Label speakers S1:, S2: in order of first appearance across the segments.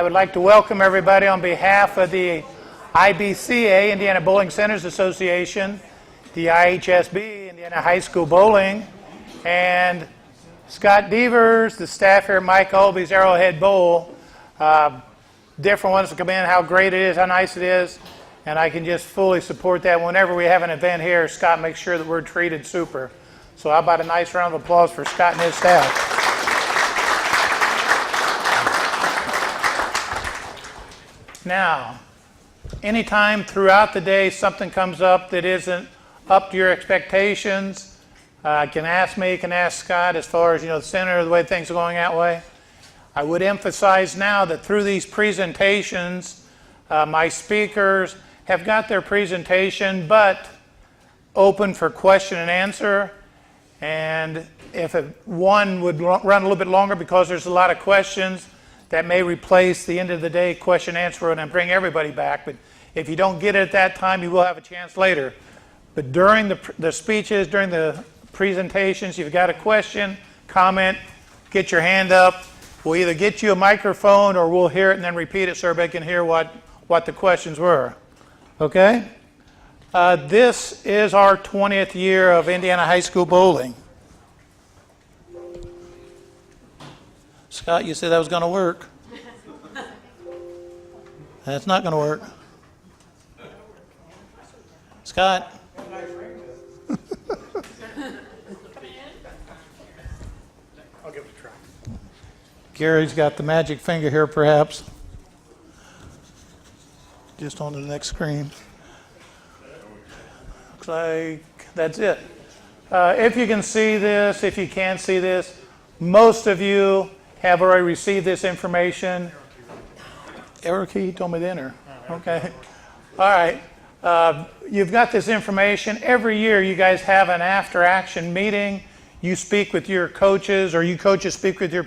S1: would like to welcome everybody on behalf of the IBCA, Indiana Bowling Centers Association, the IHSB, Indiana High School Bowling, and Scott Devers, the staff here at Mike Aulby's Arrowhead Bowl. Different ones to come in, how great it is, how nice it is, and I can just fully support that. Whenever we have an event here, Scott makes sure that we're treated super. So how about a nice round of applause for Scott and his staff. Now, anytime throughout the day something comes up that isn't up to your expectations, you can ask me, you can ask Scott as far as, the center, the way things are going that way. I would emphasize now that through these presentations, my speakers have got their presentation, but open for question and answer. And if one would run a little bit longer because there's a lot of questions, that may replace the end of the day question and answer and bring everybody back. But if you don't get it at that time, you will have a chance later. But during the speeches, during the presentations, you've got a question, comment, get your hand up. We'll either get you a microphone or we'll hear it and then repeat it so everybody can hear what the questions were. Okay? This is our 20th year of Indiana High School Bowling. Scott, you said that was going to work. That's not going to work. Scott? I'll give it a try. Gary's got the magic finger here, perhaps. Just on the next screen. Looks like that's it. If you can see this, if you can't see this, most of you have already received this information. Arrow key, you told me to enter. Okay. All right. You've got this information. Every year you guys have an after-action meeting. You speak with your coaches, or you coaches speak with your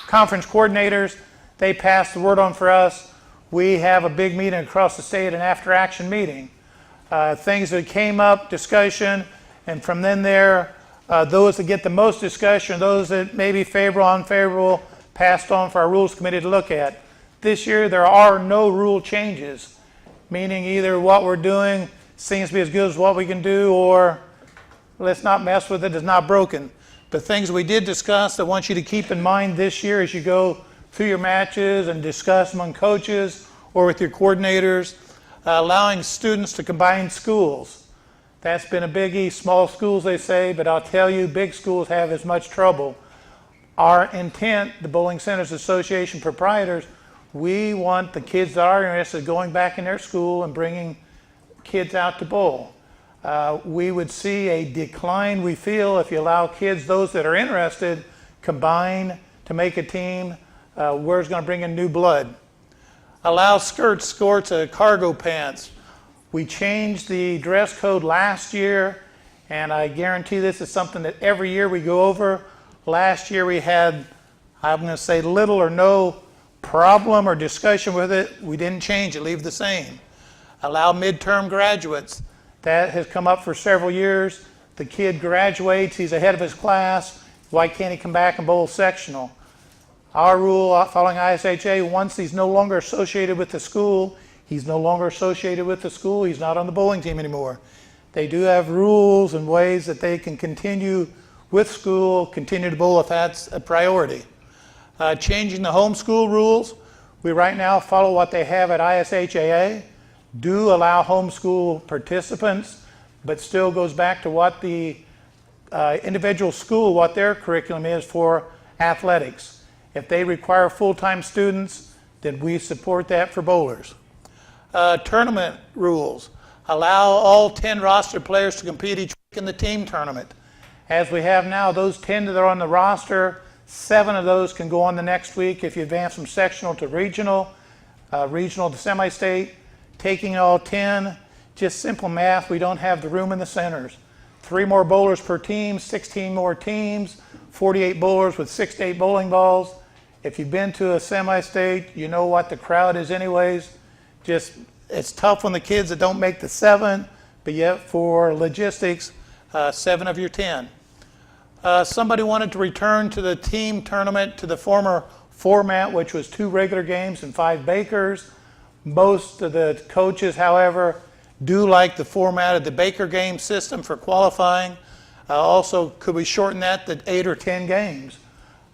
S1: conference coordinators. They pass the word on for us. We have a big meeting across the state, an after-action meeting. Things that came up, discussion, and from then there, those that get the most discussion, those that may be favorable, unfavorable, passed on for our rules committee to look at. This year, there are no rule changes, meaning either what we're doing seems to be as good as what we can do, or let's not mess with it, it's not broken. The things we did discuss, I want you to keep in mind this year as you go through your matches and discuss among coaches or with your coordinators, allowing students to combine schools. That's been a biggie. Small schools, they say, but I'll tell you, big schools have as much trouble. Our intent, the Bowling Centers Association proprietors, we want the kids that are interested going back in their school and bringing kids out to bowl. We would see a decline, we feel, if you allow kids, those that are interested, combine to make a team. We're going to bring in new blood. Allow skirts, skirts, cargo pants. We changed the dress code last year, and I guarantee this is something that every year we go over. Last year we had, I'm going to say, little or no problem or discussion with it. We didn't change it, leave it the same. Allow midterm graduates. That has come up for several years. The kid graduates, he's ahead of his class. Why can't he come back and bowl sectional? Our rule, following ISHA, once he's no longer associated with the school, he's no longer associated with the school. He's not on the bowling team anymore. They do have rules and ways that they can continue with school, continue to bowl if that's a priority. Changing the homeschool rules. We right now follow what they have at ISHAA. Do allow homeschool participants, but still goes back to what the individual school, what their curriculum is for athletics. If they require full-time students, then we support that for bowlers. Tournament rules. Allow all 10 roster players to compete each week in the team tournament. As we have now, those 10 that are on the roster, 7 of those can go on the next week if you advance from sectional to regional, regional to semi-state. Taking all 10, just simple math, we don't have the room in the centers. 3 more bowlers per team, 16 more teams, 48 bowlers with 6 to 8 bowling balls. If you've been to a semi-state, you know what the crowd is anyways. Just, it's tough on the kids that don't make the 7, but yet for logistics, 7 of your 10. Somebody wanted to return to the team tournament to the former format, which was 2 regular games and 5 Bakers. Most of the coaches, however, do like the format of the Baker game system for qualifying. Also, could we shorten that to 8 or 10 games?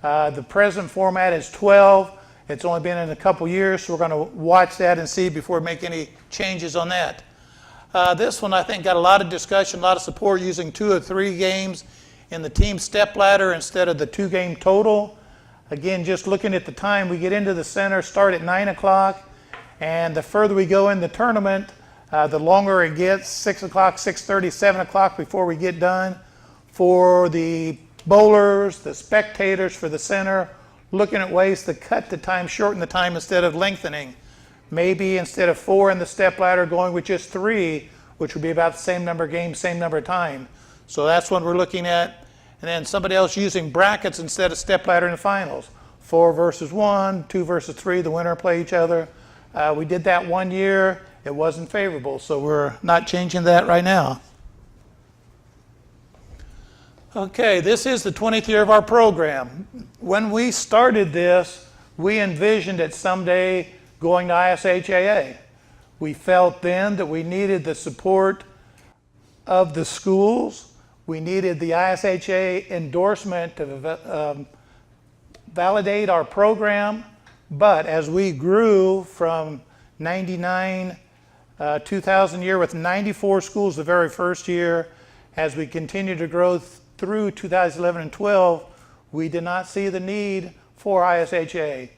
S1: The present format is 12. It's only been in a couple years, so we're going to watch that and see before we make any changes on that. This one, I think, got a lot of discussion, a lot of support using 2 or 3 games in the team step ladder instead of the 2-game total. Again, just looking at the time, we get into the center, start at 9 o'clock, and the further we go in the tournament, the longer it gets, 6 o'clock, 6:30, 7 o'clock before we get done. For the bowlers, the spectators for the center, looking at ways to cut the time, shorten the time instead of lengthening. Maybe instead of 4 in the step ladder, going with just 3, which would be about the same number of games, same number of time. So that's what we're looking at. And then somebody else using brackets instead of step ladder in the finals. 4 versus 1, 2 versus 3, the winner play each other. We did that one year. It wasn't favorable, so we're not changing that right now. Okay, this is the 20th year of our program. When we started this, we envisioned it someday going to ISHAA. We felt then that we needed the support of the schools. We needed the ISHAA endorsement to validate our program. But as we grew from 99, 2000 year with 94 schools the very first year, as we continued to grow through 2011 and 12, we did not see the need for ISHA.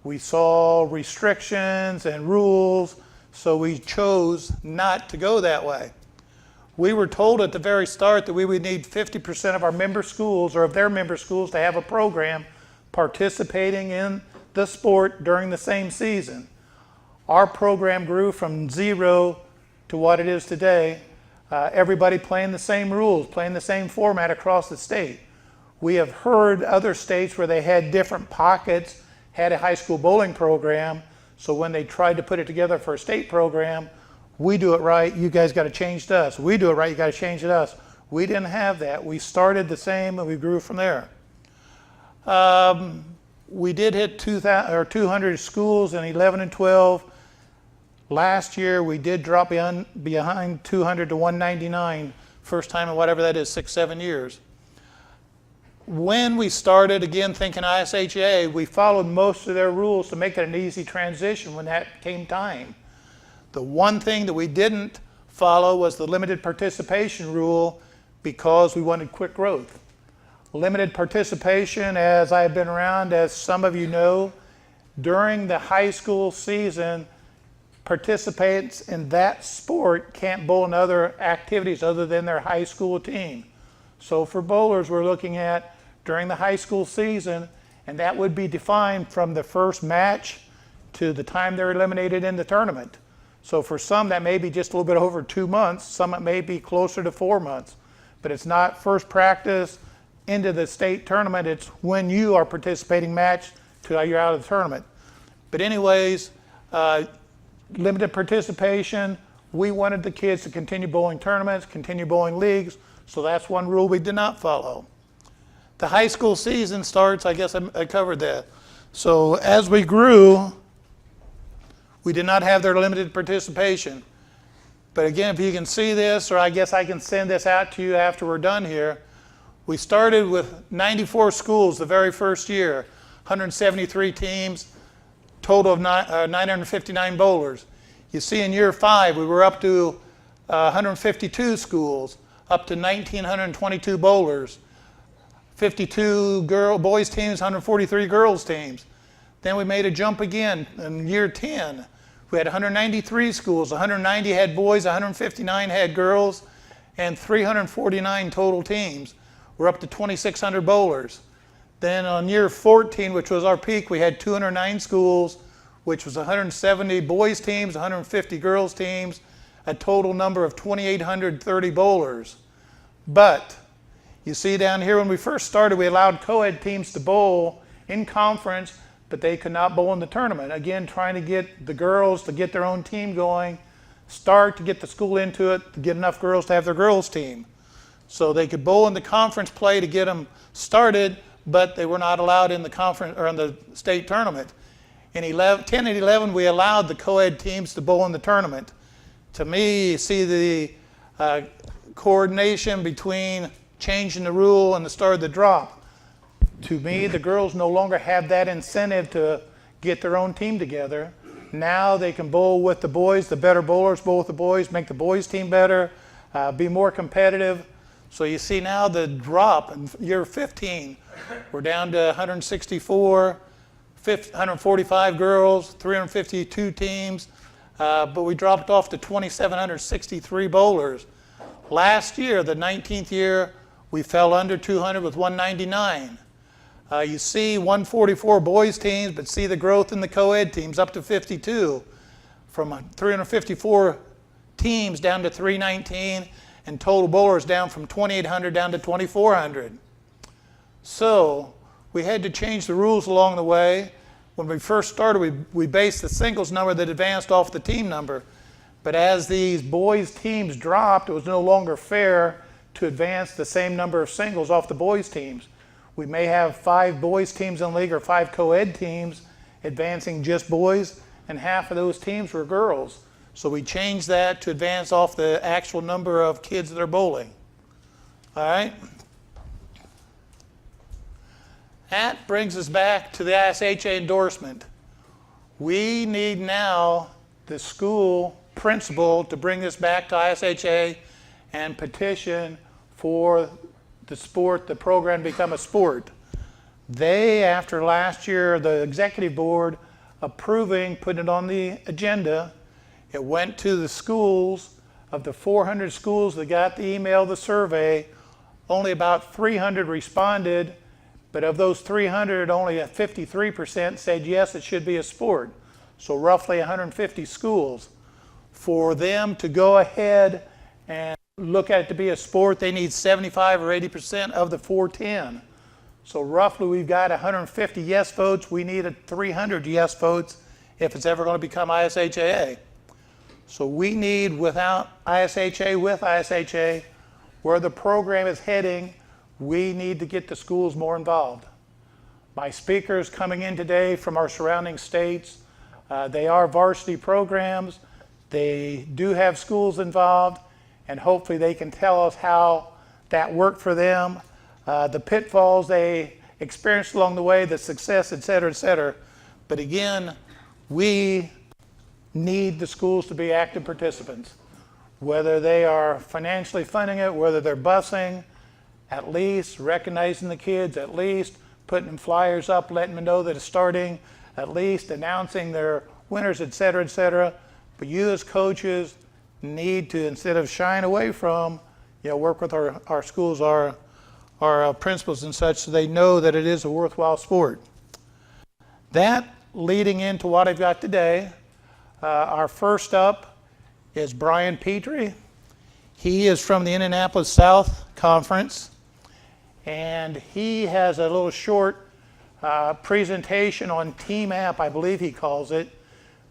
S1: We saw restrictions and rules, so we chose not to go that way. We were told at the very start that we would need 50% of our member schools or of their member schools to have a program participating in the sport during the same season. Our program grew from 0 to what it is today. Everybody playing the same rules, playing the same format across the state. We have heard other states where they had different pockets, had a high school bowling program, so when they tried to put it together for a state program, we do it right, you guys got to change to us. We do it right, you got to change to us. We didn't have that. We started the same and we grew from there. We did hit 200 schools in 11 and 12. Last year, we did drop behind 200 to 199, first time in whatever that is, 6, 7 years. When we started, again, thinking ISHA, we followed most of their rules to make it an easy transition when that came time. The one thing that we didn't follow was the limited participation rule because we wanted quick growth. Limited participation, as I've been around, as some of you know, during the high school season, participants in that sport can't bowl in other activities other than their high school team. So for bowlers, we're looking at during the high school season, and that would be defined from the first match to the time they're eliminated in the tournament. So for some, that may be just a little bit over 2 months. Some it may be closer to 4 months. But it's not first practice into the state tournament. It's when you are participating match till you're out of the tournament. But anyways, limited participation. We wanted the kids to continue bowling tournaments, continue bowling leagues, so that's one rule we did not follow. The high school season starts, I guess I covered that. So as we grew, we did not have their limited participation. But again, if you can see this, or I guess I can send this out to you after we're done here, we started with 94 schools the very first year, 173 teams, total of 959 bowlers. You see in year 5, we were up to 152 schools, up to 1,922 bowlers, 52 boys teams, 143 girls teams. Then we made a jump again in year 10. We had 193 schools, 190 had boys, 159 had girls, and 349 total teams. We're up to 2,600 bowlers. Then on year 14, which was our peak, we had 209 schools, which was 170 boys teams, 150 girls teams, a total number of 2,830 bowlers. But you see down here when we first started, we allowed co-ed teams to bowl in conference, but they could not bowl in the tournament. Again, trying to get the girls to get their own team going, start to get the school into it, to get enough girls to have their girls team. So they could bowl in the conference play to get them started, but they were not allowed in the conference or in the state tournament. In 10 and 11, we allowed the co-ed teams to bowl in the tournament. To me, you see the coordination between changing the rule and the start of the drop. To me, the girls no longer have that incentive to get their own team together. Now they can bowl with the boys, the better bowlers bowl with the boys, make the boys team better, be more competitive. So you see now the drop in year 15, we're down to 164, 145 girls, 352 teams, but we dropped off to 2,763 bowlers. Last year, the 19th year, we fell under 200 with 199. You see 144 boys teams, but see the growth in the co-ed teams up to 52, from 354 teams down to 319, and total bowlers down from 2,800 down to 2,400. So we had to change the rules along the way. When we first started, we based the singles number that advanced off the team number. But as these boys teams dropped, it was no longer fair to advance the same number of singles off the boys teams. We may have 5 boys teams in the league or 5 co-ed teams advancing just boys, and half of those teams were girls. So we changed that to advance off the actual number of kids that are bowling. All right? That brings us back to the ISHA endorsement. We need now the school principal to bring this back to ISHA and petition for the sport, the program to become a sport. They, after last year, the executive board approving, putting it on the agenda, it went to the schools. Of the 400 schools that got the email, the survey, only about 300 responded, but of those 300, only 53% said yes, it should be a sport. So roughly 150 schools. For them to go ahead and look at it to be a sport, they need 75 or 80% of the 410. So roughly we've got 150 yes votes. We need 300 yes votes if it's ever going to become ISHAA. So we need, without ISHA, with ISHA, where the program is heading, we need to get the schools more involved. My speakers coming in today from our surrounding states, they are varsity programs. They do have schools involved, and hopefully they can tell us how that worked for them, the pitfalls they experienced along the way, the success, et cetera, et cetera. But again, we need the schools to be active participants. Whether they are financially funding it, whether they're busing, at least recognizing the kids, at least putting flyers up, letting them know that it's starting, at least announcing their winners, et cetera, et cetera. But you as coaches need to, instead of shying away from, work with our schools, our principals and such, so they know that it is a worthwhile sport. That leading into what I've got today, our first up is Bryan Petrie. He is from the Indianapolis South Conference, and he has a little short presentation on Team App, I believe he calls it.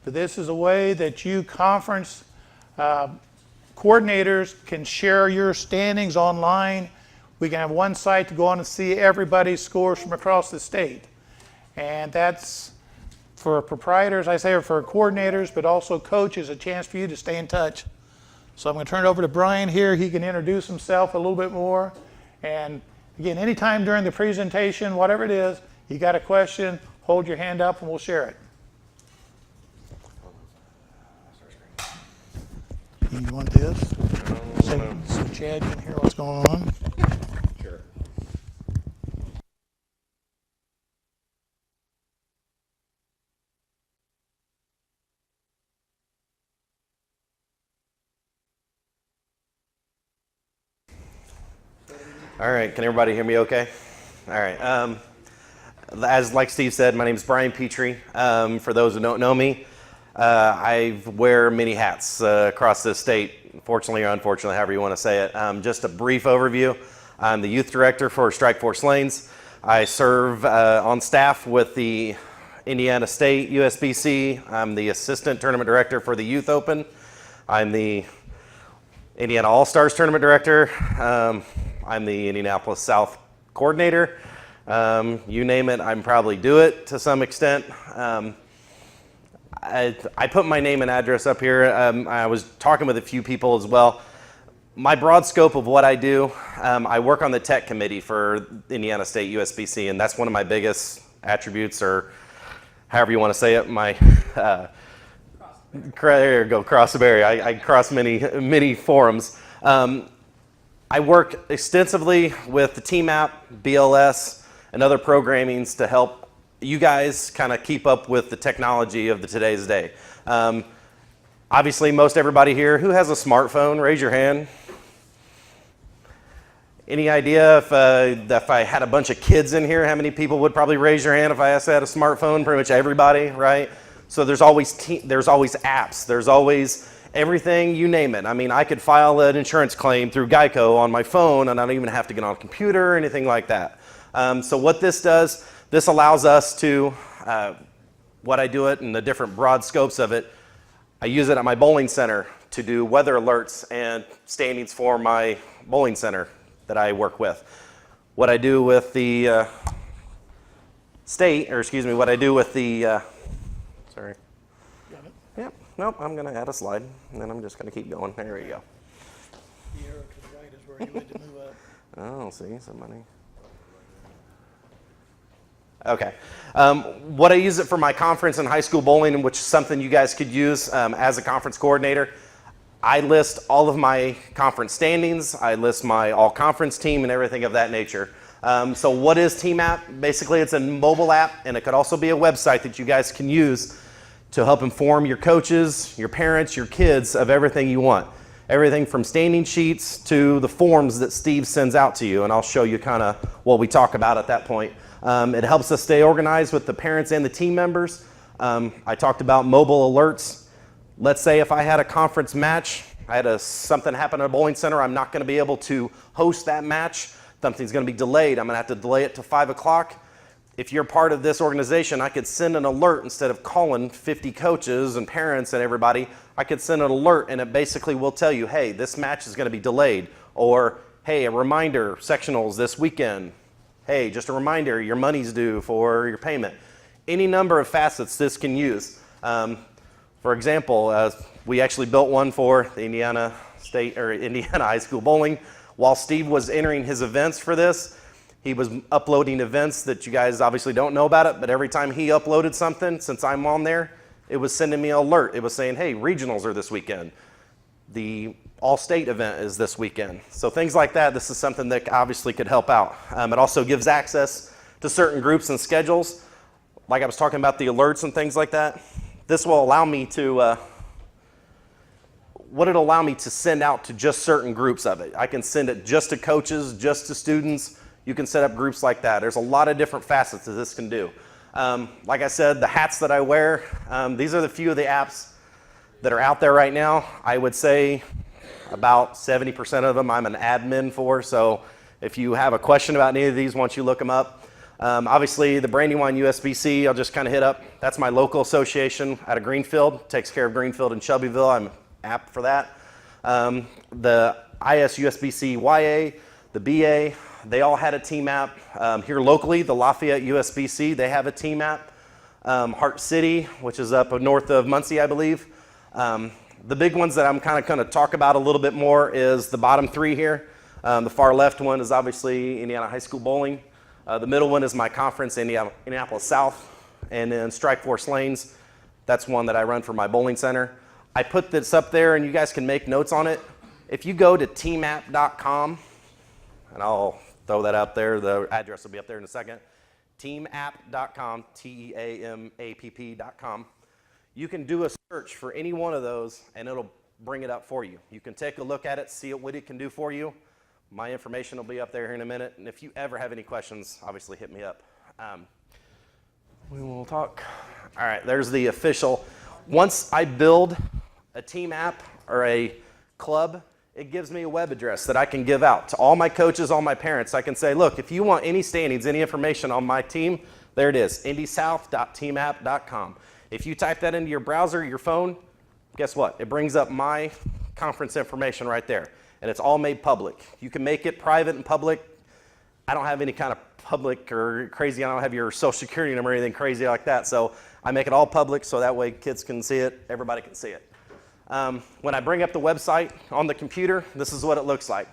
S1: But this is a way that you conference coordinators can share your standings online. We can have one site to go on and see everybody's scores from across the state. And that's for proprietors, I say, or for coordinators, but also coaches, a chance for you to stay in touch. So I'm going to turn it over to Bryan here. He can introduce himself a little bit more. And again, anytime during the presentation, whatever it is, you got a question, hold your hand up and we'll share it. You want this? So Chad can hear what's going on.
S2: Sure. All right, can everybody hear me okay? All right, as like Steve said, my name is Bryan Petrie. For those who don't know me, I wear many hats across this state, fortunately or unfortunately, however you want to say it. Just a brief overview. I'm the youth director for Strike Force Lanes. I serve on staff with the Indiana State USBC. I'm the assistant tournament director for the Youth Open. I'm the Indiana All-Stars tournament director. I'm the Indianapolis South coordinator. You name it, I probably do it to some extent. I put my name and address up here. I was talking with a few people as well. My broad scope of what I do, I work on the tech committee for Indiana State USBC, and that's one of my biggest attributes, or however you want to say it. There you go, cross the barrier. I cross many forums. I work extensively with the Team app, BLS, and other programmings to help you guys kind of keep up with the technology of today's day. Obviously, most everybody here, who has a smartphone? Raise your hand. Any idea if I had a bunch of kids in here, how many people would probably raise your hand if I asked they had a smartphone? Pretty much everybody, right? So there's always apps. There's always everything, you name it. I mean, I could file an insurance claim through Geico on my phone, and I don't even have to get on a computer or anything like that. So what this does, this allows us to, what I do it and the different broad scopes of it, I use it at my bowling center to do weather alerts and standings for my bowling center that I work with. What I do with the what I do with the, sorry.
S1: Got it.
S2: Yep, nope, I'm gonna add a slide, and then I'm just gonna keep going. There we go.
S1: The arrow to the right is where you need to move up.
S2: Oh, see, somebody. Okay. What I use it for my conference and high school bowling, which is something you guys could use as a conference coordinator. I list all of my conference standings. I list my all-conference team and everything of that nature. So what is Team App? Basically, it's a mobile app, and it could also be a website that you guys can use to help inform your coaches, your parents, your kids of everything you want. Everything from standing sheets to the forms that Steve sends out to you, and I'll show you kind of what we talk about at that point. It helps us stay organized with the parents and the team members. I talked about mobile alerts. Let's say if I had a conference match, I had something happen at a bowling center, I'm not going to be able to host that match. Something's going to be delayed. I'm going to have to delay it to 5 o'clock. If you're part of this organization, I could send an alert instead of calling 50 coaches and parents and everybody. I could send an alert, and it basically will tell you, hey, this match is going to be delayed. Or, hey, a reminder, sectionals this weekend. Hey, just a reminder, your money's due for your payment. Any number of facets this can use. For example, we actually built one for the Indiana High School Bowling. While Steve was entering his events for this, he was uploading events that you guys obviously don't know about it, but every time he uploaded something, since I'm on there, it was sending me an alert. It was saying, hey, regionals are this weekend. The all-state event is this weekend. So things like that, this is something that obviously could help out. It also gives access to certain groups and schedules. Like I was talking about the alerts and things like that. This will allow me to, it'll allow me to send out to just certain groups of it. I can send it just to coaches, just to students. You can set up groups like that. There's a lot of different facets that this can do. Like I said, the hats that I wear, these are the few of the apps that are out there right now. I would say about 70% of them I'm an admin for, so if you have a question about any of these, once you look them up. Obviously, the Brandywine USBC, I'll just kind of hit up. That's my local association out of Greenfield. Takes care of Greenfield and Shelbyville. I'm apt for that. The ISUSBC YA, the BA, they all had a team app. Here locally, the Lafayette USBC, they have a team app. Hart City, which is up north of Muncie, I believe. The big ones that I'm kind of going to talk about a little bit more is the bottom three here. The far left one is obviously Indiana High School Bowling. The middle one is my conference, Indianapolis South, and then Strike Force Lanes. That's one that I run for my bowling center. I put this up there, and you guys can make notes on it. If you go to teamapp.com, and I'll throw that out there, the address will be up there in a second, teamapp.com, teamapp.com. You can do a search for any one of those, and it'll bring it up for you. You can take a look at it, see what it can do for you. My information will be up there here in a minute, and if you ever have any questions, obviously hit me up. We will talk. All right, there's the official. Once I build a team app or a club, it gives me a web address that I can give out to all my coaches, all my parents. I can say, look, if you want any standings, any information on my team, there it is, indysouth.teamapp.com. If you type that into your browser, your phone, guess what? It brings up my conference information right there. And it's all made public. You can make it private and public I don't have any kind of public or crazy, I don't have your social security number or anything crazy like that. So I make it all public so that way kids can see it, everybody can see it. When I bring up the website on the computer, this is what it looks like.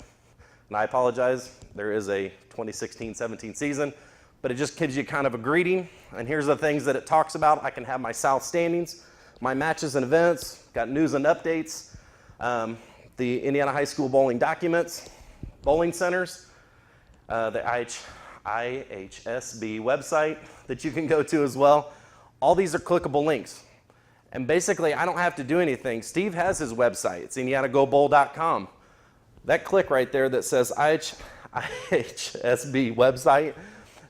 S2: And I apologize, there is a 2016-17 season, but it just gives you kind of a greeting. And here's the things that it talks about. I can have my South standings, my matches and events, got news and updates, the Indiana High School bowling documents, bowling centers, the IHSB website that you can go to as well. All these are clickable links. And basically, I don't have to do anything. Steve has his website. It's indianagobowl.com. That click right there that says IHSB website,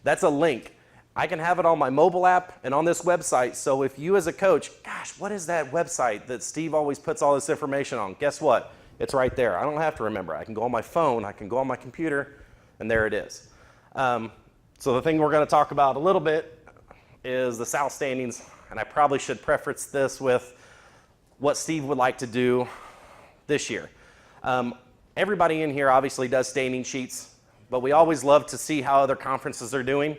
S2: that's a link. I can have it on my mobile app and on this website. So if you as a coach, gosh, what is that website that Steve always puts all this information on? Guess what? It's right there. I don't have to remember. I can go on my phone, I can go on my computer, and there it is. So the thing we're going to talk about a little bit is the South standings, and I probably should preface this with what Steve would like to do this year. Everybody in here obviously does standing sheets, but we always love to see how other conferences are doing.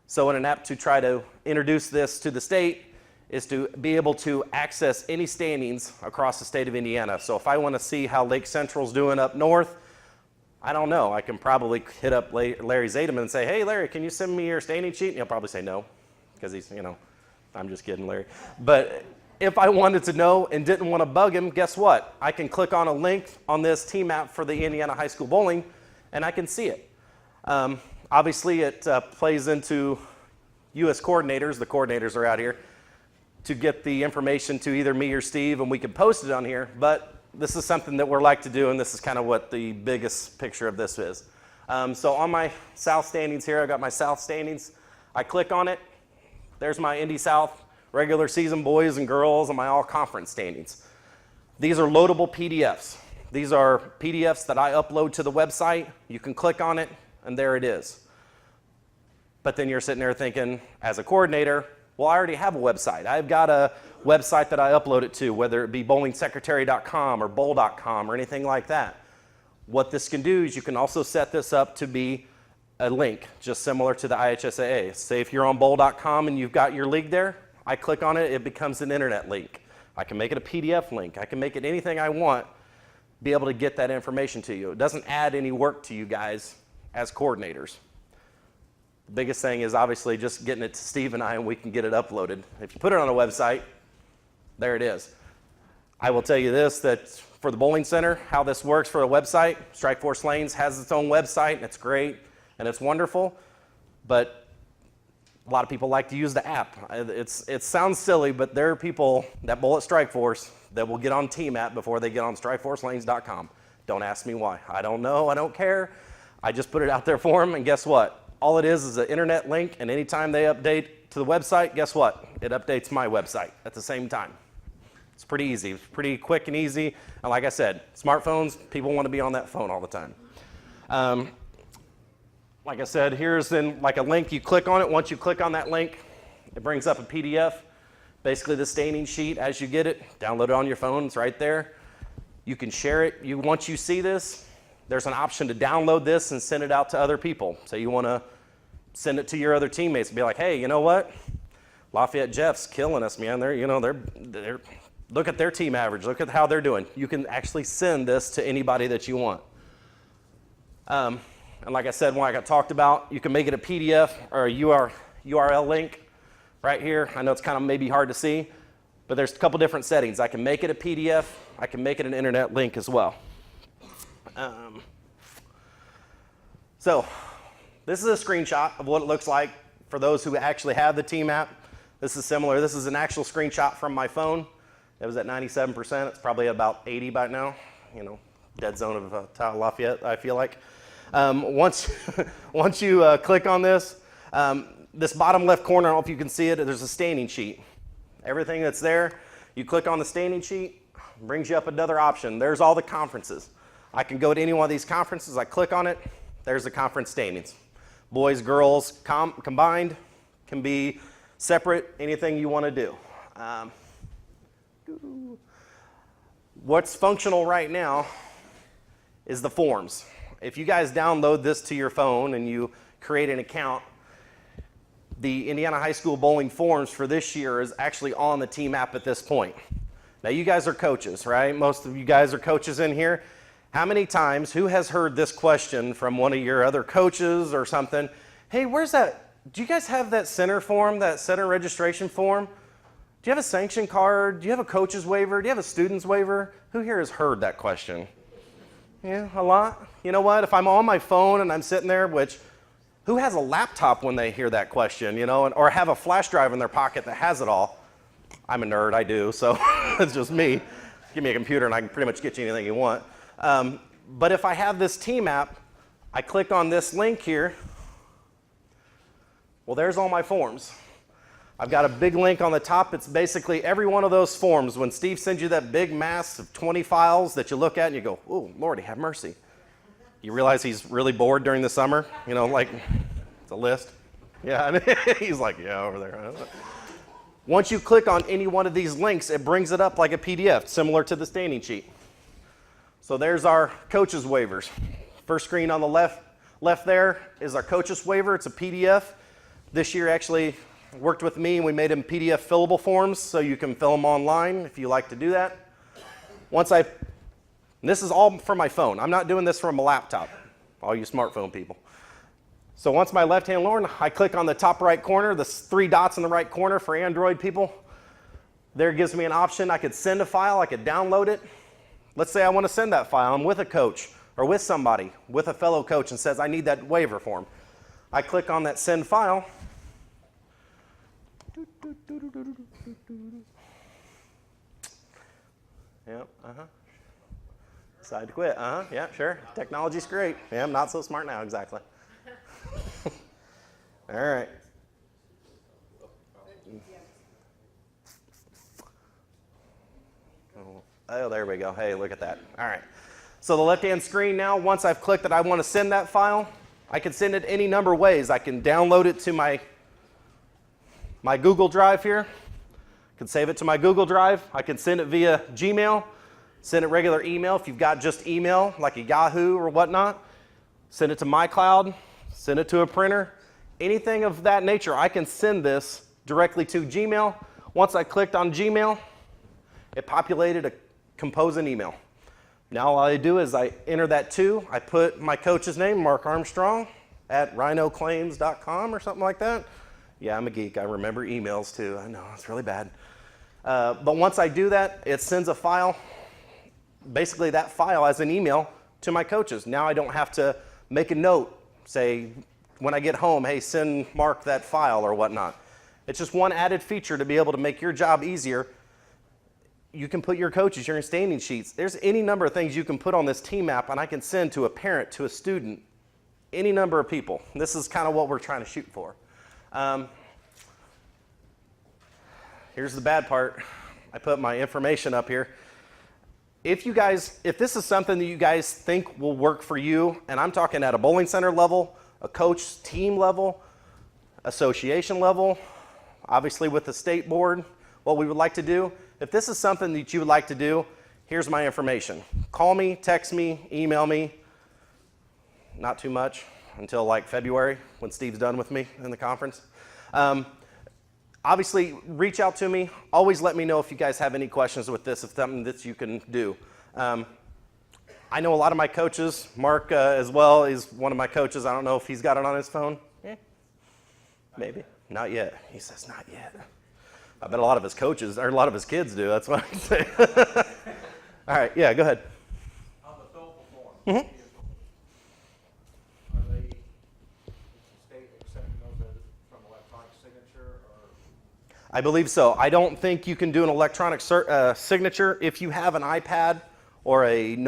S2: So in an effort to try to introduce this to the state is to be able to access any standings across the state of Indiana. So if I want to see how Lake Central's doing up north, I don't know. I can probably hit up Larry Zademan and say, hey, Larry, can you send me your standing sheet? And he'll probably say no, because he's, I'm just kidding, Larry. But if I wanted to know and didn't want to bug him, guess what? I can click on a link on this team app for the Indiana High School Bowling, and I can see it. Obviously, it plays into U.S. coordinators. The coordinators are out here to get the information to either me or Steve, and we can post it on here. But this is something that we're like to do, and this is kind of what the biggest picture of this is. So on my South standings here, I got my South standings. I click on it. There's my Indy South regular season boys and girls and my all-conference standings. These are loadable PDFs. These are PDFs that I upload to the website. You can click on it, and there it is. But then you're sitting there thinking, as a coordinator, well, I already have a website. I've got a website that I upload it to, whether it be bowlingsecretary.com or bowl.com or anything like that. What this can do is you can also set this up to be a link, just similar to the IHSAA. Say if you're on bowl.com and you've got your league there, I click on it, it becomes an internet link. I can make it a PDF link. I can make it anything I want, be able to get that information to you. It doesn't add any work to you guys as coordinators. The biggest thing is obviously just getting it to Steve and I, and we can get it uploaded. If you put it on a website, there it is. I will tell you this, that for the bowling center, how this works for a website, Strikeforce Lanes has its own website, and it's great, and it's wonderful, but a lot of people like to use the app. It sounds silly, but there are people that bowl at Strikeforce that will get on Team App before they get on StrikeForceLanes.com. Don't ask me why. I don't know. I don't care. I just put it out there for them, and guess what? All it is an internet link, and anytime they update to the website, guess what? It updates my website at the same time. It's pretty easy. It's pretty quick and easy. And like I said, smartphones, people want to be on that phone all the time. Like I said, here's then like a link. You click on it. Once you click on that link, it brings up a PDF. Basically the staining sheet as you get it. Download it on your phone. It's right there. You can share it. Once you see this, there's an option to download this and send it out to other people. So you want to send it to your other teammates and be like, hey, you know what? Lafayette Jeff's killing us, man. They're look at their team average. Look at how they're doing. You can actually send this to anybody that you want. And like I said, when I got talked about, you can make it a PDF or a URL link right here. I know it's kind of maybe hard to see, but there's a couple different settings. I can make it a PDF. I can make it an internet link as well. So this is a screenshot of what it looks like for those who actually have the team app. This is similar. This is an actual screenshot from my phone. It was at 97%. It's probably about 80 by now. Dead zone of Lafayette, I feel like. Once you click on this, this bottom left corner, I don't know if you can see it, there's a staining sheet. Everything that's there, you click on the staining sheet, brings you up another option. There's all the conferences. I can go to any one of these conferences, I click on it, there's the conference standings. Boys, girls, combined, can be separate, anything you want to do. What's functional right now is the forms. If you guys download this to your phone and you create an account, the Indiana High School bowling forms for this year is actually on the team app at this point. Now you guys are coaches, right? Most of you guys are coaches in here. How many times, who has heard this question from one of your other coaches or something? Hey, where's that? Do you guys have that center form, that center registration form? Do you have a sanction card? Do you have a coach's waiver? Do you have a student's waiver? Who here has heard that question? Yeah, a lot. You know what? If I'm on my phone and I'm sitting there, which, who has a laptop when they hear that question, you know, or have a flash drive in their pocket that has it all? I'm a nerd, I do, so it's just me. Give me a computer and I can pretty much get you anything you want. But if I have this team app, I click on this link here. Well, there's all my forms. I've got a big link on the top. It's basically every one of those forms. When Steve sends you that big mass of 20 files that you look at and you go, oh, Lordy, have mercy. You realize he's really bored during the summer? You know, like, it's a list. Yeah, and he's like, yeah, over there. Once you click on any one of these links, it brings it up like a PDF, similar to the standing sheet. So there's our coaches waivers. First screen on the left there is our coaches waiver. It's a PDF. This year actually worked with me and we made them PDF fillable forms so you can fill them online if you like to do that. This is all from my phone. I'm not doing this from a laptop, all you smartphone people. So once my left-hand Lauren, I click on the top right corner, the 3 dots in the right corner for Android people. There it gives me an option. I could send a file, I could download it. Let's say I want to send that file. I'm with a coach or with somebody, with a fellow coach and says, I need that waiver form. I click on that send file. Yep, Decide to quit, yeah, sure. Technology's great. Yeah, I'm not so smart now, exactly. All right. Oh, there we go. Hey, look at that. All right. So the left-hand screen now, once I've clicked that I want to send that file, I can send it any number of ways. I can download it to my Google Drive here. I can save it to my Google Drive. I can send it via Gmail, send it regular email if you've got just email, like a Yahoo or whatnot. Send it to my cloud, send it to a printer. Anything of that nature, I can send this directly to Gmail. Once I clicked on Gmail, it populated a compose an email. Now all I do is I enter that too. I put my coach's name, Mark Armstrong, at rhinoclaims.com or something like that. Yeah, I'm a geek. I remember emails too. I know, it's really bad. But once I do that, it sends a file, basically that file as an email to my coaches. Now I don't have to make a note, say, when I get home, hey, send Mark that file or whatnot. It's just one added feature to be able to make your job easier. You can put your coaches, your standing sheets. There's any number of things you can put on this team app, and I can send to a parent, to a student, any number of people. This is kind of what we're trying to shoot for. Here's the bad part. I put my information up here. If this is something that you guys think will work for you, and I'm talking at a bowling center level, a coach team level, association level, obviously with the state board, what we would like to do, if this is something that you would like to do, here's my information. Call me, text me, email me. Not too much until like February when Steve's done with me in the conference. Obviously, reach out to me. Always let me know if you guys have any questions with this, if something that you can do. I know a lot of my coaches. Mark as well is one of my coaches. I don't know if he's got it on his phone. Maybe. Not yet. He says not yet. I bet a lot of his coaches, or a lot of his kids do. That's what I say. All right, yeah, go ahead.
S3: On the fillable form, are they, is the state accepting those from electronic signature, or?
S2: I believe so. I don't think you can do an electronic signature. If you have an iPad or a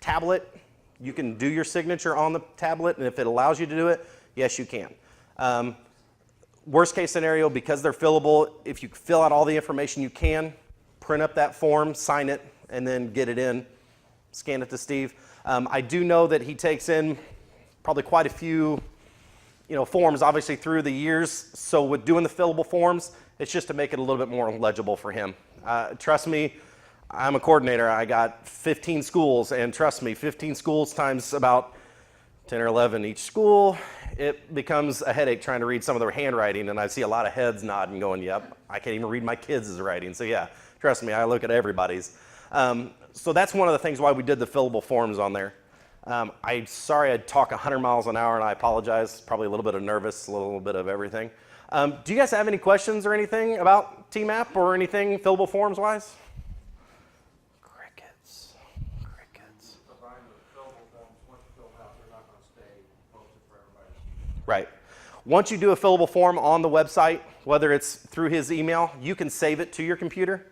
S2: tablet, you can do your signature on the tablet, and if it allows you to do it, yes, you can. Worst case scenario, because they're fillable, if you fill out all the information you can, print up that form, sign it, and then get it in, scan it to Steve. I do know that he takes in probably quite a few forms, obviously, through the years. So with doing the fillable forms, it's just to make it a little bit more legible for him. Trust me, I'm a coordinator. I got 15 schools, and trust me, 15 schools times about 10 or 11 each school, it becomes a headache trying to read some of their handwriting, and I see a lot of heads nodding going, yep, I can't even read my kids' writing. So yeah, trust me, I look at everybody's. So that's one of the things why we did the fillable forms on there. I'm sorry I talk 100 miles an hour, and I apologize. Probably a little bit of nervous, a little bit of everything. Do you guys have any questions or anything about TMAP or anything fillable forms wise? Crickets.
S3: So Brian, the fillable forms, once you fill them out, they're not going to stay posted for everybody.
S2: Right. Once you do a fillable form on the website, whether it's through his email, you can save it to your computer,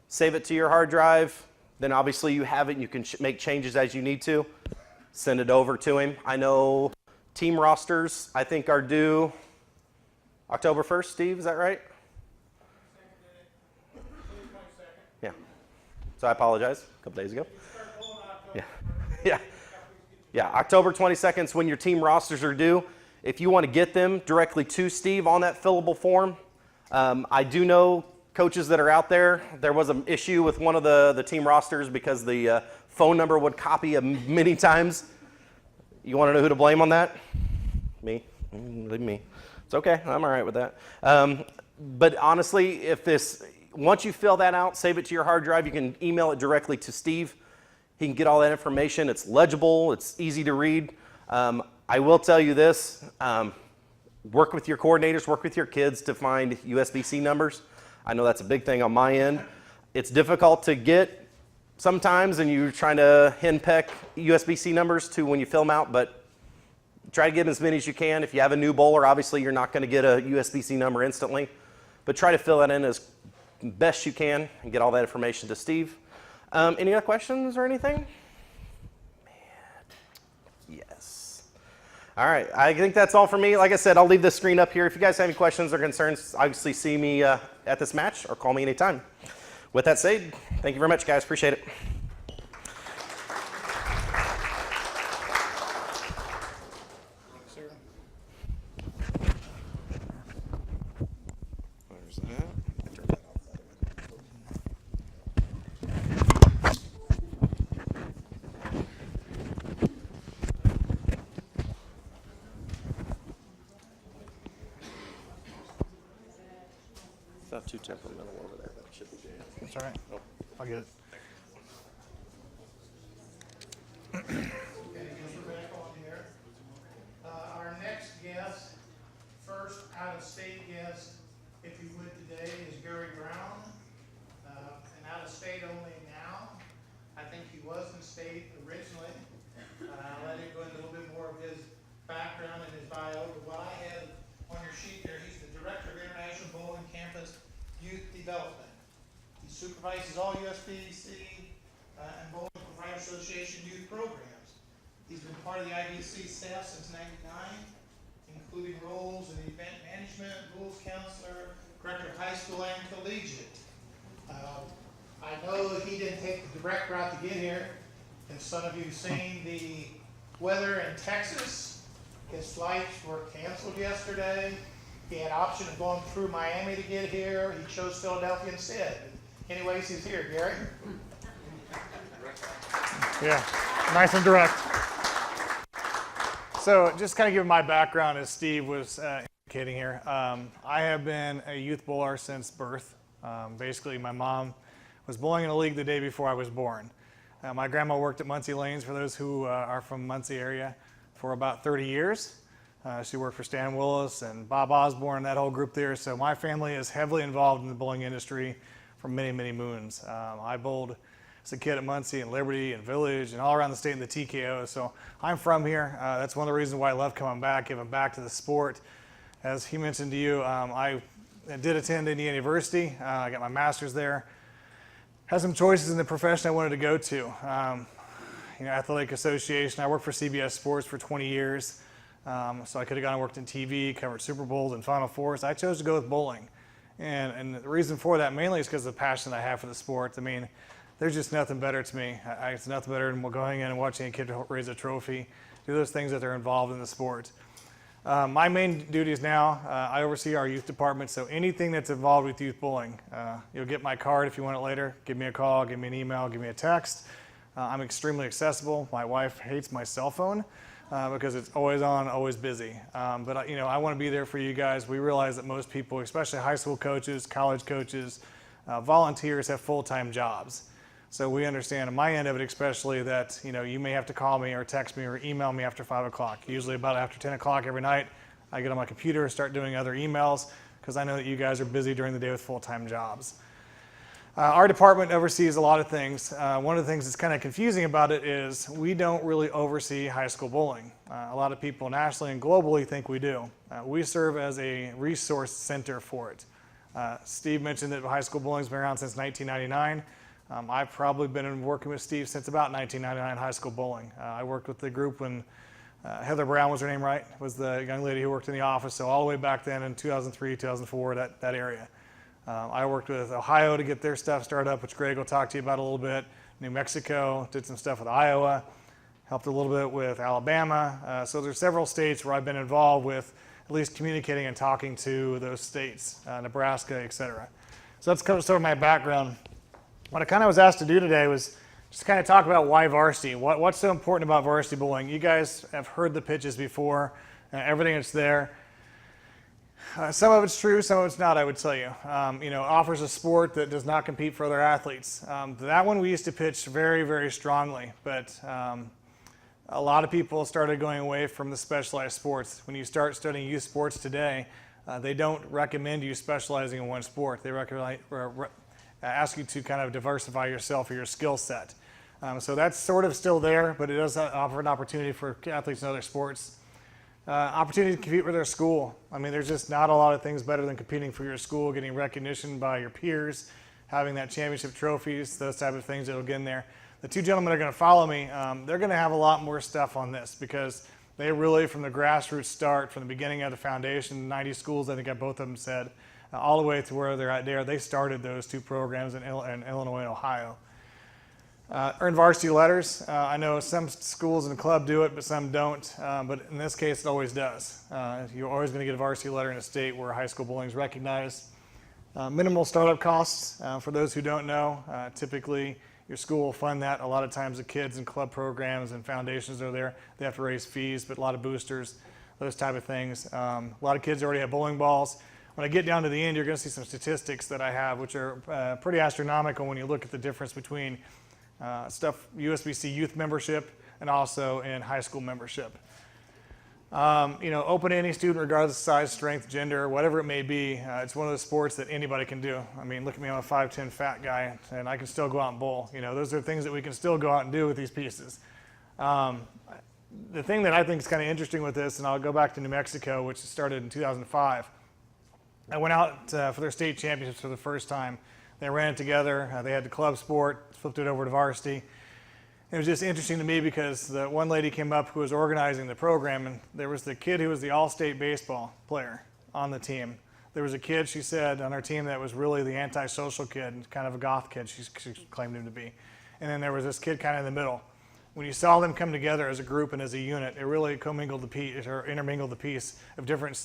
S2: save it to your hard drive. Then obviously you have it and you can make changes as you need to. Send it over to him. I know team rosters, I think, are due October 1st, Steve, is that right? Yeah. So I apologize, a couple days ago. Yeah, October 22nd is when your team rosters are due. If you want to get them directly to Steve on that fillable form, I do know coaches that are out there. There was an issue with one of the team rosters because the phone number would copy many times. You want to know who to blame on that? Me. Me. It's okay. I'm all right with that. But honestly, once you fill that out, save it to your hard drive, you can email it directly to Steve. He can get all that information. It's legible. It's easy to read. I will tell you this. Work with your coordinators, work with your kids to find USB-C numbers. I know that's a big thing on my end. It's difficult to get sometimes, and you're trying to henpeck USB-C numbers to when you fill them out, but try to get as many as you can. If you have a new bowler, obviously you're not going to get a USB-C number instantly, but try to fill that in as best you can and get all that information to Steve. Any other questions or anything? Yes. All right, I think that's all for me. Like I said, I'll leave this screen up here. If you guys have any questions or concerns, obviously see me at this match or call me anytime. With that said, thank you very much, guys. Appreciate it. Where's that? Turn that off. Not too temperamental over there. That should be good.
S4: That's all right.
S2: Oh.
S4: I'll get it.
S1: Our next guest, first out-of-state guest, if you would today, is Gary Brown. An out-of-state only now. I think he was in state originally. I'll let him go into a little bit more of his background and his bio. But what I have on your sheet there, he's the Director of International Bowling Campus Youth Development. He supervises all USBC and Bowling Provider Association youth programs. He's been part of the IBC staff since '99, including roles in event management, rules counselor, director of high school and collegiate. I know he didn't take the direct route to get here, and some of you have seen the weather in Texas. His flights were canceled yesterday. He had option of going through Miami to get here. He chose Philadelphia instead. Anyways, he's here. Gary?
S4: Yeah, nice and direct. So just kind of giving my background, as Steve was indicating here. I have been a youth bowler since birth. Basically, my mom was bowling in a league the day before I was born. My grandma worked at Muncie Lanes, for those who are from Muncie area, for about 30 years. She worked for Stan Willis and Bob Osborne, that whole group there. So my family is heavily involved in the bowling industry for many, many moons. I bowled as a kid at Muncie and Liberty and Village and all around the state in the TKO. So I'm from here. That's one of the reasons why I love coming back, giving back to the sport. As he mentioned to you, I did attend Indiana University. I got my master's there. Had some choices in the profession I wanted to go to. Athletic Association. I worked for CBS Sports for 20 years. So I could have gone and worked in TV, covered Super Bowls and Final Fours. I chose to go with bowling. And the reason for that mainly is because of the passion I have for the sport. I mean, there's just nothing better to me. It's nothing better than going in and watching a kid raise a trophy, do those things that they're involved in the sport. My main duties now, I oversee our youth department, so anything that's involved with youth bowling, you'll get my card if you want it later. Give me a call, give me an email, give me a text. I'm extremely accessible. My wife hates my cell phone, because it's always on, always busy. But I want to be there for you guys. We realize that most people, especially high school coaches, college coaches, volunteers have full-time jobs. So we understand on my end of it especially that you may have to call me or text me or email me after 5 o'clock. Usually about after 10 o'clock every night, I get on my computer, start doing other emails because I know that you guys are busy during the day with full-time jobs. Our department oversees a lot of things. One of the things that's kind of confusing about it is we don't really oversee high school bowling. A lot of people nationally and globally think we do. We serve as a resource center for it. Steve mentioned that high school bowling's been around since 1999. I've probably been working with Steve since about 1999 high school bowling. I worked with the group when Heather Brown was her name, right? Was the young lady who worked in the office. So all the way back then in 2003, 2004, that area. I worked with Ohio to get their stuff started up, which Greg will talk to you about a little bit. New Mexico, did some stuff with Iowa, helped a little bit with Alabama. So there's several states where I've been involved with at least communicating and talking to those states, Nebraska, et cetera. So that's kind of sort of my background. What I kind of was asked to do today was just kind of talk about why varsity. What's so important about varsity bowling? You guys have heard the pitches before, everything that's there. Some of it's true, some of it's not, I would tell you. Offers a sport that does not compete for other athletes. That one we used to pitch very, very strongly, but a lot of people started going away from the specialized sports. When you start studying youth sports today, they don't recommend you specializing in one sport. They ask you to kind of diversify yourself or your skill set. So that's sort of still there, but it does offer an opportunity for athletes in other sports. Opportunity to compete with their school. I mean, there's just not a lot of things better than competing for your school, getting recognition by your peers, having that championship trophies, those type of things that'll get in there. The two gentlemen that are going to follow me, they're going to have a lot more stuff on this because they really, from the grassroots start, from the beginning of the foundation, 90 schools, I think both of them said, all the way to where they're at there, they started those two programs in Illinois and Ohio. Earn varsity letters. I know some schools and club do it, but some don't. But in this case, it always does. You're always going to get a varsity letter in a state where high school bowling is recognized. Minimal startup costs. For those who don't know, typically your school will fund that. A lot of times the kids and club programs and foundations are there. They have to raise fees, but a lot of boosters, those type of things. A lot of kids already have bowling balls. When I get down to the end, you're going to see some statistics that I have, which are pretty astronomical when you look at the difference between USBC youth membership and also in high school membership. Open to any student regardless of size, strength, gender, whatever it may be. It's one of those sports that anybody can do. I mean, look at me, I'm a 5'10" fat guy and I can still go out and bowl. Those are things that we can still go out and do with these pieces. The thing that I think is kind of interesting with this, and I'll go back to New Mexico, which started in 2005. I went out for their state championships for the first time. They ran it together. They had the club sport, flipped it over to varsity. It was just interesting to me because the one lady came up who was organizing the program, and there was the kid who was the all-state baseball player on the team. There was a kid, she said, on our team that was really the antisocial kid, kind of a goth kid, she claimed him to be. And then there was this kid kind of in the middle. When you saw them come together as a group and as a unit, it really commingled the piece, or intermingled the piece of different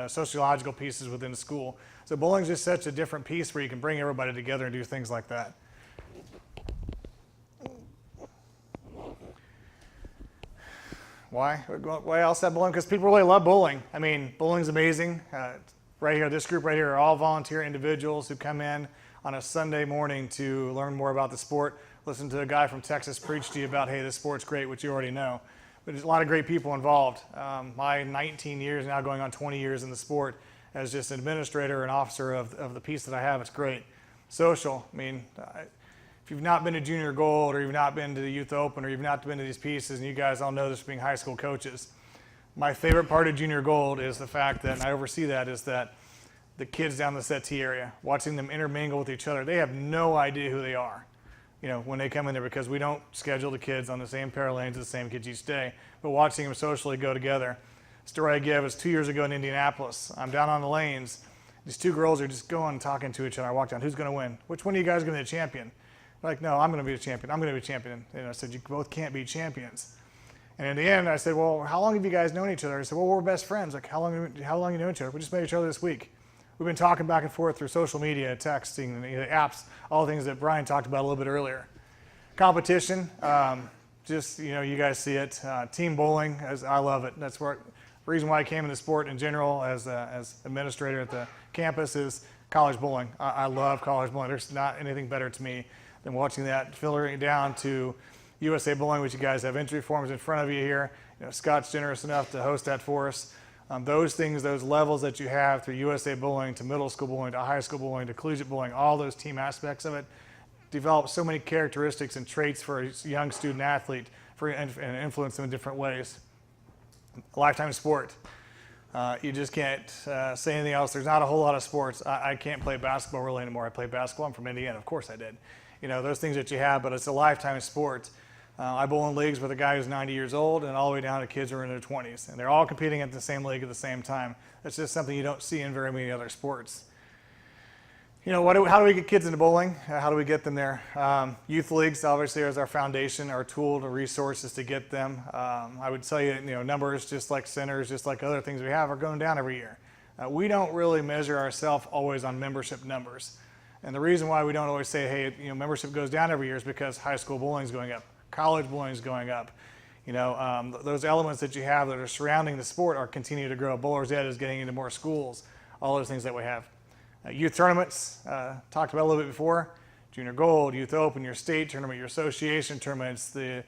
S4: sociological pieces within the school. So bowling's just such a different piece where you can bring everybody together and do things like that. Why? Why else have bowling? Because people really love bowling. I mean, bowling's amazing. Right here, this group right here are all volunteer individuals who come in on a Sunday morning to learn more about the sport. Listen to a guy from Texas preach to you about, hey, this sport's great, which you already know. But there's a lot of great people involved. My 19 years, now going on 20 years in the sport, as just an administrator and officer of the piece that I have, it's great. Social, I mean, if you've not been to Junior Gold or you've not been to the Youth Open or you've not been to these pieces, and you guys all know this being high school coaches, my favorite part of Junior Gold is the fact that, and I oversee that, is that the kids down the settee area, watching them intermingle with each other, they have no idea who they are, when they come in there, because we don't schedule the kids on the same pair of lanes as the same kids each day, but watching them socially go together. Story I give is 2 years ago in Indianapolis. I'm down on the lanes. These two girls are just going and talking to each other. I walk down, who's going to win? Which one of you guys are going to be the champion? They're like, no, I'm going to be the champion. I'm going to be a champion. And I said, you both can't be champions. And in the end, I said, well, how long have you guys known each other? I said, well, we're best friends. Like, how long you know each other? We just met each other this week. We've been talking back and forth through social media, texting, apps, all the things that Bryan talked about a little bit earlier. Competition, just, you guys see it. Team bowling, as I love it. That's the reason why I came into sport in general as administrator at the campus is college bowling. I love college bowling. There's not anything better to me than watching that, filtering down to USA Bowling, which you guys have entry forms in front of you here. Scott's generous enough to host that for us. Those things, those levels that you have through USA Bowling to middle school bowling to high school bowling to collegiate bowling, all those team aspects of it, develop so many characteristics and traits for a young student athlete and influence them in different ways. A lifetime sport. You just can't say anything else. There's not a whole lot of sports. I can't play basketball really anymore. I played basketball. I'm from Indiana. Of course I did. Those things that you have, but it's a lifetime sport. I bowl in leagues with a guy who's 90 years old and all the way down to kids who are in their 20s. And they're all competing at the same league at the same time. That's just something you don't see in very many other sports. How do we get kids into bowling? How do we get them there? Youth leagues obviously is our foundation, our tool, the resources to get them. I would tell you, numbers just like centers, just like other things we have, are going down every year. We don't really measure ourselves always on membership numbers. And the reason why we don't always say, hey, membership goes down every year is because high school bowling is going up, college bowling is going up. Those elements that you have that are surrounding the sport are continuing to grow. Bowler's Ed is getting into more schools, all those things that we have. Youth tournaments, talked about a little bit before. Junior Gold, Youth Open, your state tournament, your association tournaments, the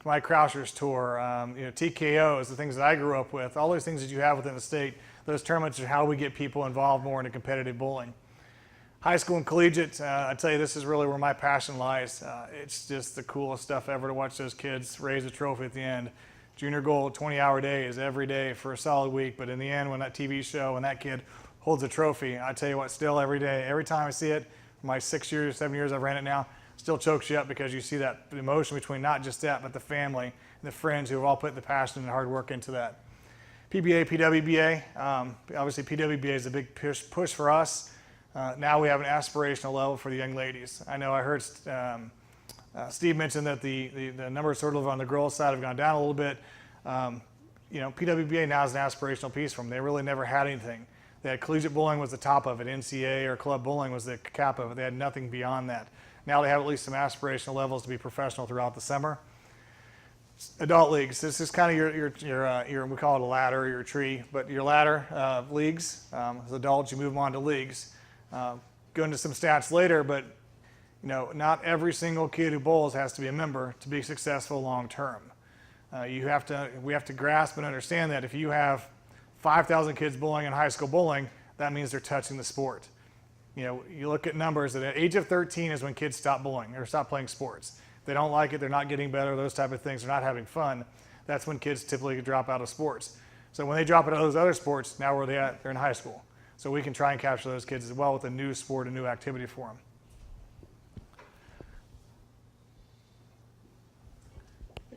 S4: Mike Croucher's tour, TKOs, the things that I grew up with, all those things that you have within the state. Those tournaments are how we get people involved more into competitive bowling. High school and collegiate, I tell you, this is really where my passion lies. It's just the coolest stuff ever to watch those kids raise a trophy at the end. Junior Gold, 20-hour days every day for a solid week, but in the end, when that TV show, when that kid holds a trophy, I tell you what, still every day, every time I see it, my 6 years, 7 years I've ran it now, still chokes you up because you see that emotion between not just that, but the family and the friends who have all put the passion and hard work into that. PBA, PWBA, obviously PWBA is a big push for us. Now we have an aspirational level for the young ladies. I know I heard Steve mention that the numbers sort of on the girls' side have gone down a little bit. PWBA now is an aspirational piece for them. They really never had anything. They had collegiate bowling was the top of it. NCAA or club bowling was the cap of it. They had nothing beyond that. Now they have at least some aspirational levels to be professional throughout the summer. Adult leagues. This is kind of your we call it a ladder or your tree, but your ladder leagues. As adults, you move them on to leagues. Go into some stats later, but not every single kid who bowls has to be a member to be successful long term. We have to grasp and understand that if you have 5,000 kids bowling in high school bowling, that means they're touching the sport. You look at numbers that at age of 13 is when kids stop bowling or stop playing sports. If they don't like it, they're not getting better, those type of things, they're not having fun. That's when kids typically drop out of sports. So when they drop out of those other sports, now where are they at? They're in high school. So we can try and capture those kids as well with a new sport, a new activity for them.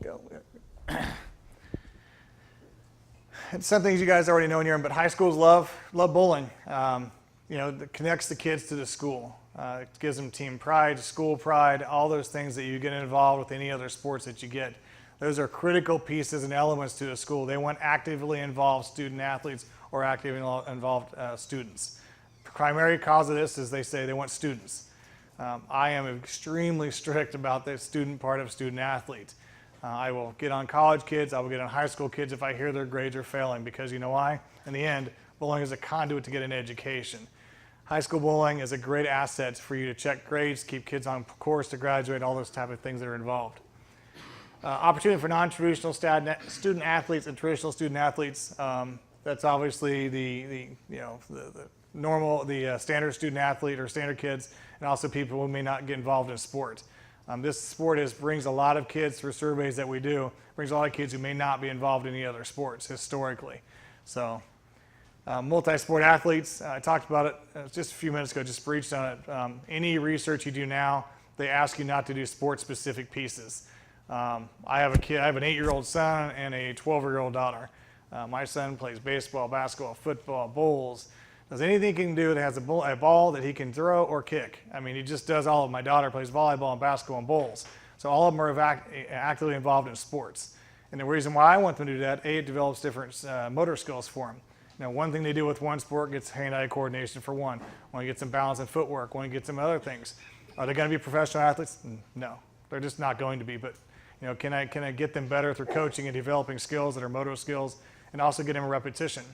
S4: There we go. Some things you guys already know in here, but high schools love bowling. It connects the kids to the school. It gives them team pride, school pride, all those things that you get involved with any other sports that you get. Those are critical pieces and elements to a school. They want actively involved student athletes or actively involved students. The primary cause of this is they say they want students. I am extremely strict about the student part of student athlete. I will get on college kids, I will get on high school kids if I hear their grades are failing, because you know why? In the end, bowling is a conduit to get an education. High school bowling is a great asset for you to check grades, keep kids on course to graduate, all those type of things that are involved. Opportunity for non-traditional student athletes and traditional student athletes. That's obviously the normal, standard student athlete or standard kids, and also people who may not get involved in sport. This sport brings a lot of kids through surveys that we do, brings a lot of kids who may not be involved in any other sports historically. So multi-sport athletes, I talked about it just a few minutes ago, just breached on it. Any research you do now, they ask you not to do sport-specific pieces. I have an 8-year-old son and a 12-year-old daughter. My son plays baseball, basketball, football, bowls, does anything he can do that has a ball that he can throw or kick. I mean, he just does all of them. My daughter plays volleyball and basketball and bowls. So all of them are actively involved in sports. And the reason why I want them to do that, it develops different motor skills for them. One thing they do with one sport gets hand-eye coordination for one. One gets some balance and footwork. One gets some other things. Are they going to be professional athletes? No, they're just not going to be. But Can I get them better through coaching and developing skills that are motor skills, and also get them a repetition?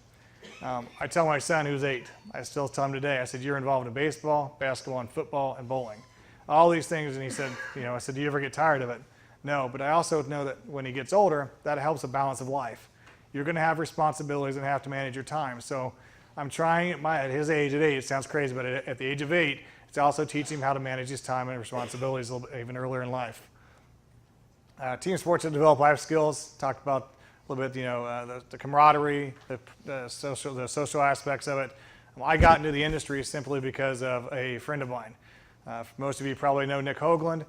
S4: I tell my son, who's 8, I still tell him today, I said, you're involved in baseball, basketball, and football, and bowling. All these things, and he said, I said, do you ever get tired of it? No, but I also know that when he gets older, that helps a balance of life. You're going to have responsibilities and have to manage your time. So I'm trying at his age, at 8, it sounds crazy, but at the age of 8, it's also teaching him how to manage his time and responsibilities a little bit, even earlier in life. Team sports to develop life skills. Talked about a little bit, the camaraderie, the social aspects of it. I got into the industry simply because of a friend of mine. Most of you probably know Nick Hoagland.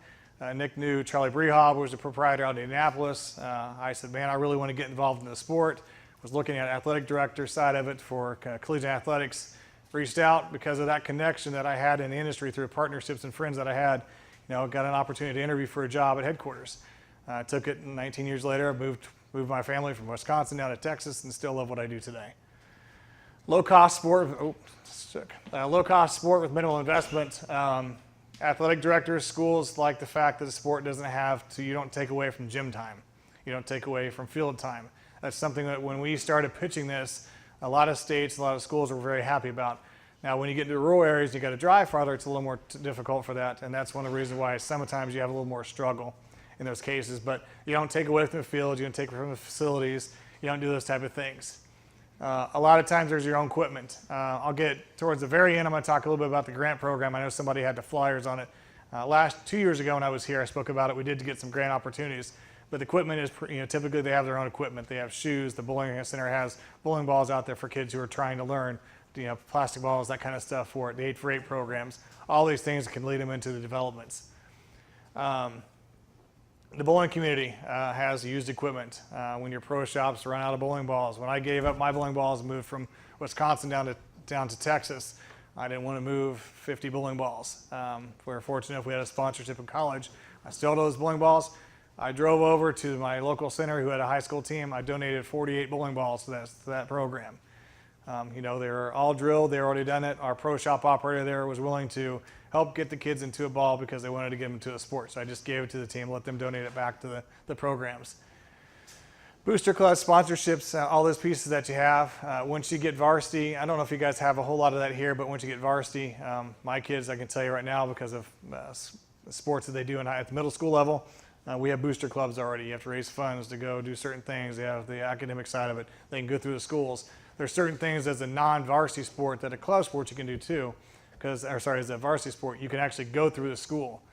S4: Nick knew Charlie Brehob, who was the proprietor out in Indianapolis. I said, man, I really want to get involved in the sport. Was looking at athletic director side of it for collegiate athletics. Reached out because of that connection that I had in the industry through partnerships and friends that I had. Got an opportunity to interview for a job at headquarters. Took it, 19 years later, moved my family from Wisconsin down to Texas, and still love what I do today. Low-cost sport with minimal investment. Athletic directors, schools like the fact that the sport doesn't you don't take away from gym time. You don't take away from field time. That's something that when we started pitching this, a lot of states, a lot of schools were very happy about. Now, when you get into rural areas, you got to drive farther, it's a little more difficult for that, and that's one of the reasons why sometimes you have a little more struggle in those cases. But you don't take away from the field, you don't take away from the facilities, you don't do those type of things. A lot of times there's your own equipment. I'll get towards the very end, I'm going to talk a little bit about the grant program. I know somebody had the flyers on it. 2 years ago when I was here, I spoke about it. We did get some grant opportunities. But the equipment is, typically they have their own equipment. They have shoes. The bowling center has bowling balls out there for kids who are trying to learn, plastic balls, that kind of stuff for it. The 8-for-8 programs. All these things can lead them into the developments. The bowling community has used equipment. When your pro shops run out of bowling balls. When I gave up my bowling balls and moved from Wisconsin down to Texas, I didn't want to move 50 bowling balls. We were fortunate if we had a sponsorship in college. I still had those bowling balls. I drove over to my local center who had a high school team. I donated 48 bowling balls to that program. They were all drilled. They were already done it. Our pro shop operator there was willing to help get the kids into a ball because they wanted to get them into a sport. So I just gave it to the team, let them donate it back to the programs. Booster club sponsorships, all those pieces that you have. Once you get varsity, I don't know if you guys have a whole lot of that here, but once you get varsity, my kids, I can tell you right now because of sports that they do at the middle school level, we have booster clubs already. You have to raise funds to go do certain things. They have the academic side of it. They can go through the schools. There's certain things as a non-varsity sport that a club sport you can do too, as a varsity sport, you can actually go through the school.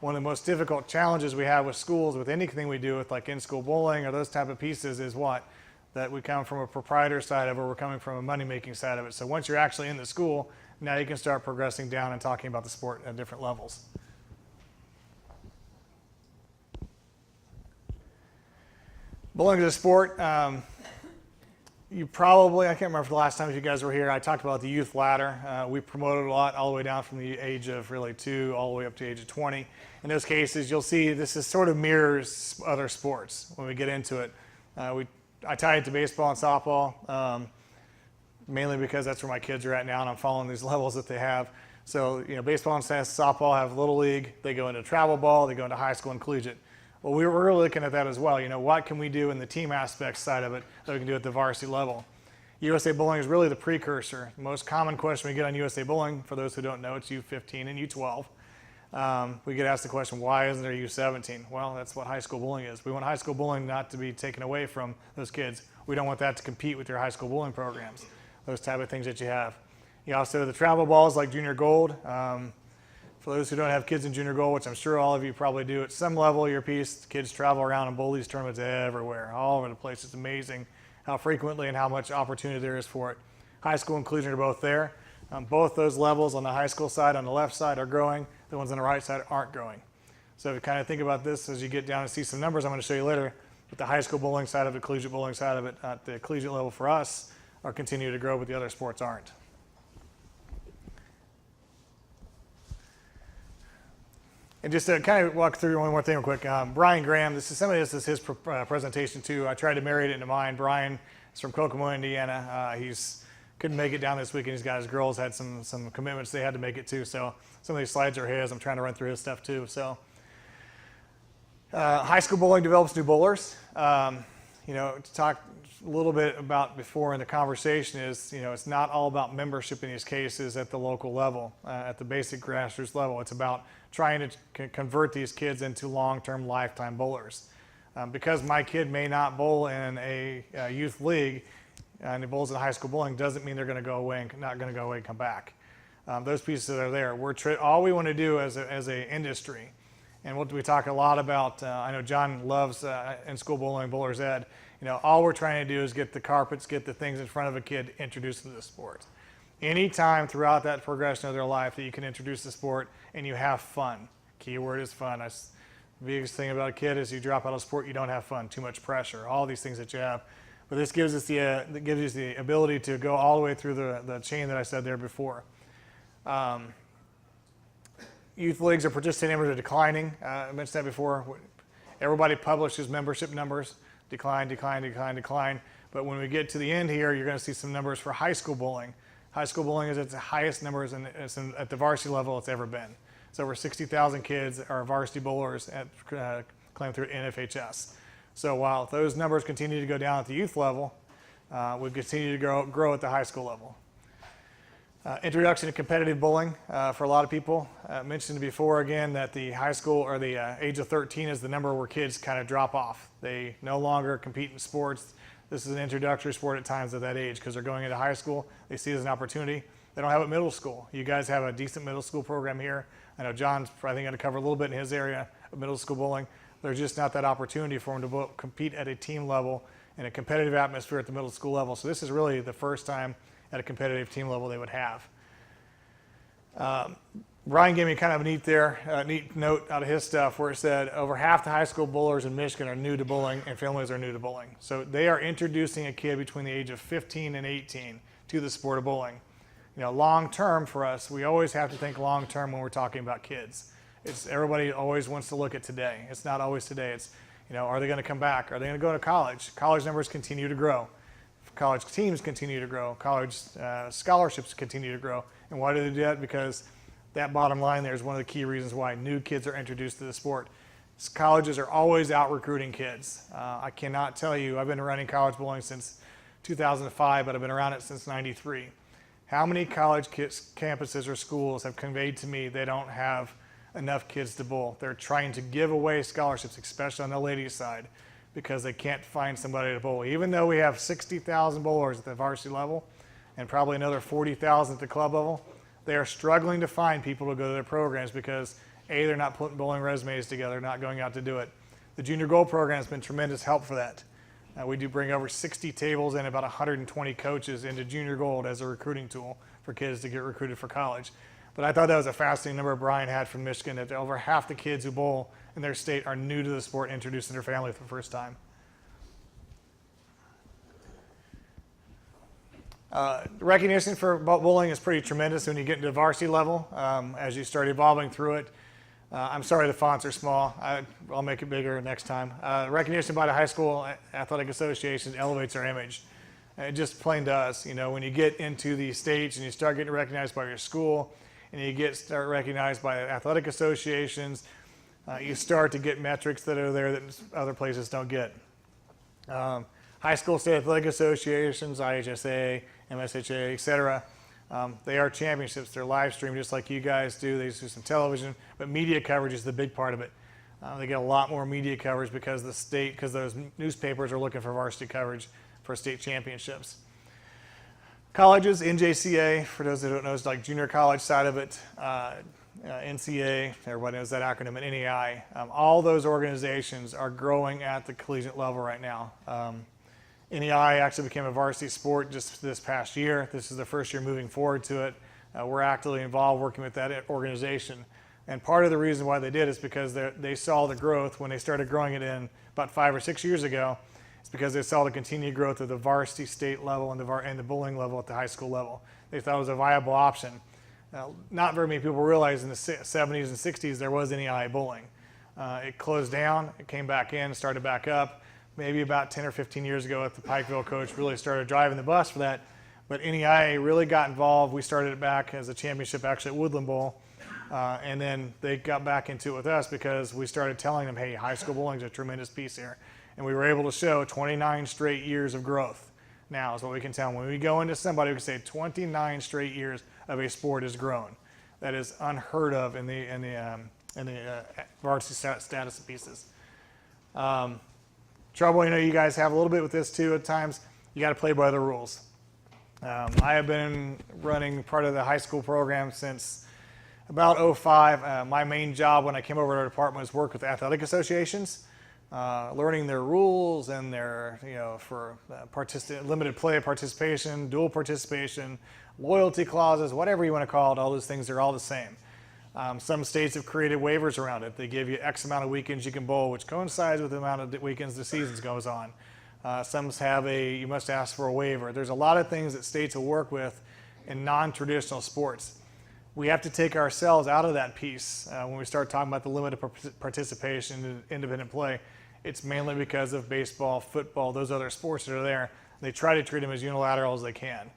S4: One of the most difficult challenges we have with schools, with anything we do with like in-school bowling or those type of pieces is that we come from a proprietor side of it, or we're coming from a money-making side of it. So once you're actually in the school, now you can start progressing down and talking about the sport at different levels. Bowling is a sport. You probably, I can't remember the last time if you guys were here, I talked about the youth ladder. We promoted a lot all the way down from the age of really 2 all the way up to the age of 20. In those cases, you'll see this is sort of mirrors other sports when we get into it. I tie it to baseball and softball, mainly because that's where my kids are at now and I'm following these levels that they have. So, baseball and softball have little league, they go into travel ball, they go into high school and collegiate. Well, we were really looking at that as well. What can we do in the team aspects side of it that we can do at the varsity level? USA Bowling is really the precursor. The most common question we get on USA Bowling, for those who don't know, it's U15 and U12. We get asked the question, why isn't there U17? Well, that's what high school bowling is. We want high school bowling not to be taken away from those kids. We don't want that to compete with your high school bowling programs, those type of things that you have. You also have the travel balls like Junior Gold. For those who don't have kids in junior gold, which I'm sure all of you probably do, at some level of your piece, kids travel around and bowl these tournaments everywhere, all over the place. It's amazing how frequently and how much opportunity there is for it. High school and collegiate are both there. Both those levels on the high school side, on the left side, are growing. The ones on the right side aren't growing. So if you kind of think about this as you get down and see some numbers I'm going to show you later, but the high school bowling side of it, collegiate bowling side of it, at the collegiate level for us, are continuing to grow, but the other sports aren't. And just to kind of walk through one more thing real quick, Brian Graham, this is his presentation too. I tried to marry it into mine. Brian is from Kokomo, Indiana. He's couldn't make it down this weekend. He's got his girls had some commitments they had to make it too. So some of these slides are his. I'm trying to run through his stuff too. So High school bowling develops new bowlers. To talk a little bit about before in the conversation is, it's not all about membership in these cases at the local level, at the basic grassroots level. It's about trying to convert these kids into long-term lifetime bowlers. Because my kid may not bowl in a youth league and he bowls in high school bowling doesn't mean they're going to go away and not going to go away and come back. Those pieces that are there. All we want to do as an industry, and what we talk a lot about, I know John loves in school bowling, bowler's ed, all we're trying to do is get the carpets, get the things in front of a kid, introduce them to the sport. Anytime throughout that progression of their life that you can introduce the sport and you have fun. Keyword is fun. The biggest thing about a kid is you drop out of sport, you don't have fun, too much pressure, all these things that you have. But this gives us the ability to go all the way through the chain that I said there before. Youth leagues are participating numbers are declining. I mentioned that before. Everybody publishes membership numbers, decline. But when we get to the end here, you're going to see some numbers for high school bowling. High school bowling is at the highest numbers at the varsity level it's ever been. So over 60,000 kids are varsity bowlers claimed through NFHS. So while those numbers continue to go down at the youth level, we continue to grow at the high school level. Introduction to competitive bowling for a lot of people. Mentioned before again that the high school or the age of 13 is the number where kids kind of drop off. They no longer compete in sports. This is an introductory sport at times at that age because they're going into high school. They see it as an opportunity. They don't have it in middle school. You guys have a decent middle school program here. I know John's probably going to cover a little bit in his area of middle school bowling. There's just not that opportunity for them to compete at a team level in a competitive atmosphere at the middle school level. So this is really the first time at a competitive team level they would have. Bryan gave me kind of a neat note out of his stuff where it said over half the high school bowlers in Michigan are new to bowling and families are new to bowling. So they are introducing a kid between the age of 15 and 18 to the sport of bowling. Long term for us, we always have to think long term when we're talking about kids. Everybody always wants to look at today. It's not always today. It's, are they going to come back? Are they going to go to college? College numbers continue to grow. College teams continue to grow. College scholarships continue to grow. And why do they do that? Because that bottom line there is one of the key reasons why new kids are introduced to the sport. Colleges are always out recruiting kids. I cannot tell you, I've been running college bowling since 2005, but I've been around it since '93. How many college campuses or schools have conveyed to me they don't have enough kids to bowl? They're trying to give away scholarships, especially on the ladies' side, because they can't find somebody to bowl. Even though we have 60,000 bowlers at the varsity level and probably another 40,000 at the club level, they are struggling to find people to go to their programs because A, they're not putting bowling resumes together, not going out to do it. The Junior Gold program has been tremendous help for that. We do bring over 60 tables and about 120 coaches into Junior Gold as a recruiting tool for kids to get recruited for college. But I thought that was a fascinating number Bryan had from Michigan, that over half the kids who bowl in their state are new to the sport, introducing their family for the first time. Recognition for bowling is pretty tremendous when you get into the varsity level as you start evolving through it. I'm sorry the fonts are small. I'll make it bigger next time. Recognition by the high school athletic association elevates our image. It just plain does. When you get into the stage and you start getting recognized by your school and you start recognized by athletic associations, you start to get metrics that are there that other places don't get. High school state athletic associations, IHSA, MSHA, etc. They are championships. They're live streamed just like you guys do. They do some television, but media coverage is the big part of it. They get a lot more media coverage because those newspapers are looking for varsity coverage for state championships. Colleges, NJCA, for those that don't know, is like junior college side of it. NCA, everybody knows that acronym, and NEI. All those organizations are growing at the collegiate level right now. NEI actually became a varsity sport just this past year. This is the first year moving forward to it. We're actively involved working with that organization. And part of the reason why they did is because they saw the growth when they started growing it in about 5 or 6 years ago. It's because they saw the continued growth of the varsity state level and the bowling level at the high school level. They thought it was a viable option. Not very many people realize in the 70s and 60s there was NEI bowling. It closed down, it came back in, started back up. Maybe about 10 or 15 years ago at the Pikeville coach really started driving the bus for that. But NEI really got involved. We started it back as a championship actually at Woodland Bowl. And then they got back into it with us because we started telling them, hey, high school bowling is a tremendous piece here. And we were able to show 29 straight years of growth. Now is what we can tell them. When we go into somebody, we can say 29 straight years of a sport has grown. That is unheard of in the varsity status pieces. Trouble, you guys have a little bit with this too at times. You got to play by the rules. I have been running part of the high school program since about 2005. My main job when I came over to our department was work with athletic associations, learning their rules and their, for limited play participation, dual participation, loyalty clauses, whatever you want to call it. All those things are all the same. Some states have created waivers around it. They give you X amount of weekends you can bowl, which coincides with the amount of weekends the season goes on. Some have you must ask for a waiver. There's a lot of things that states will work with in non-traditional sports. We have to take ourselves out of that piece when we start talking about the limited participation in independent play. It's mainly because of baseball, football, those other sports that are there. They try to treat them as unilateral as they can.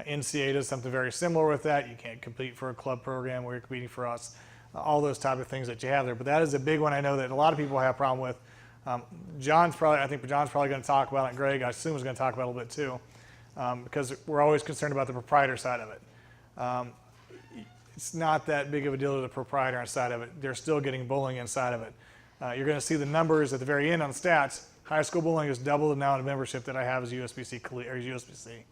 S4: NCAA does something very similar with that. You can't compete for a club program where you're competing for us. All those type of things that you have there. But that is a big one I know that a lot of people have a problem with. I think John's probably going to talk about it, and Greg, I assume, is going to talk about it a little bit too, because we're always concerned about the proprietor side of it. It's not that big of a deal to the proprietor side of it. They're still getting bowling inside of it. You're going to see the numbers at the very end on stats. High school bowling is double the amount of membership that I have as USBC.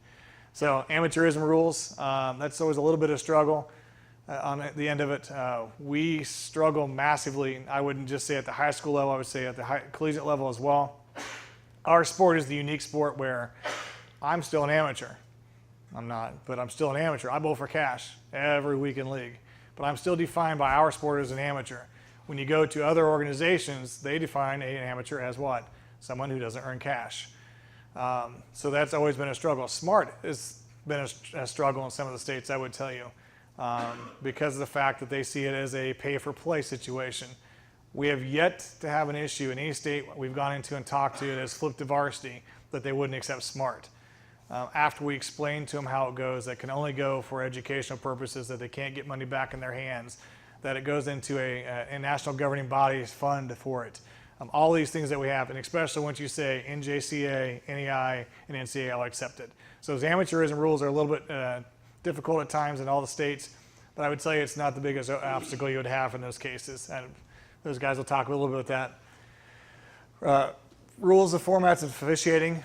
S4: So amateurism rules, that's always a little bit of struggle on the end of it. We struggle massively. I wouldn't just say at the high school level, I would say at the collegiate level as well. Our sport is the unique sport where I'm still an amateur. I'm not, but I'm still an amateur. I bowl for cash every week in league, but I'm still defined by our sport as an amateur. When you go to other organizations, they define an amateur as what? Someone who doesn't earn cash. So that's always been a struggle. Smart has been a struggle in some of the states, I would tell you, because of the fact that they see it as a pay-for-play situation. We have yet to have an issue in any state we've gone into and talked to that has flipped to varsity that they wouldn't accept Smart. After we explain to them how it goes, that can only go for educational purposes, that they can't get money back in their hands, that it goes into a national governing body's fund for it. All these things that we have, and especially once you say NJCA, NEI, and NCAA, I'll accept it. So those amateurism rules are a little bit difficult at times in all the states, but I would tell you it's not the biggest obstacle you would have in those cases. And those guys will talk a little bit about that. Rules of formats of officiating.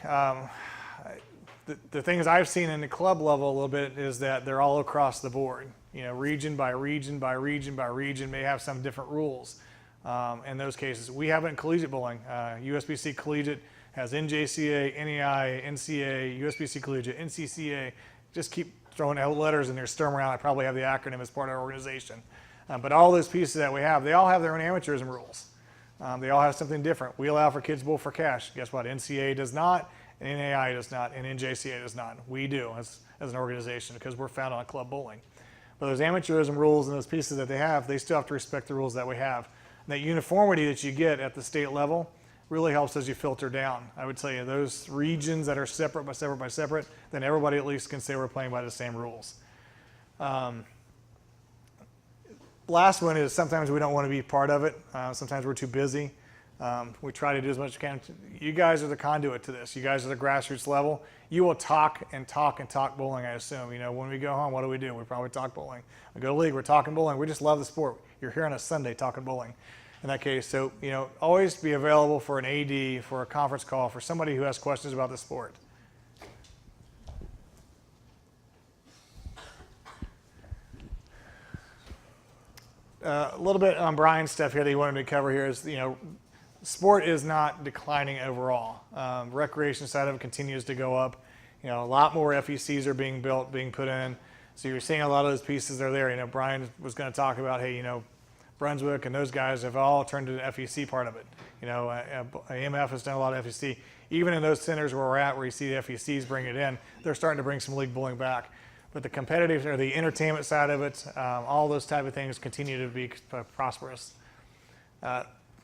S4: The things I've seen in the club level a little bit is that they're all across the board. Region by region by region by region may have some different rules. In those cases, we have it in collegiate bowling. USBC Collegiate has NJCA, NEI, NCA, USBC Collegiate, NCCA. Just keep throwing out letters in there, stir them around. I probably have the acronym as part of our organization. But all those pieces that we have, they all have their own amateurism rules. They all have something different. We allow for kids to bowl for cash. Guess what? NCAA does not, and NAI does not, and NJCA does not. We do as an organization because we're founded on club bowling. But those amateurism rules and those pieces that they have, they still have to respect the rules that we have. And that uniformity that you get at the state level really helps as you filter down. I would tell you those regions that are separate by separate by separate, then everybody at least can say we're playing by the same rules. Last one is sometimes we don't want to be part of it. Sometimes we're too busy. We try to do as much as we can. You guys are the conduit to this. You guys are the grassroots level. You will talk and talk and talk bowling, I assume. When we go home, what do? We probably talk bowling. We go to league, we're talking bowling. We just love the sport. You're here on a Sunday talking bowling. In that case, so, always be available for an AD, for a conference call, for somebody who has questions about the sport. A little bit on Brian's stuff here that he wanted me to cover here is, sport is not declining overall. Recreation side of it continues to go up. A lot more FECs are being built, being put in. So you're seeing a lot of those pieces are there. Brian was going to talk about, hey, Brunswick and those guys have all turned to the FEC part of it. AMF has done a lot of FEC. Even in those centers where we're at, where you see the FECs bring it in, they're starting to bring some league bowling back. But the competitive or the entertainment side of it, all those type of things continue to be prosperous.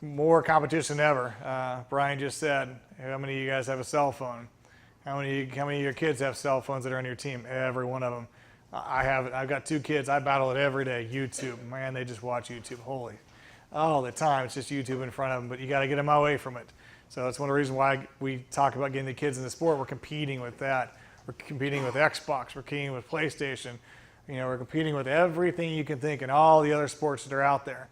S4: More competition than ever. Brian just said, how many of you guys have a cell phone? How many of your kids have cell phones that are on your team? Every one of them. I've got 2 kids. I battle it every day. YouTube, man, they just watch YouTube. All the time. It's just YouTube in front of them, but you got to get them away from it. So that's one of the reasons why we talk about getting the kids in the sport. We're competing with that. We're competing with Xbox. We're competing with PlayStation. We're competing with everything you can think and all the other sports that are out there.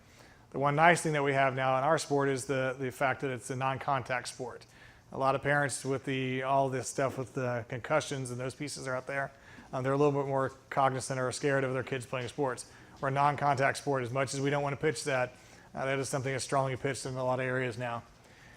S4: The one nice thing that we have now in our sport is the fact that it's a non-contact sport. A lot of parents with all this stuff with the concussions and those pieces are out there. They're a little bit more cognizant or scared of their kids playing sports. We're a non-contact sport. As much as we don't want to pitch that, that is something that's strongly pitched in a lot of areas now.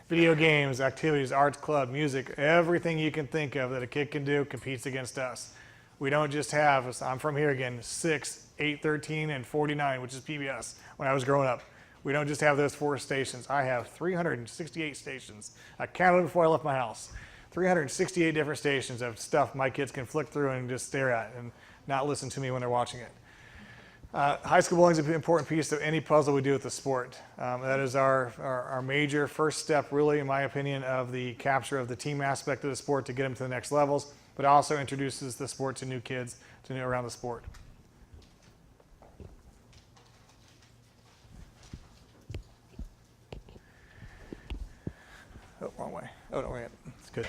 S4: Video games, activities, arts club, music, everything you can think of that a kid can do competes against us. We don't just have, I'm from here again, 6, 8, 13, and 49, which is PBS when I was growing up. We don't just have those 4 stations. I have 368 stations. I counted before I left my house. 368 different stations of stuff my kids can flick through and just stare at and not listen to me when they're watching it. High school bowling is an important piece of any puzzle we do with the sport. That is our major first step, really, in my opinion, of the capture of the team aspect of the sport to get them to the next levels, but also introduces the sport to new kids around the sport. Oh, wrong way. Oh, no, wait. It's good.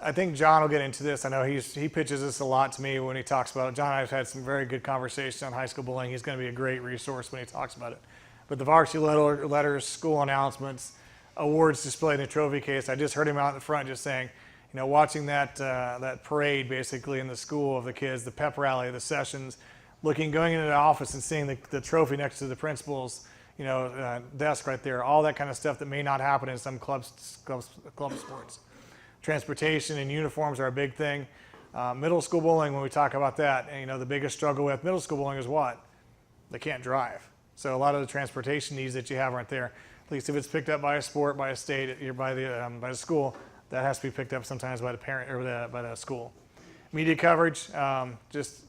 S4: I think John will get into this. I know he pitches this a lot to me when he talks about it. John and I have had some very good conversations on high school bowling. He's going to be a great resource when he talks about it. But the varsity letters, school announcements, awards displayed in the trophy case, I just heard him out in the front just saying, watching that parade basically in the school of the kids, the pep rally, the sessions, going into the office and seeing the trophy next to the principal's desk right there, all that kind of stuff that may not happen in some club sports. Transportation and uniforms are a big thing. Middle school bowling, when we talk about that, the biggest struggle with middle school bowling is what? They can't drive. So a lot of the transportation needs that you have aren't there. At least if it's picked up by a sport, by a state, or by the school, that has to be picked up sometimes by the parent or by the school. Media coverage, just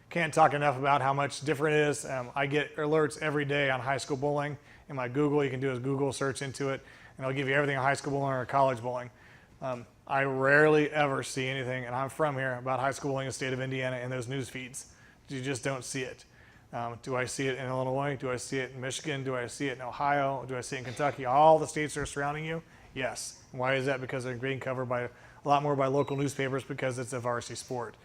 S4: can't talk enough about how much different it is. I get alerts every day on high school bowling. In my Google, you can do a Google search into it, and it'll give you everything on high school bowling or college bowling. I rarely ever see anything, and I'm from here, about high school bowling in the state of Indiana in those news feeds. You just don't see it. Do I see it in Illinois? Do I see it in Michigan? Do I see it in Ohio? Do I see it in Kentucky? All the states that are surrounding you? Yes. Why is that? Because they're being covered by a lot more by local newspapers because it's a varsity sport.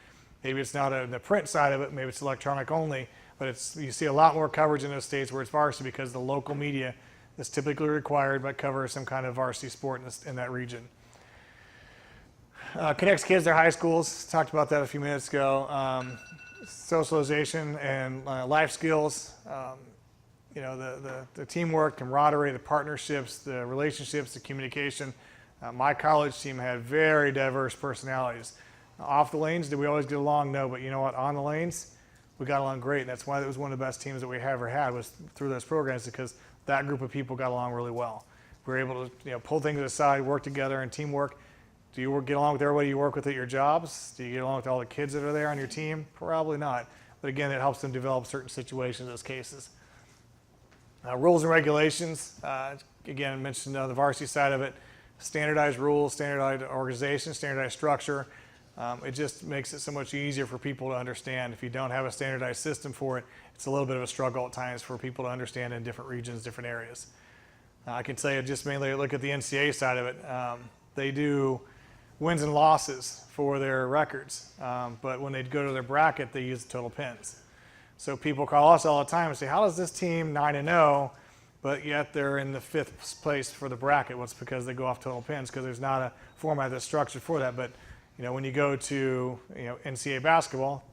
S4: Maybe it's not the print side of it, maybe it's electronic only, but you see a lot more coverage in those states where it's varsity because the local media is typically required but covers some kind of varsity sport in that region. Connects kids to their high schools. Talked about that a few minutes ago. Socialization and life skills. The teamwork, camaraderie, the partnerships, the relationships, the communication. My college team had very diverse personalities. Off the lanes, did we always get along? No, but you know what? On the lanes, we got along great. And that's why it was one of the best teams that we ever had was through those programs because that group of people got along really well. We were able to pull things aside, work together, and teamwork. Do you get along with everybody you work with at your jobs? Do you get along with all the kids that are there on your team? Probably not. But again, it helps them develop certain situations, those cases. Rules and regulations, again, I mentioned the varsity side of it. Standardized rules, standardized organization, standardized structure. It just makes it so much easier for people to understand. If you don't have a standardized system for it, it's a little bit of a struggle at times for people to understand in different regions, different areas. I can tell you just mainly look at the NCAA side of it. They do wins and losses for their records, but when they go to their bracket, they use the total pins. So people call us all the time and say, how does this team 9-0, but yet they're in the 5th place for the bracket? Well, it's because they go off total pins because there's not a format that's structured for that. But when you go to NCAA basketball,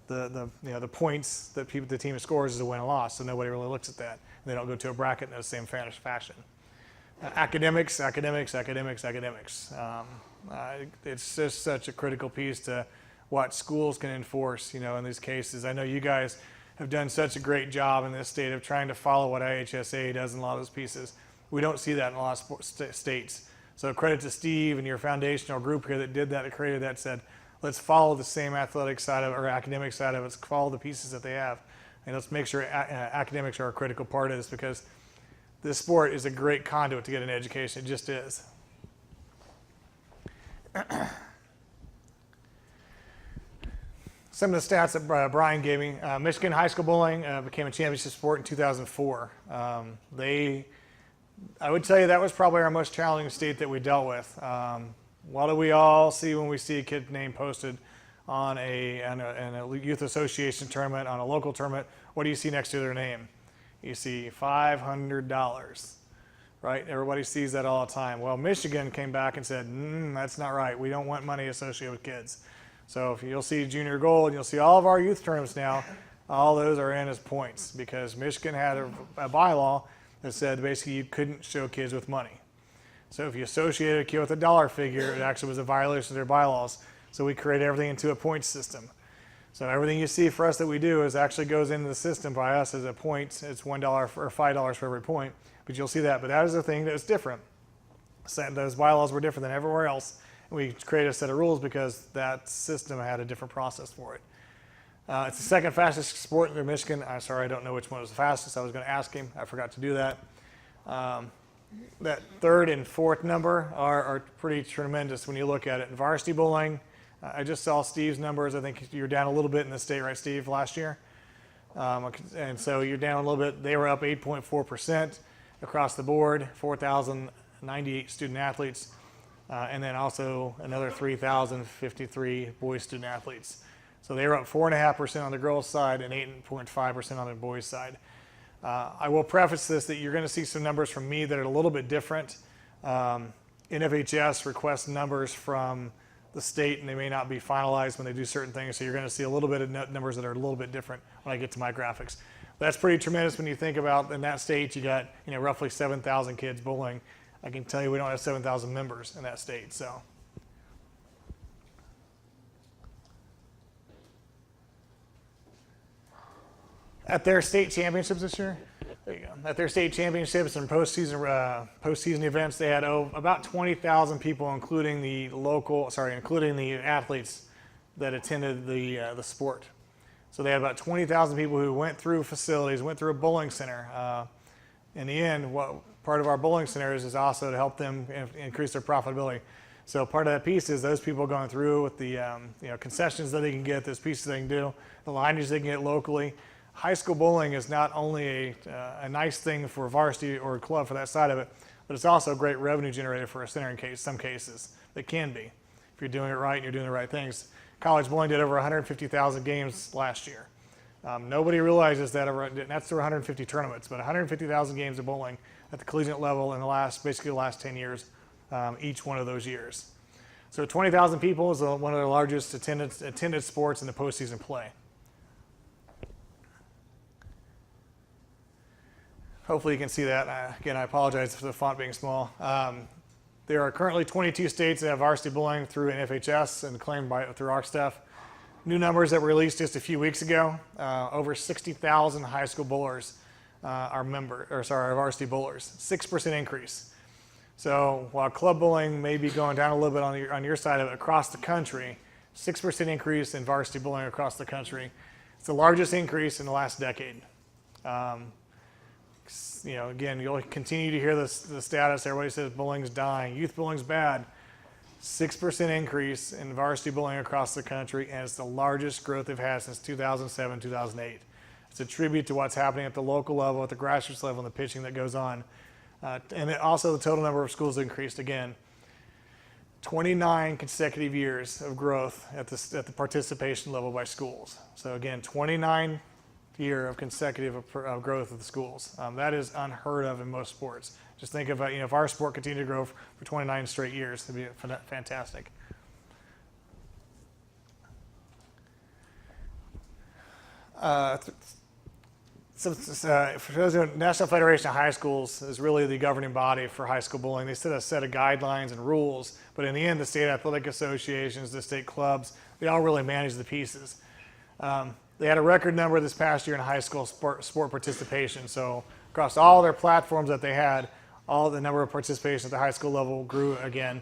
S4: the points that the team scores is a win and loss, so nobody really looks at that. And they don't go to a bracket in the same fashion. Academics. It's just such a critical piece to what schools can enforce, in these cases. I know you guys have done such a great job in this state of trying to follow what IHSA does in a lot of those pieces. We don't see that in a lot of states. So credit to Steve and your foundational group here that did that, that created that, said, let's follow the same athletic side of it, or academic side of it, let's follow the pieces that they have. And let's make sure academics are a critical part of this because this sport is a great conduit to get an education. It just is. some of the stats that Bryan gave me. Michigan high school bowling became a championship sport in 2004. I would tell you that was probably our most challenging state that we dealt with. What do we all see when we see a kid name posted on a youth association tournament, on a local tournament? What do you see next to their name? You see $500, right? Everybody sees that all the time. Well, Michigan came back and said, that's not right. We don't want money associated with kids. So if you'll see junior gold, you'll see all of our youth tournaments now, all those are in as points because Michigan had a bylaw that said basically you couldn't show kids with money. So if you associated a kid with a dollar figure, it actually was a violation of their bylaws. So we created everything into a points system. So everything you see for us that we do is actually goes into the system by us as a point. It's $1 or $5 for every point, but you'll see that. But that is the thing that was different. So those bylaws were different than everywhere else. We created a set of rules because that system had a different process for it. It's the second fastest sport in Michigan. I'm sorry, I don't know which one was the fastest. I was going to ask him. I forgot to do that. That third and fourth number are pretty tremendous when you look at it. In varsity bowling, I just saw Steve's numbers. I think you're down a little bit in the state, right, Steve, last year? And so you're down a little bit. They were up 8.4% across the board, 4,098 student athletes, and then also another 3,053 boys student athletes. So they were up 4.5% on the girls' side and 8.5% on the boys' side. I will preface this that you're going to see some numbers from me that are a little bit different. NFHS requests numbers from the state, and they may not be finalized when they do certain things. So you're going to see a little bit of numbers that are a little bit different when I get to my graphics. That's pretty tremendous when you think about in that state you got roughly 7,000 kids bowling. I can tell you we don't have 7,000 members in that state. So. At their state championships this year, there you go. At their state championships and postseason events, they had about 20,000 people, including the athletes that attended the sport. So they had about 20,000 people who went through facilities, went through a bowling center. In the end, what part of our bowling centers is also to help them increase their profitability. So part of that piece is those people going through with the concessions that they can get, those pieces they can do, the lineage they can get locally. High school bowling is not only a nice thing for varsity or club for that side of it, but it's also a great revenue generator for a center in some cases. It can be, if you're doing it right and you're doing the right things. College bowling did over 150,000 games last year. Nobody realizes that, that's through 150 tournaments, but 150,000 games of bowling at the collegiate level in basically the last 10 years, each one of those years. So 20,000 people is one of the largest attended sports in the postseason play. Hopefully you can see that. Again, I apologize for the font being small. There are currently 22 states that have varsity bowling through NFHS and claimed through our staff. New numbers that were released just a few weeks ago. Over 60,000 high school bowlers are varsity bowlers. 6% increase. So while club bowling may be going down a little bit on your side of it across the country, 6% increase in varsity bowling across the country. It's the largest increase in the last decade. Again, you'll continue to hear the status. Everybody says bowling's dying. Youth bowling's bad. 6% increase in varsity bowling across the country, and it's the largest growth they've had since 2007, 2008. It's a tribute to what's happening at the local level, at the grassroots level, and the pitching that goes on. And also the total number of schools increased again. 29 consecutive years of growth at the participation level by schools. So again, 29 year of consecutive growth of the schools. That is unheard of in most sports. Just think about, if our sport continued to grow for 29 straight years, it'd be fantastic. For those who know, National Federation of High Schools is really the governing body for high school bowling. They set a set of guidelines and rules, but in the end, the state athletic associations, the state clubs, they all really manage the pieces. They had a record number this past year in high school sport participation. So across all their platforms that they had, all the number of participation at the high school level grew again.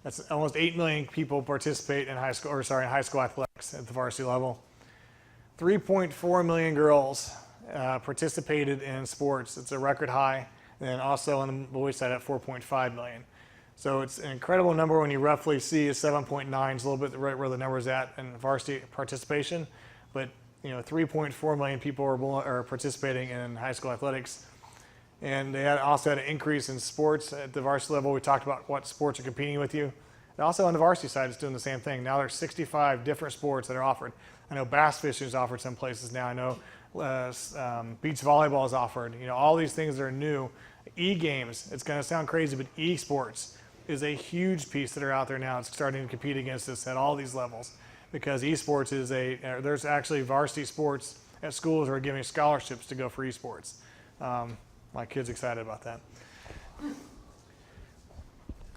S4: That's almost 8 million people participate in high school athletics at the varsity level. 3.4 million girls participated in sports. It's a record high. And then also on the boys side at 4.5 million. So it's an incredible number when you roughly see a 7.9 is a little bit right where the number is at in varsity participation. But 3.4 million people are participating in high school athletics. And they also had an increase in sports at the varsity level. We talked about what sports are competing with you. And also on the varsity side, it's doing the same thing. Now there's 65 different sports that are offered. I know bass fishing is offered some places now. I know beach volleyball is offered. All these things that are new. E-games, it's going to sound crazy, but e-sports is a huge piece that are out there now. It's starting to compete against us at all these levels because esports is there's actually varsity sports at schools who are giving scholarships to go for esports. My kid's excited about that.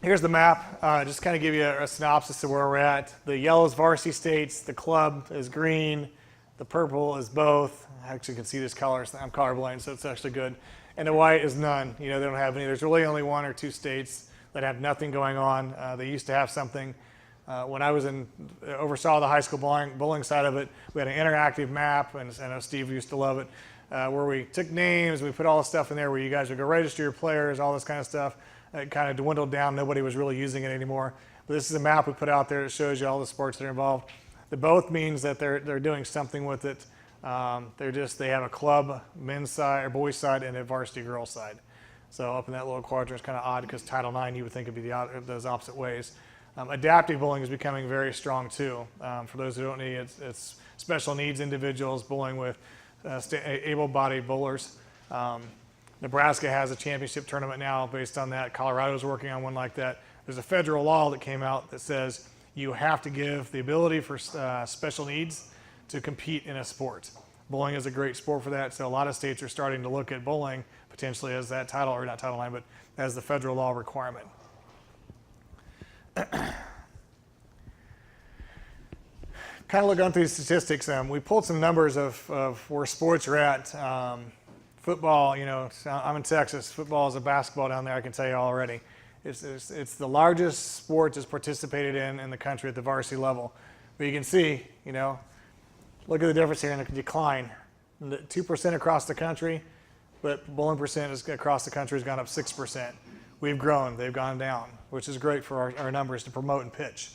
S4: Here's the map, just kind of give you a synopsis of where we're at. The yellow is varsity states, the club is green, the purple is both. I actually can see these colors, I'm colorblind, so it's actually good. And the white is none, they don't have any. There's really only 1 or 2 states that have nothing going on. They used to have something. When I was oversaw the high school bowling side of it, we had an interactive map, and I know Steve used to love it, where we took names, we put all the stuff in there where you guys would go register your players, all this kind of stuff. It kind of dwindled down. Nobody was really using it anymore. But this is a map we put out there that shows you all the sports that are involved. The both means that they're doing something with it. They have a club men's side or boys side and a varsity girls side. So up in that little quadrant is kind of odd because Title IX you would think it'd be those opposite ways. Adaptive bowling is becoming very strong too. For those who don't know, it's special needs individuals bowling with able-bodied bowlers. Nebraska has a championship tournament now based on that. Colorado's working on one like that. There's a federal law that came out that says you have to give the ability for special needs to compete in a sport. Bowling is a great sport for that, so a lot of states are starting to look at bowling potentially as that title, or not Title IX, but as the federal law requirement. Kind of looking through the statistics, we pulled some numbers of where sports are at. Football, I'm in Texas. Football is a basketball down there, I can tell you already. It's the largest sport that's participated in the country at the varsity level. But you can see, look at the difference here in the decline. 2% across the country, but bowling percent across the country has gone up 6%. We've grown, they've gone down, which is great for our numbers to promote and pitch.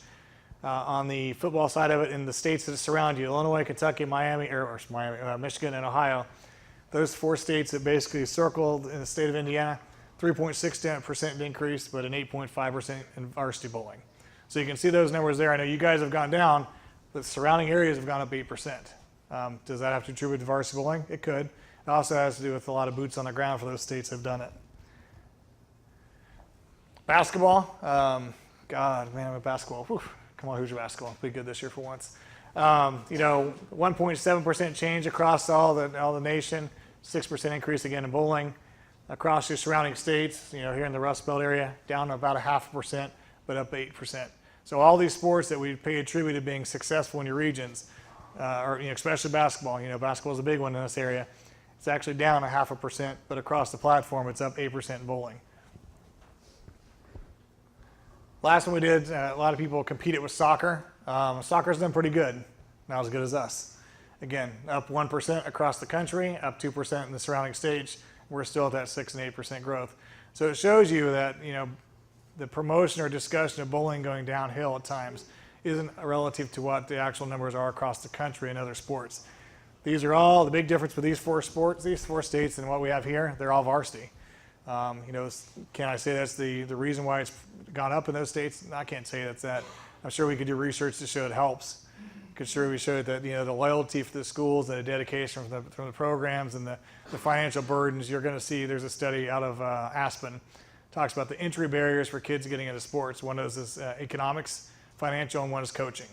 S4: On the football side of it, in the states that surround you, Illinois, Kentucky, Michigan, and Ohio, those 4 states that basically circled in the state of Indiana, 3.6% increase, but an 8.5% in varsity bowling. So you can see those numbers there. I know you guys have gone down, but surrounding areas have gone up 8%. Does that have to attribute to varsity bowling? It could. It also has to do with a lot of boots on the ground for those states that have done it. Basketball, with basketball. Whew. Come on, Hoosier basketball. Be good this year for once. 1.7% change across all the nation, 6% increase again in bowling. Across your surrounding states, here in the Rust Belt area, down about 0.5%, but up 8%. So all these sports that we pay tribute to being successful in your regions, especially basketball. Basketball is a big one in this area. It's actually down 0.5%, but across the platform, it's up 8% in bowling. Last one we did, a lot of people competed with soccer. Soccer's done pretty good, not as good as us. Again, up 1% across the country, up 2% in the surrounding states. We're still at that 6 and 8% growth. So it shows you that the promotion or discussion of bowling going downhill at times isn't relative to what the actual numbers are across the country in other sports. These are all the big difference with these 4 sports, these 4 states, and what we have here. They're all varsity. Can I say that's the reason why it's gone up in those states? I can't say that's that. I'm sure we could do research to show it helps. Could sure we showed that the loyalty for the schools and the dedication from the programs and the financial burdens. You're going to see there's a study out of Aspen talks about the entry barriers for kids getting into sports. One of those is economics, financial, and one is coaching.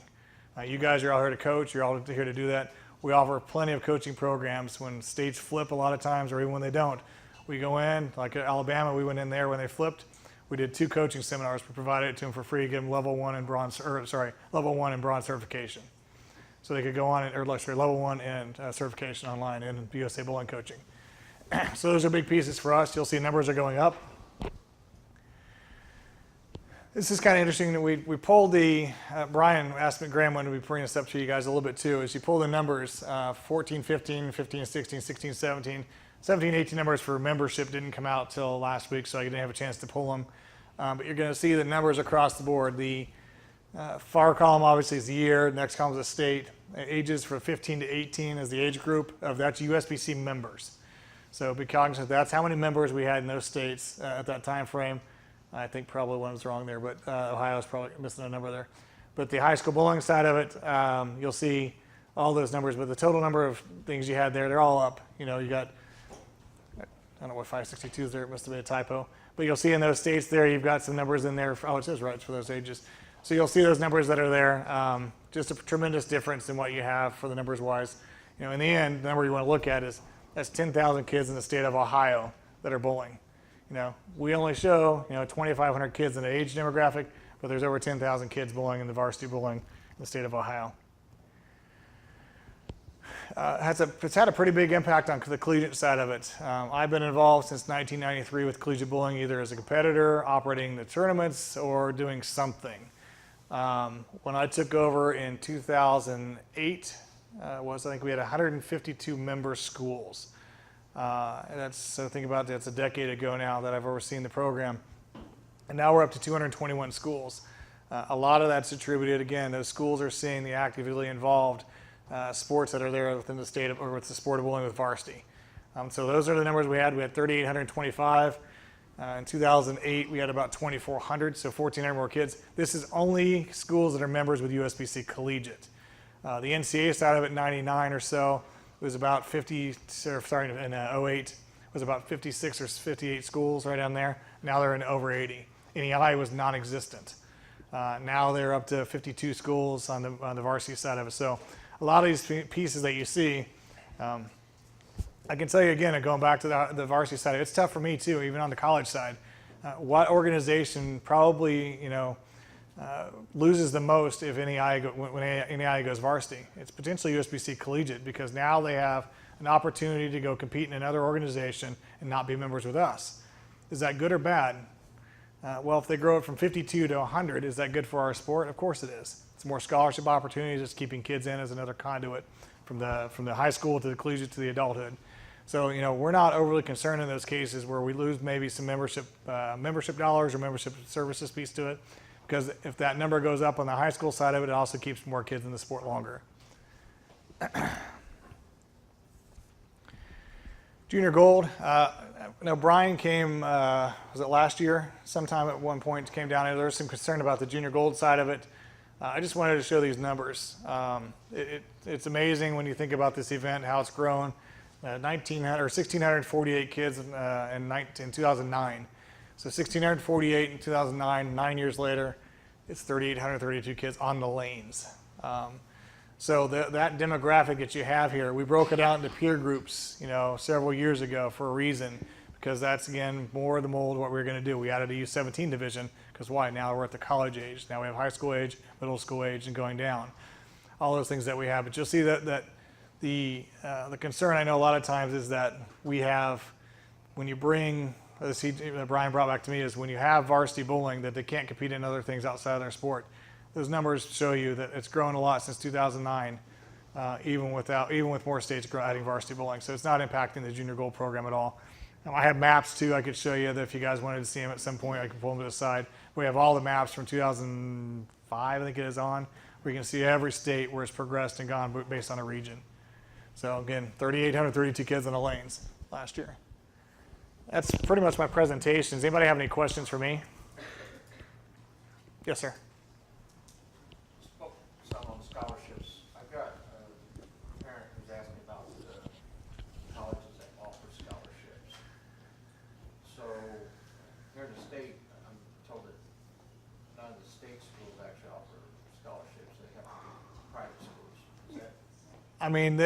S4: You guys are all here to coach. You're all here to do that. We offer plenty of coaching programs when states flip a lot of times, or even when they don't. We go in, like at Alabama, we went in there when they flipped. We did 2 coaching seminars. We provided it to them for free, give them level 1 and bronze certification. So they could go on, level 1 and certification online in USA Bowling Coaching. So those are big pieces for us. You'll see numbers are going up. This is kind of interesting that we pulled Bryan asked me, Graham, when we bring this up to you guys a little bit too, is you pull the numbers, 14, 15, 15, 16, 16, 17. 17, 18 numbers for membership didn't come out till last week, so I didn't have a chance to pull them. But you're going to see the numbers across the board. The far column obviously is the year, next column is the state. Ages from 15 to 18 is the age group of that's USBC members. So be cognizant that's how many members we had in those states at that time frame. I think probably one was wrong there, but Ohio's probably missing a number there. But the high school bowling side of it, you'll see all those numbers, but the total number of things you had there, they're all up. You know, you got, I don't know what 562 is there, it must have been a typo. But you'll see in those states there, you've got some numbers in there. Oh, it says right for those ages. So you'll see those numbers that are there. Just a tremendous difference in what you have for the numbers wise. You know, in the end, the number you want to look at is that's 10,000 kids in the state of Ohio that are bowling. You know, we only show, 2,500 kids in the age demographic, but there's over 10,000 kids bowling in the varsity bowling in the state of Ohio. It's had a pretty big impact on the collegiate side of it. I've been involved since 1993 with collegiate bowling, either as a competitor, operating the tournaments, or doing something. When I took over in 2008, I think we had 152 member schools. So think about that's a decade ago now that I've overseen the program. And now we're up to 221 schools. A lot of that's attributed, again, those schools are seeing the actively involved sports that are there within the state of, or with the sport of bowling with varsity. So those are the numbers we had. We had 3,825. In 2008, we had about 2,400, so 1,400 more kids. This is only schools that are members with USBC Collegiate. The NCAA side of it, 99 or so, was about 50, sorry, in 08, was about 56 or 58 schools right down there. Now they're in over 80. NEI was non-existent. Now they're up to 52 schools on the varsity side of it. So a lot of these pieces that you see, I can tell you again, going back to the varsity side, it's tough for me too, even on the college side. What organization probably, loses the most if when NEI goes varsity? It's potentially USBC Collegiate, because now they have an opportunity to go compete in another organization and not be members with us. Is that good or bad? Well, if they grow it from 52 to 100, is that good for our sport? Of course it is. It's more scholarship opportunities. It's keeping kids in as another conduit from the high school to the collegiate to the adulthood. So, we're not overly concerned in those cases where we lose maybe some membership dollars or membership services piece to it, because if that number goes up on the high school side of it, it also keeps more kids in the sport longer. Junior Gold. Bryan came, was it last year? Sometime at one point came down here. There was some concern about the Junior Gold side of it. I just wanted to show these numbers. It's amazing when you think about this event, how it's grown. 1,648 kids in 2009. So 1,648 in 2009, 9 years later, it's 3,832 kids on the lanes. So that demographic that you have here, we broke it out into peer groups, several years ago for a reason, because that's, again, more of the mold of what we were going to do. We added a U17 division, because why? Now we're at the college age. Now we have high school age, middle school age, and going down. All those things that we have. But you'll see that the concern I know a lot of times is that we have, when you bring, that Bryan brought back to me, is when you have varsity bowling, that they can't compete in other things outside of their sport. Those numbers show you that it's grown a lot since 2009, even with more states adding varsity bowling. So it's not impacting the Junior Gold program at all. I have maps too. I could show you that if you guys wanted to see them at some point, I can pull them to the side. We have all the maps from 2005, I think it is on, where you can see every state where it's progressed and gone based on a region. So again, 3,832 kids on the lanes last year. That's pretty much my presentation. Does anybody have any questions for me? Yes, sir.
S3: Some on scholarships. I've got a parent who's asking about the colleges that offer scholarships. So here in the state, I'm told that none of the state schools actually offer scholarships. They have to be private schools. Is that?
S4: I mean,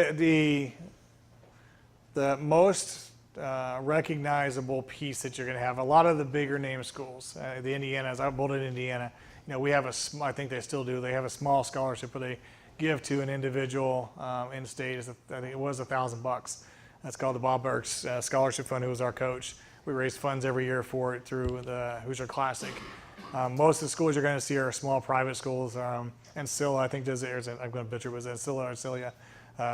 S4: the most recognizable piece that you're going to have, a lot of the bigger name schools, the Indianas, I bowled in Indiana, we have I think they still do, they have a small scholarship where they give to an individual in state. I think it was $1,000. That's called the Bob Burks Scholarship Fund, who was our coach. We raise funds every year for it through the Hoosier Classic. Most of the schools you're going to see are small private schools, and Scylla, I think, does it. I'm going to butcher, was it Scylla or Celia?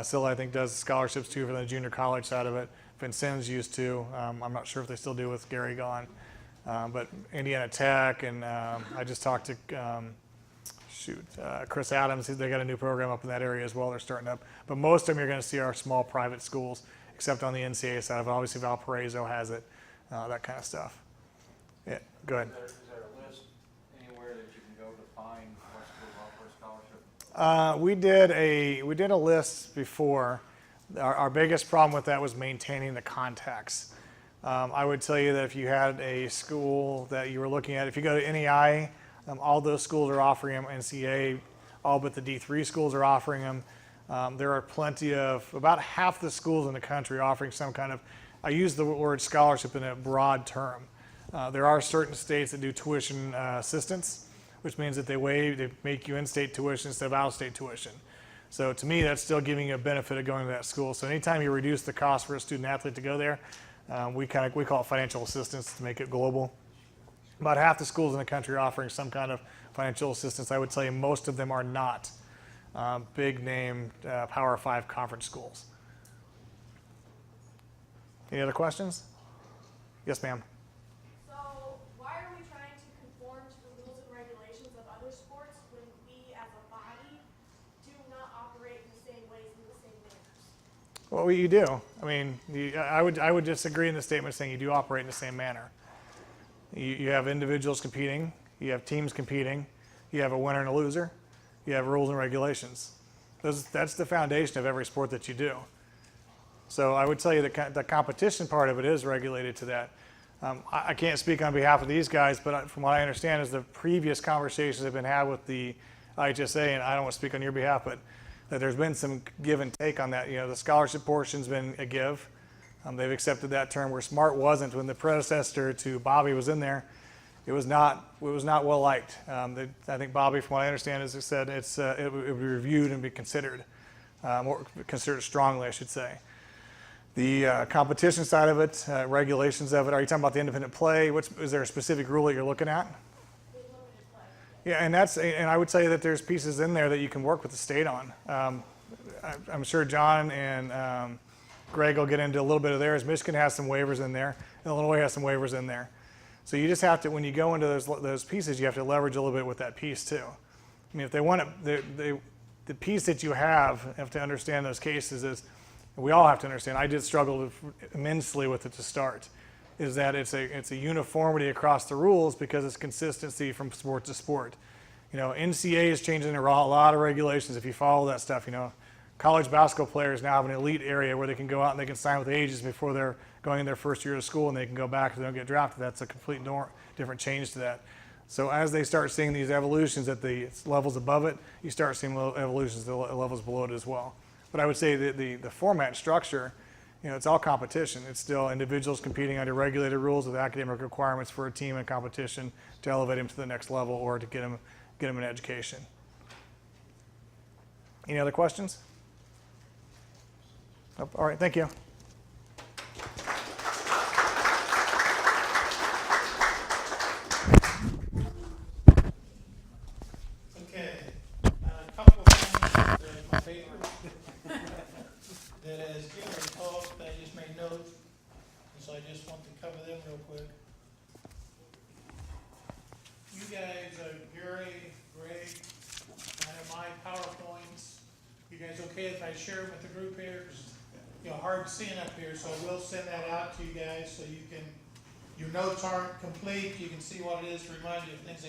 S4: Scylla, I think, does scholarships too for the junior college side of it. Vincennes used to. I'm not sure if they still do with Gary gone. But Indiana Tech, and I just talked to Chris Adams. They got a new program up in that area as well. They're starting up. But most of them you're going to see are small private schools, except on the NCAA side of it. Obviously, Valparaiso has it, that kind of stuff. Yeah, go ahead.
S3: Is there a list anywhere that you can go to find what schools offer a scholarship?
S4: We did a list before. Our biggest problem with that was maintaining the contacts. I would tell you that if you had a school that you were looking at, if you go to NEI, all those schools are offering them. NCAA, all but the D3 schools are offering them. There are plenty of, about half the schools in the country offering some kind of, I use the word scholarship in a broad term. There are certain states that do tuition assistance, which means that they make you in-state tuition instead of out-of-state tuition. So to me, that's still giving you a benefit of going to that school. So anytime you reduce the cost for a student athlete to go there, we call it financial assistance to make it global. About half the schools in the country are offering some kind of financial assistance. I would tell you most of them are not big name Power 5 conference schools. Any other questions? Yes, ma'am.
S5: So why are we trying to conform to the rules and regulations of other sports when we as a body do not operate in the same ways and the same manners?
S4: Well, you do. I mean, I would disagree in the statement saying you do operate in the same manner. You have individuals competing, you have teams competing, you have a winner and a loser, you have rules and regulations. That's the foundation of every sport that you do. So I would tell you that the competition part of it is regulated to that. I can't speak on behalf of these guys, but from what I understand is the previous conversations have been had with the IHSA, and I don't want to speak on your behalf, but that there's been some give and take on that. You know, the scholarship portion's been a give. They've accepted that term where SMART wasn't. When the predecessor to Bobby was in there, it was not well liked. I think Bobby, from what I understand, as I said, it would be reviewed and be considered, or considered strongly, I should say. The competition side of it, regulations of it. Are you talking about the independent play? Is there a specific rule that you're looking at? Yeah, and I would say that there's pieces in there that you can work with the state on. I'm sure John and Greg will get into a little bit of theirs. Michigan has some waivers in there. Illinois has some waivers in there. So you just have to, when you go into those pieces, you have to leverage a little bit with that piece too. I mean, if they want it, the piece that you have to understand those cases is, we all have to understand, I did struggle immensely with it to start, is that it's a uniformity across the rules because it's consistency from sport to sport. You know, NCAA is changing a lot of regulations if you follow that stuff. You know, college basketball players now have an elite area where they can go out and they can sign with agents before they're going in their first year of school, and they can go back if they don't get drafted. That's a complete different change to that. So as they start seeing these evolutions at the levels above it, you start seeing evolutions at the levels below it as well. But I would say the format structure, you know, it's all competition. It's still individuals competing under regulated rules with academic requirements for a team in competition to elevate them to the next level or to get them an education. Any other questions? Oh, all right, thank you.
S1: Okay, a couple of things that are my favorite. That as Jerry talked, I just made notes, and so I just want to cover them real quick. You guys, Gary, Greg, I have my PowerPoints. You guys okay if I share them with the group here? 'Cause, you know, hard seeing up here, so I will send that out to you guys so you can, your notes aren't complete, you can see what it is to remind you of things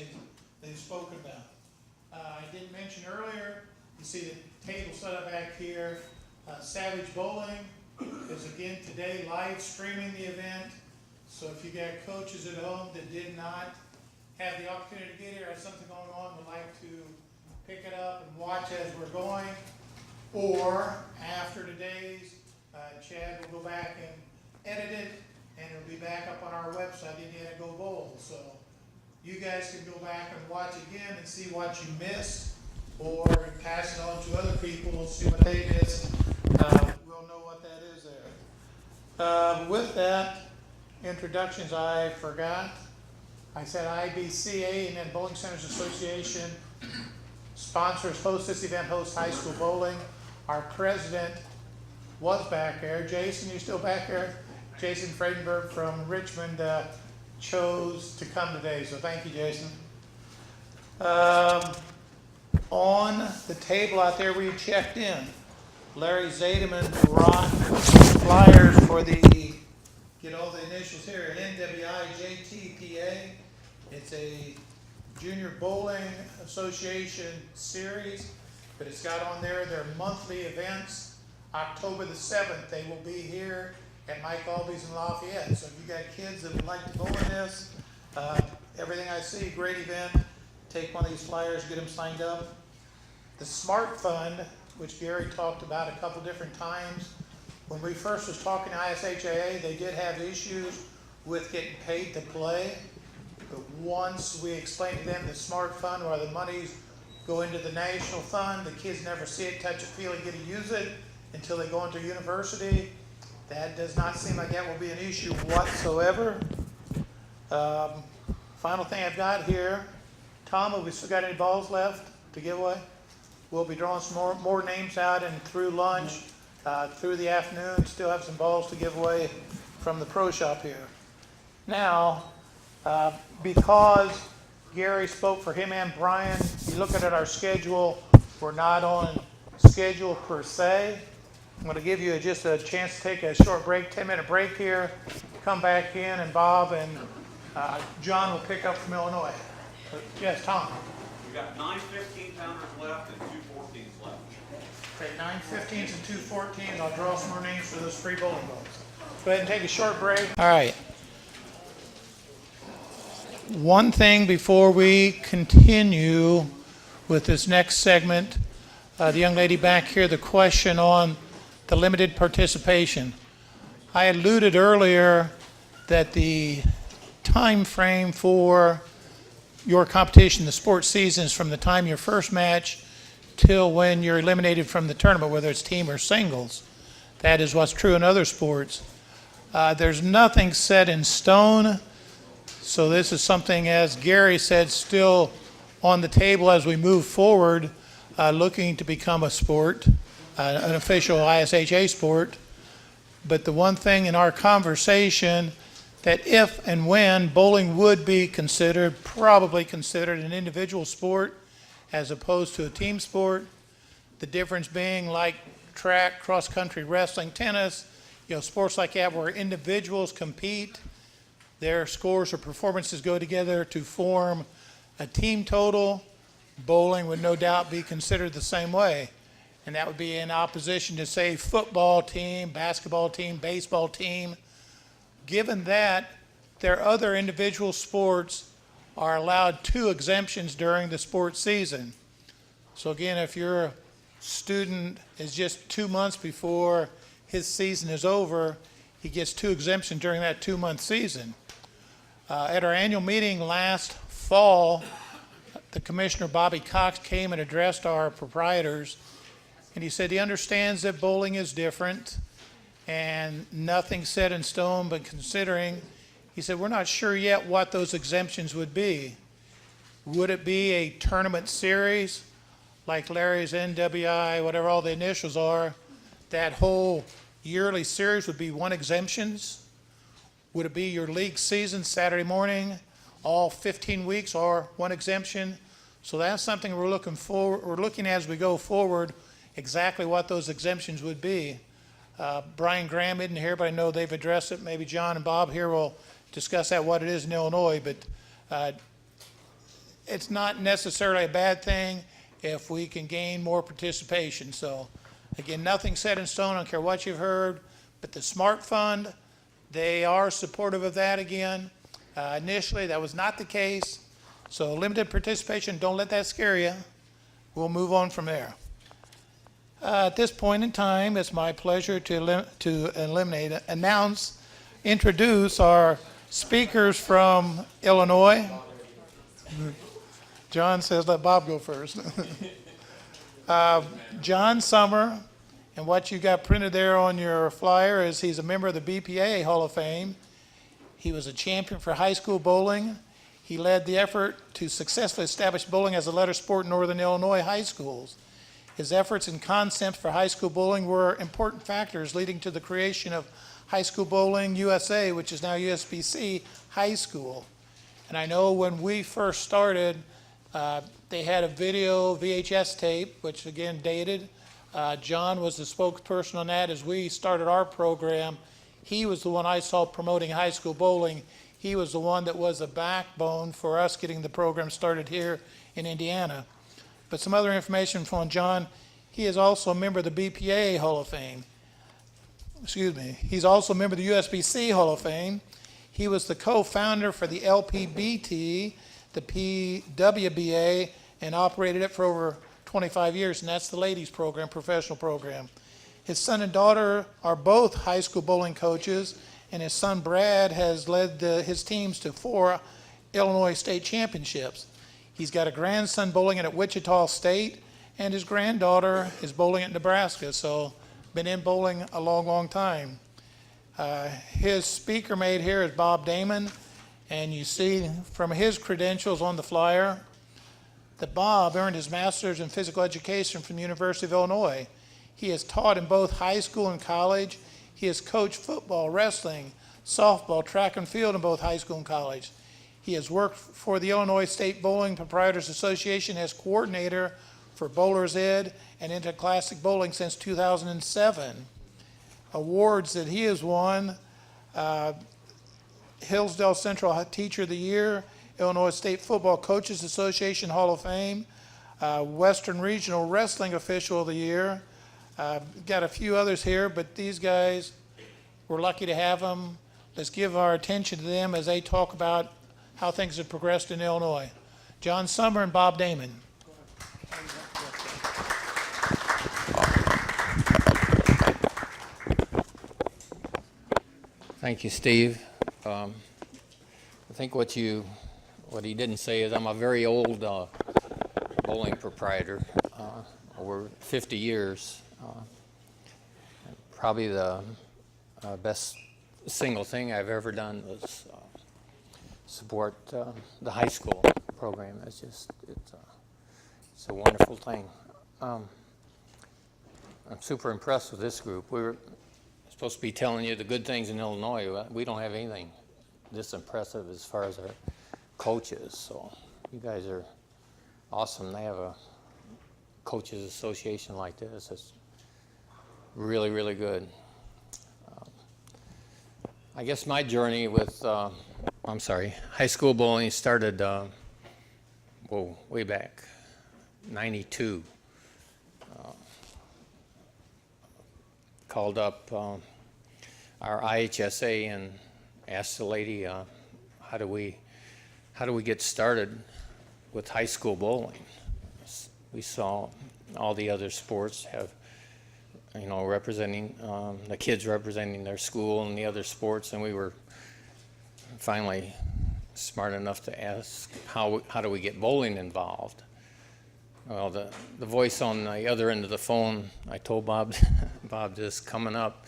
S1: they've spoken about. I did mention earlier, you see the table set up back here. Savage Bowling is again today live streaming the event. So if you got coaches at home that did not have the opportunity to get here, have something going on, would like to pick it up and watch as we're going, or after today's, Chad will go back and edit it, and it'll be back up on our website, Indiana Go Bowl. So you guys can go back and watch again and see what you missed, or pass it on to other people and see what they missed. We'll know what that is there. With that, introductions I forgot. I said IBCA, and then Bowling Centers Association sponsors, hosts this event, hosts high school bowling. Our president was back there. Jason, you still back there? Jason Friedenberg from Richmond chose to come today, so thank you, Jason. On the table out there where you checked in, Larry Zademan brought flyers for the, get all the initials here, NWIJTPA. It's a Junior Bowling Association series, but it's got on there their monthly events. October the 7th, they will be here at Mike Aulby's in Lafayette. So if you got kids that would like to go in this, everything I see, great event. Take one of these flyers, get them signed up. The Smart Fund, which Gary talked about a couple different times. When we first was talking to ISHAA, they did have issues with getting paid to play. But once we explained to them the Smart Fund, where the monies go into the national fund, the kids never see it, touch it, feel it, get to use it until they go into university. That does not seem like that will be an issue whatsoever. Final thing I've got here, Tom, have we still got any balls left to give away? We'll be drawing some more names out, and through lunch, through the afternoon, still have some balls to give away from the pro shop here. Now, because Gary spoke for him and Bryan, you looking at our schedule, we're not on schedule per se. I'm going to give you just a chance to take a short break, 10-minute break here, come back in, and Bob and John will pick up from Illinois. Yes, Tom.
S6: We got 9 15-pounders left and 2 14s left.
S1: Okay, 9 15s and 2 14s. I'll draw some more names for those free bowling balls. Go ahead and take a short break. All right. One thing before we continue with this next segment, the young lady back here, the question on the limited participation. I alluded earlier that the time frame for your competition, the sports season, is from the time your first match till when you're eliminated from the tournament, whether it's team or singles. That is what's true in other sports. There's nothing set in stone, so this is something, as Gary said, still on the table as we move forward, looking to become a sport, an official ISHA sport. But the one thing in our conversation, that if and when bowling would be considered, probably considered an individual sport as opposed to a team sport. The difference being like track, cross-country, wrestling, tennis, sports like that where individuals compete, their scores or performances go together to form a team total. Bowling would no doubt be considered the same way. And that would be in opposition to, say, football team, basketball team, baseball team. Given that, their other individual sports are allowed 2 exemptions during the sports season. So again, if your student is just 2 months before his season is over, he gets 2 exemptions during that 2-month season. At our annual meeting last fall, the Commissioner Bobby Cox came and addressed our proprietors, and he said he understands that bowling is different and nothing set in stone, but considering, he said, we're not sure yet what those exemptions would be. Would it be a tournament series like Larry's NWI, whatever all the initials are? That whole yearly series would be 1 exemptions? Would it be your league season Saturday morning, all 15 weeks, or 1 exemption? So that's something we're looking at as we go forward, exactly what those exemptions would be. Brian Graham isn't here, but I know they've addressed it. Maybe John and Bob here will discuss that, what it is in Illinois, but it's not necessarily a bad thing if we can gain more participation. So again, nothing set in stone, I don't care what you've heard, but the Smart Fund, they are supportive of that again. Initially, that was not the case. So limited participation, don't let that scare you. We'll move on from there. At this point in time, it's my pleasure to introduce our speakers from Illinois. John says let Bob go first. John Summer, and what you got printed there on your flyer is he's a member of the BPA Hall of Fame. He was a champion for high school bowling. He led the effort to successfully establish bowling as a letter sport in Northern Illinois high schools. His efforts and concepts for high school bowling were important factors leading to the creation of High School Bowling USA, which is now USBC high school. And I know when we first started, they had a video VHS tape, which again dated. John was the spokesperson on that as we started our program. He was the one I saw promoting high school bowling. He was the one that was the backbone for us getting the program started here in Indiana. But some other information from John, he is also a member of the BPA Hall of Fame. Excuse me. He's also a member of the USBC Hall of Fame. He was the co-founder for the LPBT, the PWBA, and operated it for over 25 years, and that's the ladies program, professional program. His son and daughter are both high school bowling coaches, and his son Brad has led his teams to 4 Illinois state championships. He's got a grandson bowling at Wichita State, and his granddaughter is bowling at Nebraska, so been in bowling a long, long time. His speaker mate here is Bob Damon, and you see from his credentials on the flyer that Bob earned his master's in physical education from the University of Illinois. He has taught in both high school and college. He has coached football, wrestling, softball, track and field in both high school and college. He has worked for the Illinois State Bowling Proprietors Association as coordinator for Bowler's Ed and Interclassic Bowling since 2007. Awards that he has won, Hillsdale Central Teacher of the Year, Illinois State Football Coaches Association Hall of Fame, Western Regional Wrestling Official of the Year. Got a few others here, but these guys, we're lucky to have them. Let's give our attention to them as they talk about how things have progressed in Illinois. John Summer and Bob Damon.
S7: Thank you, Steve. I think what he didn't say is I'm a very old bowling proprietor, over 50 years. Probably the best single thing I've ever done was support the high school program. It's a wonderful thing. I'm super impressed with this group. We're supposed to be telling you the good things in Illinois. We don't have anything this impressive as far as our coaches. So you guys are awesome. They have a coaches association like this. It's really, really good. I guess my journey with, high school bowling started, way back, 92. Called up our IHSA and asked the lady, how do we get started with high school bowling? We saw all the other sports have, representing the kids representing their school and the other sports, and we were finally smart enough to ask how do we get bowling involved. Well, the voice on the other end of the phone, I told Bob this coming up,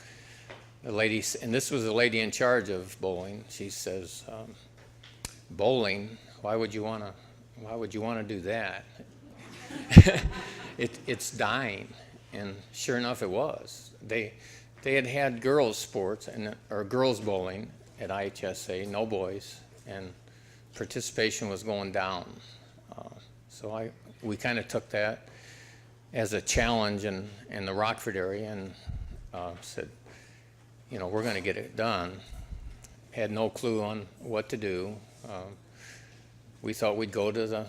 S7: the lady, and this was the lady in charge of bowling. She says, "Bowling? Why would you want to do that? It's dying." And sure enough, it was. They had girls sports or girls bowling at IHSA, no boys, and participation was going down. So we kind of took that as a challenge in the Rockford area and said, we're going to get it done. Had no clue on what to do. We thought we'd go to the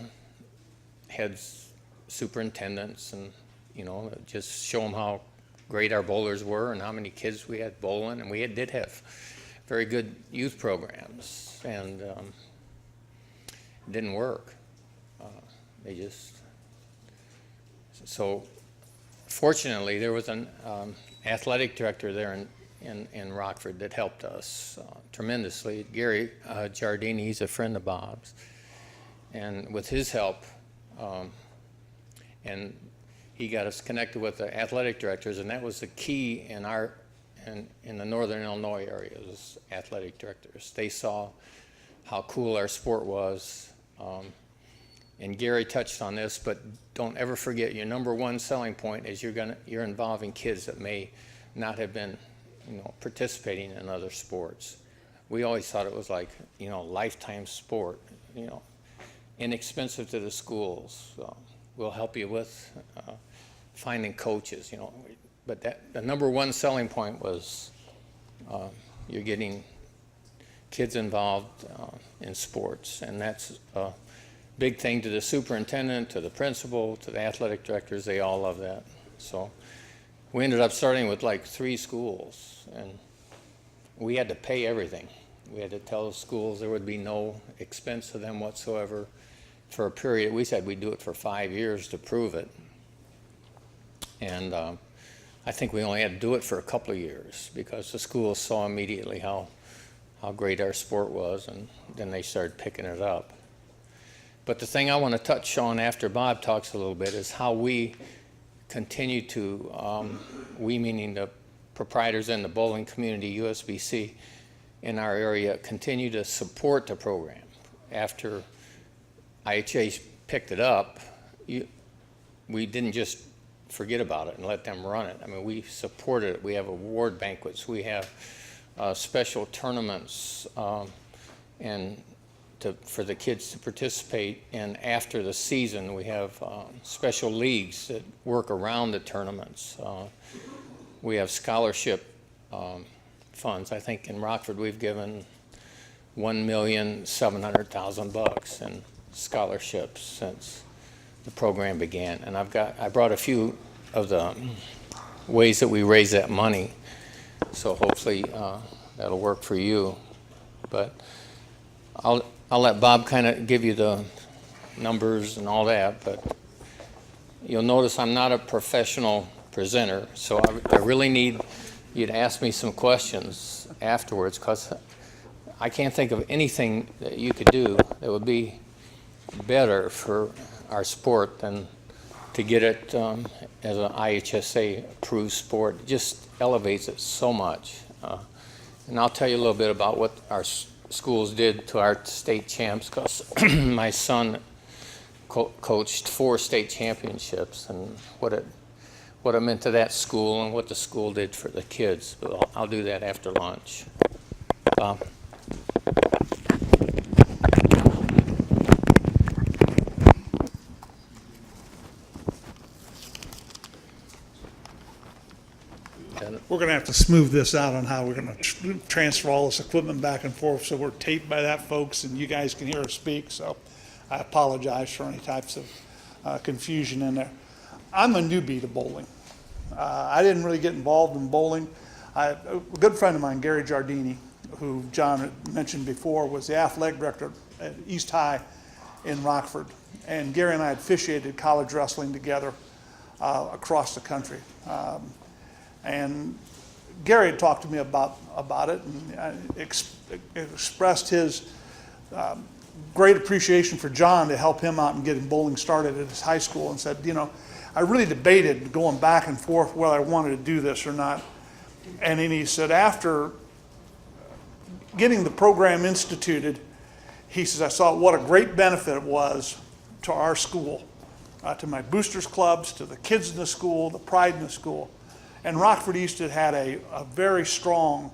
S7: heads superintendents and just show them how great our bowlers were and how many kids we had bowling, and we did have very good youth programs, and it didn't work. So fortunately there was an athletic director there in Rockford that helped us tremendously. Gary Giardini, he's a friend of Bob's, and with his help, and he got us connected with the athletic directors, and that was the key in the northern Illinois area, was athletic directors. They saw how cool our sport was, and Gary touched on this, but don't ever forget your number one selling point is you're involving kids that may not have been participating in other sports. we always thought it was like, lifetime sport, inexpensive to the schools. We'll help you with finding coaches, But the number one selling point was you're getting kids involved in sports, and that's a big thing to the superintendent, to the principal, to the athletic directors. They all love that. So we ended up starting with like 3 schools, and we had to pay everything. We had to tell the schools there would be no expense to them whatsoever for a period. We said we'd do it for 5 years to prove it. And I think we only had to do it for a couple of years because the schools saw immediately how great our sport was, and then they started picking it up. But the thing I want to touch on after Bob talks a little bit is how we continue to, we meaning the proprietors in the bowling community, USBC, in our area, continue to support the program. After IHA picked it up, we didn't just forget about it and let them run it. I mean, we supported it. We have award banquets. We have special tournaments and for the kids to participate in after the season. We have special leagues that work around the tournaments. We have scholarship funds. I think in Rockford we've given $1,700,000 in scholarships since the program began. And I brought a few of the ways that we raise that money. So hopefully that'll work for you. But I'll let Bob kind of give you the numbers and all that. But you'll notice I'm not a professional presenter, so I really need you to ask me some questions afterwards, because I can't think of anything that you could do that would be better for our sport than to get it as an IHSA approved sport. It just elevates it so much. And I'll tell you a little bit about what our schools did to our state champs, because my son coached 4 state championships, and what it meant to that school and what the school did for the kids. But I'll do that after lunch. Bob?
S8: We're going to have to smooth this out on how we're going to transfer all this equipment back and forth, so we're taped by that, folks, and you guys can hear us speak. So I apologize for any types of confusion in there. I'm a newbie to bowling. I didn't really get involved in bowling. A good friend of mine, Gary Giardini, who John had mentioned before, was the athletic director at East High in Rockford. And Gary and I had officiated college wrestling together across the country. And Gary had talked to me about it and expressed his great appreciation for John to help him out and getting bowling started at his high school, and said, I really debated going back and forth whether I wanted to do this or not. And then he said, after getting the program instituted, he says, I saw what a great benefit it was to our school, to my boosters clubs, to the kids in the school, the pride in the school. And Rockford East had a very strong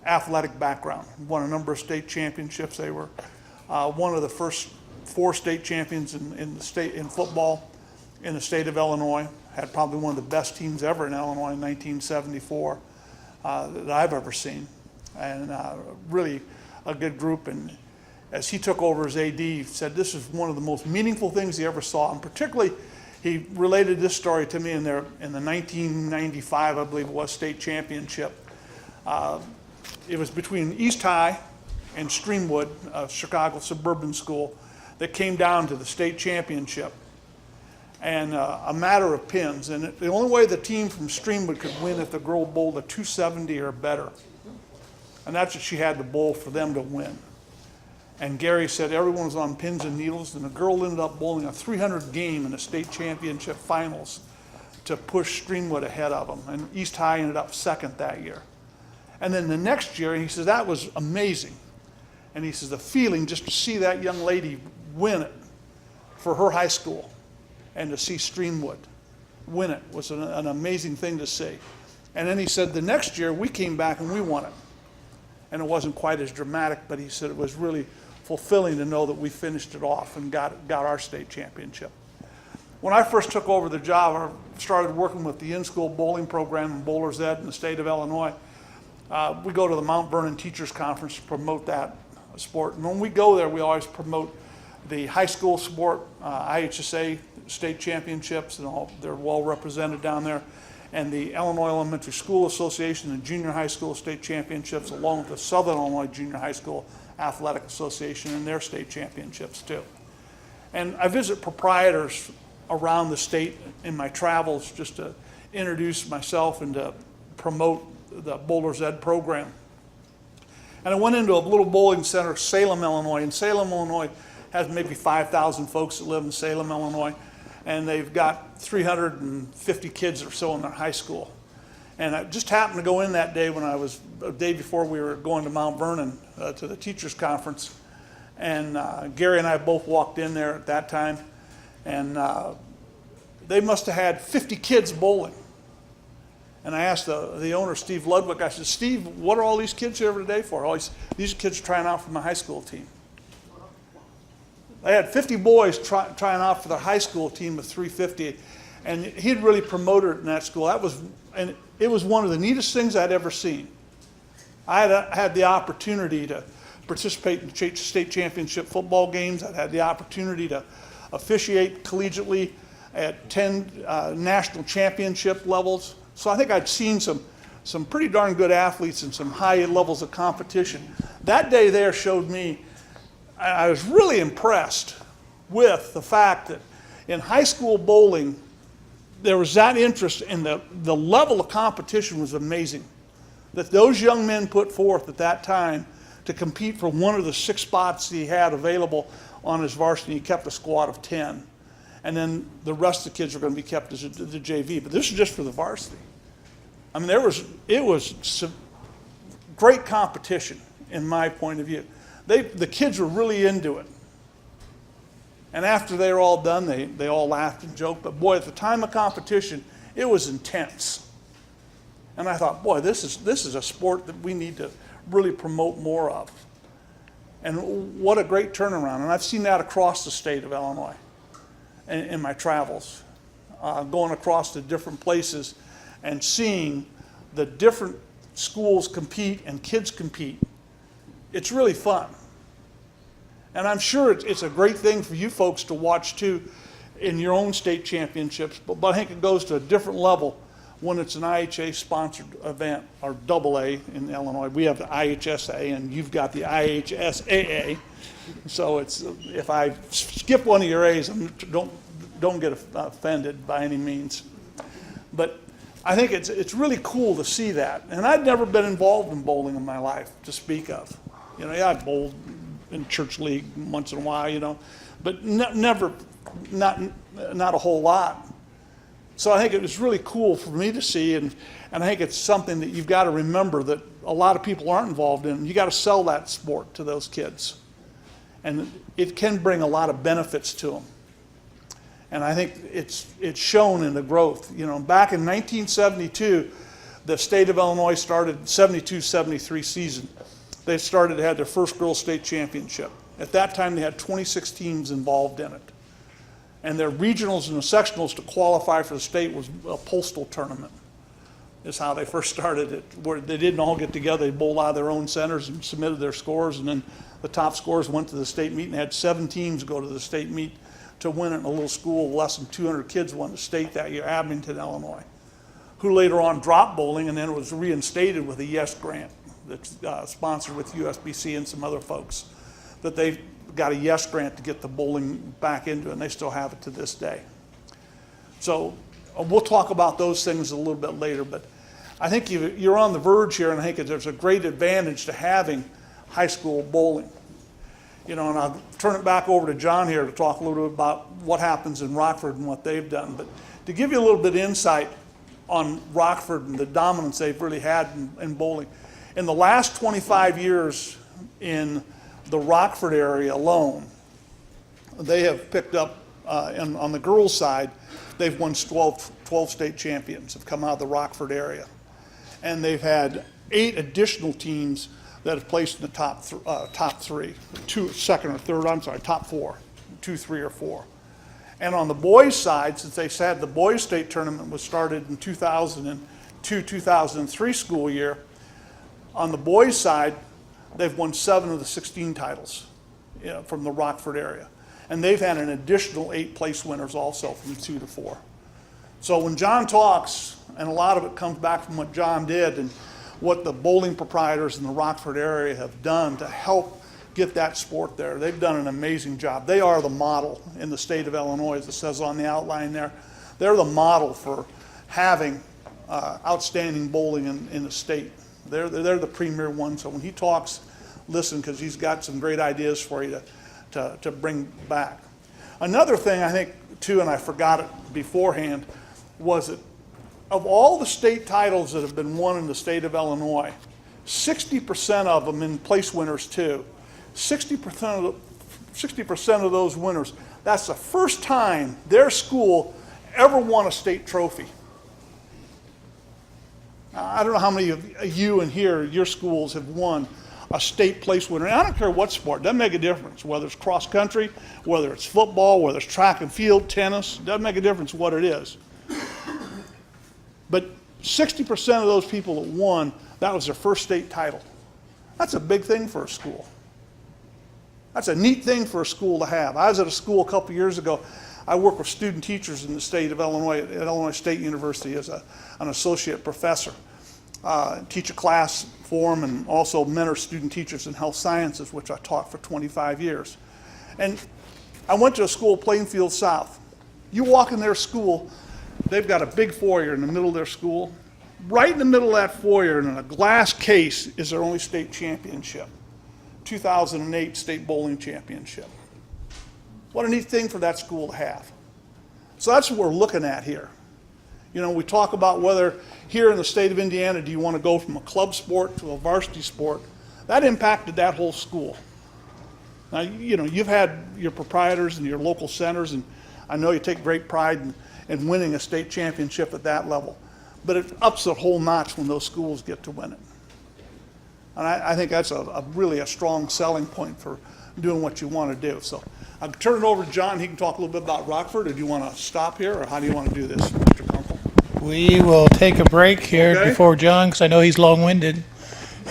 S8: athletic background. Won a number of state championships. They were one of the first 4 state champions in the state in football in the state of Illinois. Had probably one of the best teams ever in Illinois in 1974 that I've ever seen, and really a good group. And as he took over as AD, he said this is one of the most meaningful things he ever saw, and particularly he related this story to me in the 1995, I believe it was, state championship. It was between East High and Streamwood, a Chicago suburban school, that came down to the state championship. And a matter of pins. And the only way the team from Streamwood could win if the girl bowled a 270 or better. And that's what she had to bowl for them to win. And Gary said everyone was on pins and needles, and the girl ended up bowling a 300 game in the state championship finals to push Streamwood ahead of them. And East High ended up second that year. And then the next year, he says, that was amazing. And he says, the feeling just to see that young lady win it for her high school and to see Streamwood win it was an amazing thing to see. And then he said, the next year, we came back and we won it. and it wasn't quite as dramatic, but he said it was really fulfilling to know that we finished it off and got our state championship. When I first took over the job, I started working with the in-school bowling program in Bowler's Ed in the state of Illinois. We go to the Mount Vernon Teachers Conference to promote that sport. And when we go there, we always promote the high school sport, IHSA state championships, and all, they're well represented down there. And the Illinois Elementary School Association and Junior High School state championships, along with the Southern Illinois Junior High School Athletic Association and their state championships too. And I visit proprietors around the state in my travels just to introduce myself and to promote the Bowler's Ed program. And I went into a little bowling center, Salem, Illinois. And Salem, Illinois has maybe 5,000 folks that live in Salem, Illinois. And they've got 350 kids or so in their high school. And I just happened to go in that day when I was, a day before we were going to Mount Vernon to the teachers conference. And Gary and I both walked in there at that time. And they must have had 50 kids bowling. And I asked the owner, Steve Ludwig, I said, Steve, what are all these kids here today for? All these kids are trying out for my high school team. They had 50 boys trying out for their high school team of 350, and he'd really promoted it in that school. And it was one of the neatest things I'd ever seen. I had the opportunity to participate in state championship football games. I had the opportunity to officiate collegiately at 10 national championship levels. So I think I'd seen some pretty darn good athletes and some high levels of competition. That day there showed me, I was really impressed with the fact that in high school bowling, there was that interest, and the level of competition was amazing. That those young men put forth at that time to compete for one of the 6 spots he had available on his varsity. He kept a squad of 10. And then the rest of the kids are going to be kept as the JV. But this is just for the varsity. I mean, it was some great competition in my point of view. The kids were really into it. And after they were all done, they all laughed and joked. But boy, at the time of competition, it was intense. And I thought, boy, this is a sport that we need to really promote more of. And what a great turnaround. And I've seen that across the state of Illinois in my travels, going across to different places and seeing the different schools compete and kids compete. It's really fun. And I'm sure it's a great thing for you folks to watch too in your own state championships, but I think it goes to a different level when it's an IHA sponsored event, or AA in Illinois. We have the IHSA and you've got the IHSAA. So if I skip one of your A's, don't get offended by any means. But I think it's really cool to see that. And I'd never been involved in bowling in my life to speak of. You know, yeah, I bowled in church league once in a while, you know, but never, not a whole lot. So I think it was really cool for me to see, and I think it's something that you've got to remember that a lot of people aren't involved in. You got to sell that sport to those kids. And it can bring a lot of benefits to them. And I think it's shown in the growth. You know, back in 1972, the state of Illinois started 72-73 season. They had their first girls state championship. At that time, they had 26 teams involved in it. And their regionals and the sectionals to qualify for the state was a postal tournament. Is how they first started it, where they didn't all get together. They bowled out of their own centers and submitted their scores, and then the top scores went to the state meet, and they had 7 teams go to the state meet to win it in a little school. Less than 200 kids won the state that year, Abington, Illinois, who later on dropped bowling and then was reinstated with a YES grant that's sponsored with USBC and some other folks, that they got a YES grant to get the bowling back into it, and they still have it to this day. So we'll talk about those things a little bit later, but I think you're on the verge here, and I think there's a great advantage to having high school bowling. You know, and I'll turn it back over to John here to talk a little bit about what happens in Rockford and what they've done. But to give you a little bit of insight on Rockford and the dominance they've really had in bowling. In the last 25 years in the Rockford area alone, they have picked up, on the girls' side, they've won 12 state champions have come out of the Rockford area. And they've had 8 additional teams that have placed in the top three, second or third, top four, 2, 3, or 4. And on the boys' side, since they said the boys' state tournament was started in 2002, 2003 school year, on the boys' side, they've won 7 of the 16 titles from the Rockford area. And they've had an additional 8 place winners also from 2 to 4. So when John talks, and a lot of it comes back from what John did and what the bowling proprietors in the Rockford area have done to help get that sport there. They've done an amazing job. They are the model in the state of Illinois, as it says on the outline there. They're the model for having outstanding bowling in the state. They're the premier one. So when he talks, listen, because he's got some great ideas for you to bring back. Another thing I think, too, and I forgot it beforehand, was that of all the state titles that have been won in the state of Illinois, 60% of them in place winners, too, 60% of those winners, that's the first time their school ever won a state trophy. I don't know how many of you in here, your schools have won a state place winner. And I don't care what sport, it doesn't make a difference, whether it's cross country, whether it's football, whether it's track and field, tennis, it doesn't make a difference what it is. But 60% of those people that won, that was their first state title. That's a big thing for a school. That's a neat thing for a school to have. I was at a school a couple years ago. I work with student teachers in the state of Illinois at Illinois State University as an associate professor. Teach a class for them and also mentor student teachers in health sciences, which I taught for 25 years. And I went to a school, Plainfield South. You walk in their school, they've got a big foyer in the middle of their school. Right in the middle of that foyer, in a glass case, is their only state championship. 2008 state bowling championship. What a neat thing for that school to have. So that's what we're looking at here. You know, we talk about whether here in the state of Indiana, do you want to go from a club sport to a varsity sport? That impacted that whole school. Now, you know, you've had your proprietors and your local centers, and I know you take great pride in winning a state championship at that level. But it ups a whole notch when those schools get to win it. And I think that's really a strong selling point for doing what you want to do. So I'll turn it over to John. He can talk a little bit about Rockford. Or do you want to stop here, or how do you want to do this, Mr. Kunkel?
S1: We will take a break here
S8: Okay.
S1: before John, because I know he's long-winded,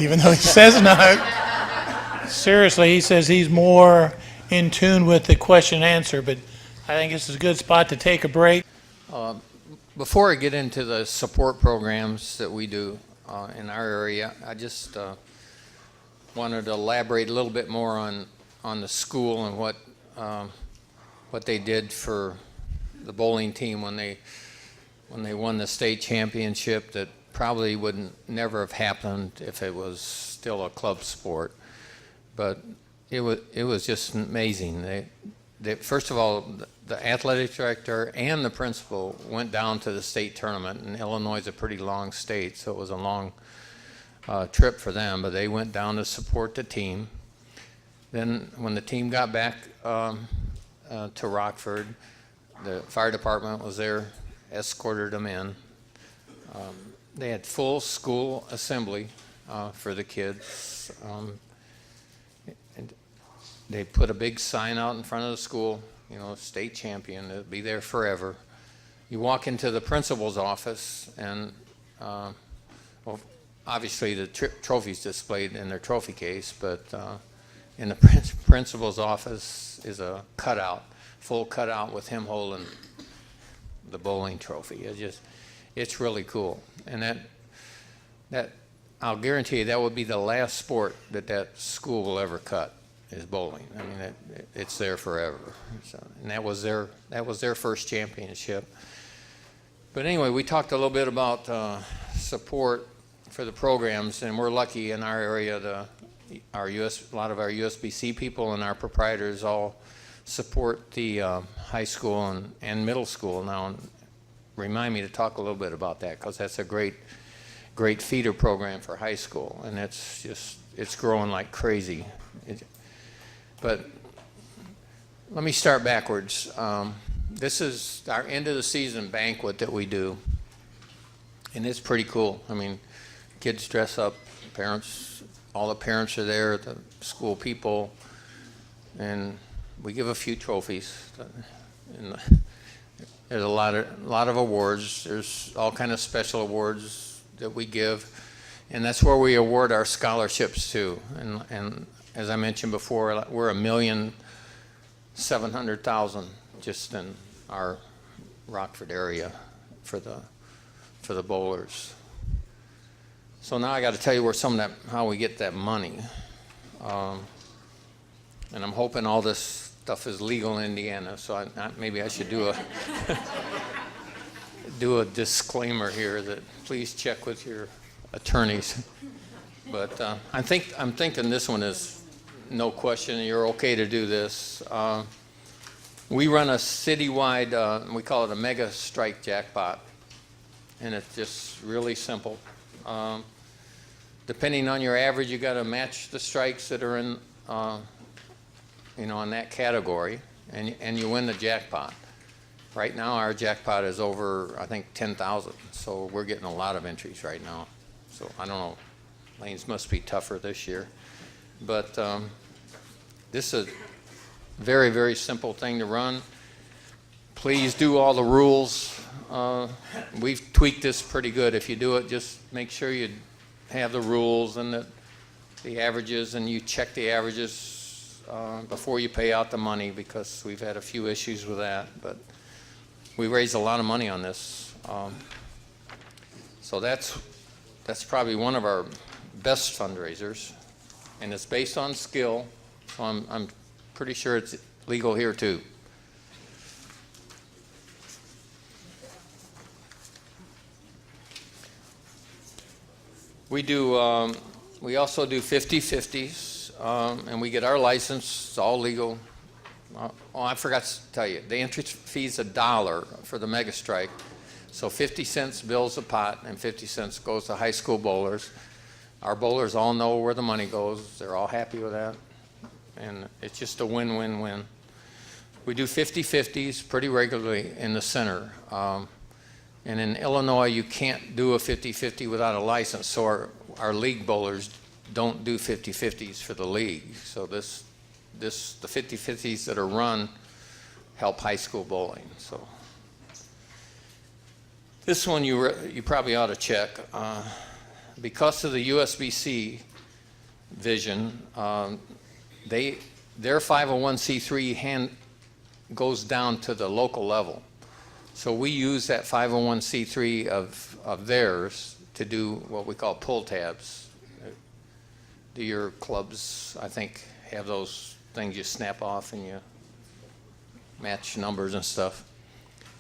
S1: even though he says not. Seriously, he says he's more in tune with the question and answer, but I think this is a good spot to take a break.
S7: Before I get into the support programs that we do in our area, I just wanted to elaborate a little bit more on the school and what they did for the bowling team when they won the state championship. That probably would never have happened if it was still a club sport. But it was just amazing. They first of all, the athletic director and the principal went down to the state tournament, and Illinois is a pretty long state, so it was a long trip for them, but they went down to support the team. Then when the team got back to Rockford, the fire department was there, escorted them in. They had full school assembly for the kids. And they put a big sign out in front of the school, you know, state champion, it'll be there forever. You walk into the principal's office, and well, obviously the trophy's displayed in their trophy case, but in the principal's office is a cutout, full cutout with him holding the bowling trophy. It's really cool. And that I'll guarantee you that would be the last sport that school will ever cut, is bowling. I mean, it's there forever. So, and that was their first championship. But anyway, we talked a little bit about support for the programs, and we're lucky in our area. A lot of our USBC people and our proprietors all support the high school and middle school now. And remind me to talk a little bit about that, because that's a great feeder program for high school, and it's growing like crazy. But let me start backwards. This is our end of the season banquet that we do, and it's pretty cool. I mean, kids dress up, parents all the parents are there, the school people, and we give a few trophies. And there's a lot of awards. There's all kind of special awards that we give, and that's where we award our scholarships too. And as I mentioned before, we're $1,700,000 just in our Rockford area for the bowlers. So now I got to tell you how we get that money. And I'm hoping all this stuff is legal in Indiana, so maybe I should do a disclaimer here that please check with your attorneys. But I'm thinking this one is no question, and you're okay to do this. We run a citywide, we call it a mega strike jackpot, and it's just really simple. Depending on your average, you got to match the strikes that are in, in that category, and you win the jackpot. Right now, our jackpot is over, I think, 10,000. So we're getting a lot of entries right now. So I don't know, lanes must be tougher this year, but this is a very, very simple thing to run. Please do all the rules. We've tweaked this pretty good. If you do it, just make sure you have the rules and the averages, and you check the averages before you pay out the money, because we've had a few issues with that. But we raised a lot of money on this. So that's probably one of our best fundraisers, and it's based on skill. So I'm pretty sure it's legal here too. We also do 50-50s, and we get our license. It's all legal. I forgot to tell you, the entry fee is $1 for the mega strike. So 50 cents bills a pot, and 50 cents goes to high school bowlers. Our bowlers all know where the money goes. They're all happy with that, and it's just a win-win-win. We do 50-50s pretty regularly in the center. And in Illinois, you can't do a 50-50 without a license, so our league bowlers don't do 50-50s for the league. So the 50-50s that are run help high school bowling. So this one you probably ought to check. Because of the USBC vision, their 501c3 goes down to the local level. So we use that 501c3 of theirs to do what we call pull tabs. Do your clubs, I think, have those things you snap off and you match numbers and stuff?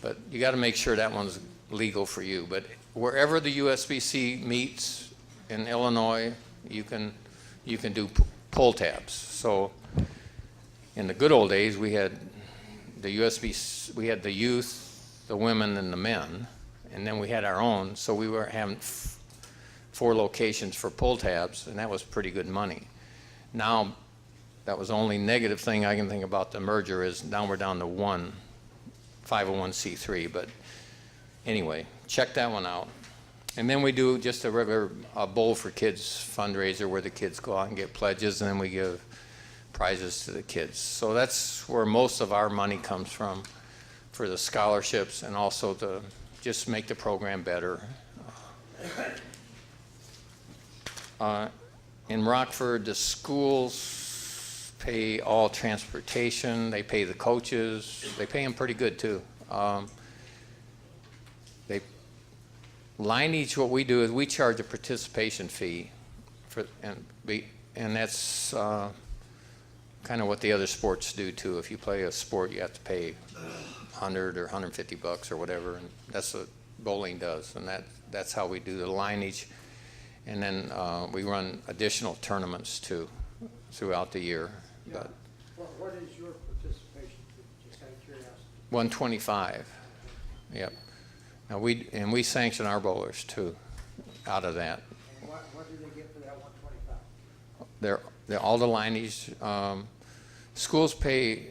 S7: But you got to make sure that one's legal for you. But wherever the USBC meets in Illinois, you can do pull tabs. So in the good old days, we had the USBC, we had the youth, the women, and the men, and then we had our own. So we were having 4 locations for pull tabs, and that was pretty good money. Now, that was the only negative thing I can think about the merger is now we're down to 1 501c3. But anyway, check that one out. And then we do just a regular Bowl for Kids fundraiser where the kids go out and get pledges, and then we give prizes to the kids. So that's where most of our money comes from, for the scholarships, and also to just make the program better. In Rockford, the schools pay all transportation. They pay the coaches. They pay them pretty good too. Lineage, what we do is we charge a participation fee, and that's kind of what the other sports do too. If you play a sport, you have to pay $100 or $150 or whatever, and that's what bowling does, and that's how we do the lineage. And then we run additional tournaments too throughout the year.
S3: Yeah.
S7: But
S3: What is your participation fee, just out of curiosity?
S7: $125. Yep. Now we sanction our bowlers too, out of that.
S3: And what do they get for that 125?
S7: They're all the lineage. Schools pay.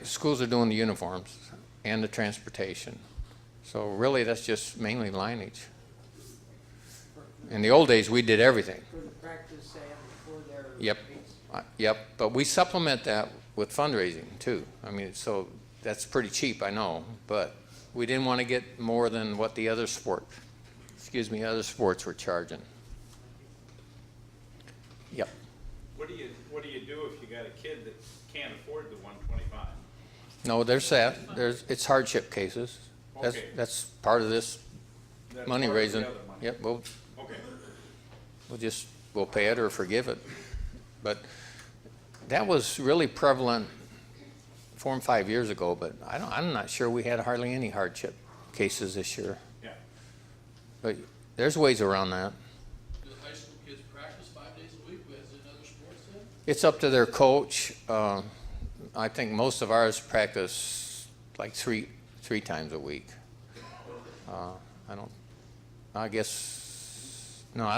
S7: Schools are doing the uniforms and the transportation. So really, that's just mainly lineage. In the old days, we did everything.
S3: For the practice, say, before their
S7: Yep.
S3: meets?
S7: Yep, but we supplement that with fundraising too. I mean, so that's pretty cheap, I know, but we didn't want to get more than what the other other sports were charging. Yep.
S6: What do you do if you got a kid that can't afford the 125?
S7: No, there's that. It's hardship cases.
S6: Okay.
S7: That's part of this
S6: That's
S7: money
S6: part of
S7: raising.
S6: the other money.
S7: Yep,
S6: Okay.
S7: we'll pay it or forgive it. But that was really prevalent 4 and 5 years ago, but I'm not sure we had hardly any hardship cases this year.
S6: Yeah.
S7: But there's ways around that.
S9: Do the high school kids practice 5 days a week as in other sports then?
S7: It's up to their coach. I think most of ours practice like three times a week. I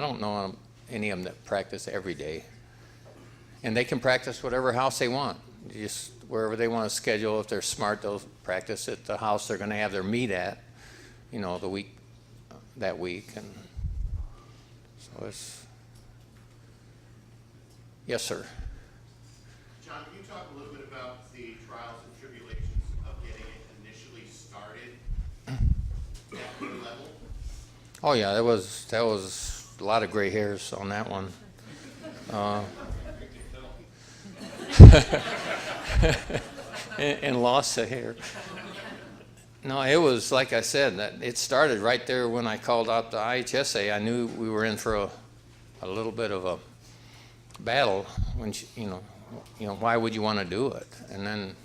S7: don't know any of them that practice every day. And they can practice whatever house they want. Just wherever they want to schedule. If they're smart, they'll practice at the house they're going to have their meet at, that week. And so it's, yes, sir.
S10: John, can you talk a little bit about the trials and tribulations of getting it initially started at the level?
S7: Oh yeah, that was a lot of gray hairs on that one. And loss of hair. No, it was like I said, that it started right there when I called out the IHSA. I knew we were in for a little bit of a battle. When why would you want to do it? And then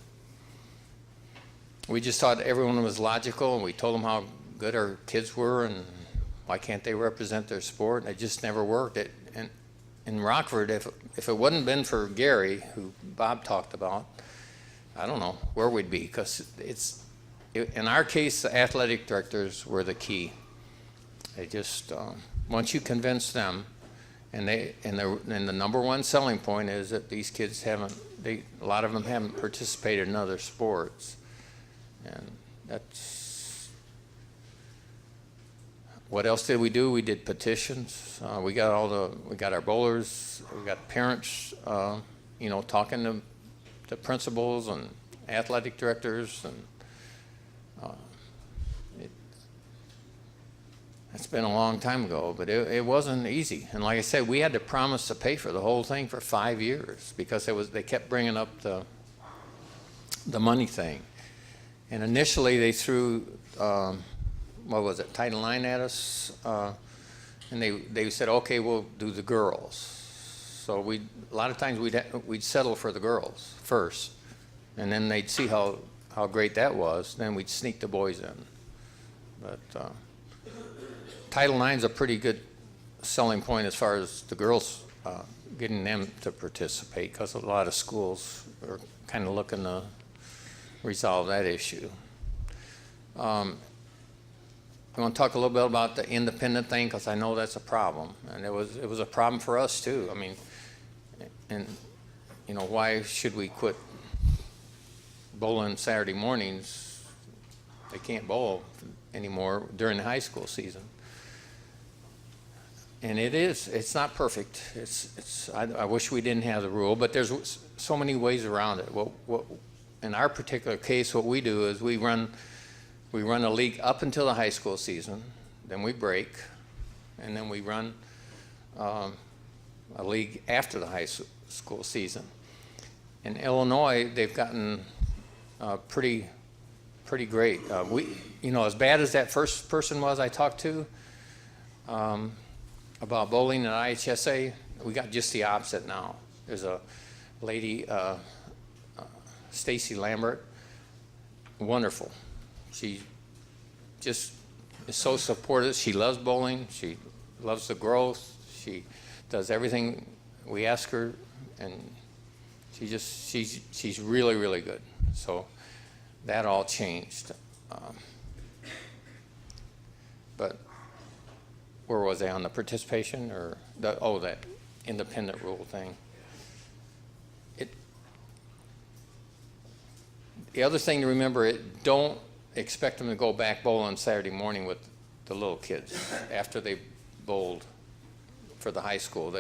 S7: we just thought everyone was logical, and we told them how good our kids were, and why can't they represent their sport? And it just never worked. And in Rockford, if it wouldn't been for Gary, who Bob talked about, I don't know where we'd be, because in our case, the athletic directors were the key. They just once you convince them, and the number one selling point is that these kids a lot of them haven't participated in other sports, and that's. What else did we do? We did petitions. We got our bowlers. We got parents, talking to the principals and athletic directors, and it's been a long time ago, but it wasn't easy. And like I said, we had to promise to pay for the whole thing for 5 years because they kept bringing up the money thing. And initially they threw. Title IX at us, and they said, okay, we'll do the girls. So a lot of times we'd settle for the girls first, and then they'd see how great that was. Then we'd sneak the boys in. But Title IX is a pretty good selling point as far as the girls, getting them to participate, because a lot of schools are kind of looking to resolve that issue. I want to talk a little bit about the independent thing, because I know that's a problem, and it was a problem for us too. I mean, and why should we quit bowling Saturday mornings? They can't bowl anymore during the high school season, and it's not perfect. I wish we didn't have the rule, but there's so many ways around it. In our particular case, what we do is we run a league up until the high school season, then we break, and then we run a league after the high school season. In Illinois, they've gotten pretty great. As bad as that first person was I talked to about bowling at IHSA, we got just the opposite now. There's a lady, Stacy Lambert, wonderful. She just is so supportive. She loves bowling. She loves the growth. She does everything we ask her, and she's really, really good. So that all changed. But where was I on the participation or that independent rule thing? The other thing to remember, don't expect them to go back bowling Saturday morning with the little kids after they bowled for the high school.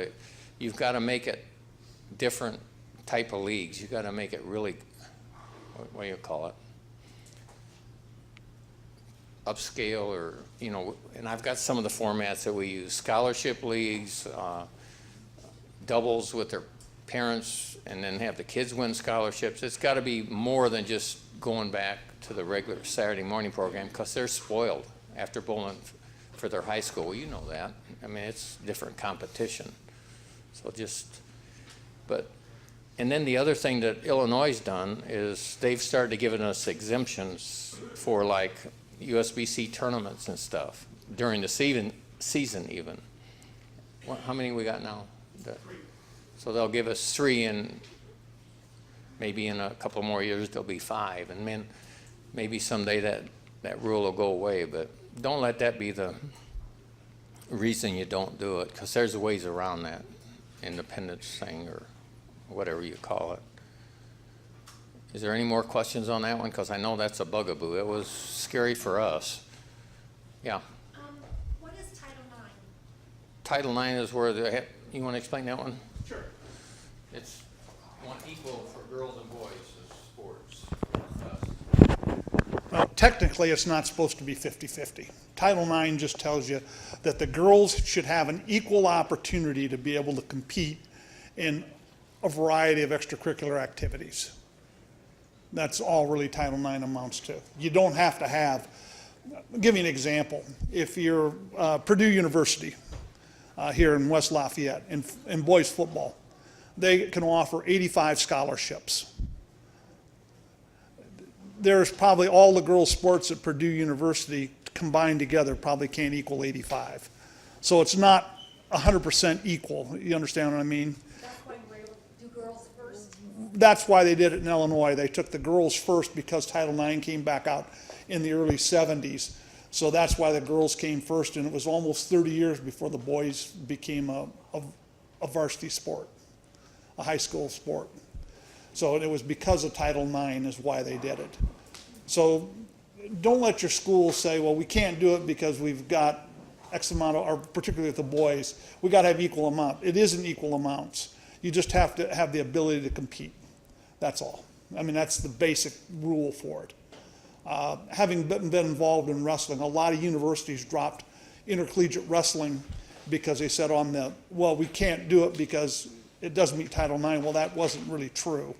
S7: You've got to make it different type of leagues. You've got to make it really, what do you call it? Upscale, or, you know, and I've got some of the formats that we use: scholarship leagues, doubles with their parents, and then have the kids win scholarships. It's got to be more than just going back to the regular Saturday morning program, because they're spoiled after bowling for their high school. Well, you know that. I mean, it's different competition. So and then the other thing that Illinois has done is they've started giving us exemptions for like USBC tournaments and stuff during the season even. How many we got now? So they'll give us 3, and maybe in a couple more years there'll be 5, and then maybe someday that rule will go away. But don't let that be the reason you don't do it, because there's ways around that independence thing, or whatever you call it. Is there any more questions on that one? Because I know that's a bugaboo. It was scary for us. Yeah.
S5: What is Title IX?
S7: Title IX is where you want to explain that one?
S8: Sure.
S7: It's one equal for girls and boys as sports.
S8: Well, technically, it's not supposed to be 50-50. Title IX just tells you that the girls should have an equal opportunity to be able to compete in a variety of extracurricular activities. That's all really Title IX amounts to. You don't have to have, I'll give you an example. If you're Purdue University here in West Lafayette, in boys football, they can offer 85 scholarships. There's probably all the girls' sports at Purdue University combined together probably can't equal 85. So it's not 100% equal. You understand what I mean?
S5: That's why we're able to do girls first.
S8: That's why they did it in Illinois. They took the girls first because Title IX came back out in the early 70s. So that's why the girls came first, and it was almost 30 years before the boys became a varsity sport, a high school sport. So it was because of Title IX is why they did it. So don't let your school say, well, we can't do it because we've got X amount of, or particularly with the boys, we got to have equal amount. It isn't equal amounts. You just have to have the ability to compete. That's all. I mean, that's the basic rule for it. Having been involved in wrestling, a lot of universities dropped intercollegiate wrestling because they said well, we can't do it because it doesn't meet Title IX. Well, that wasn't really true,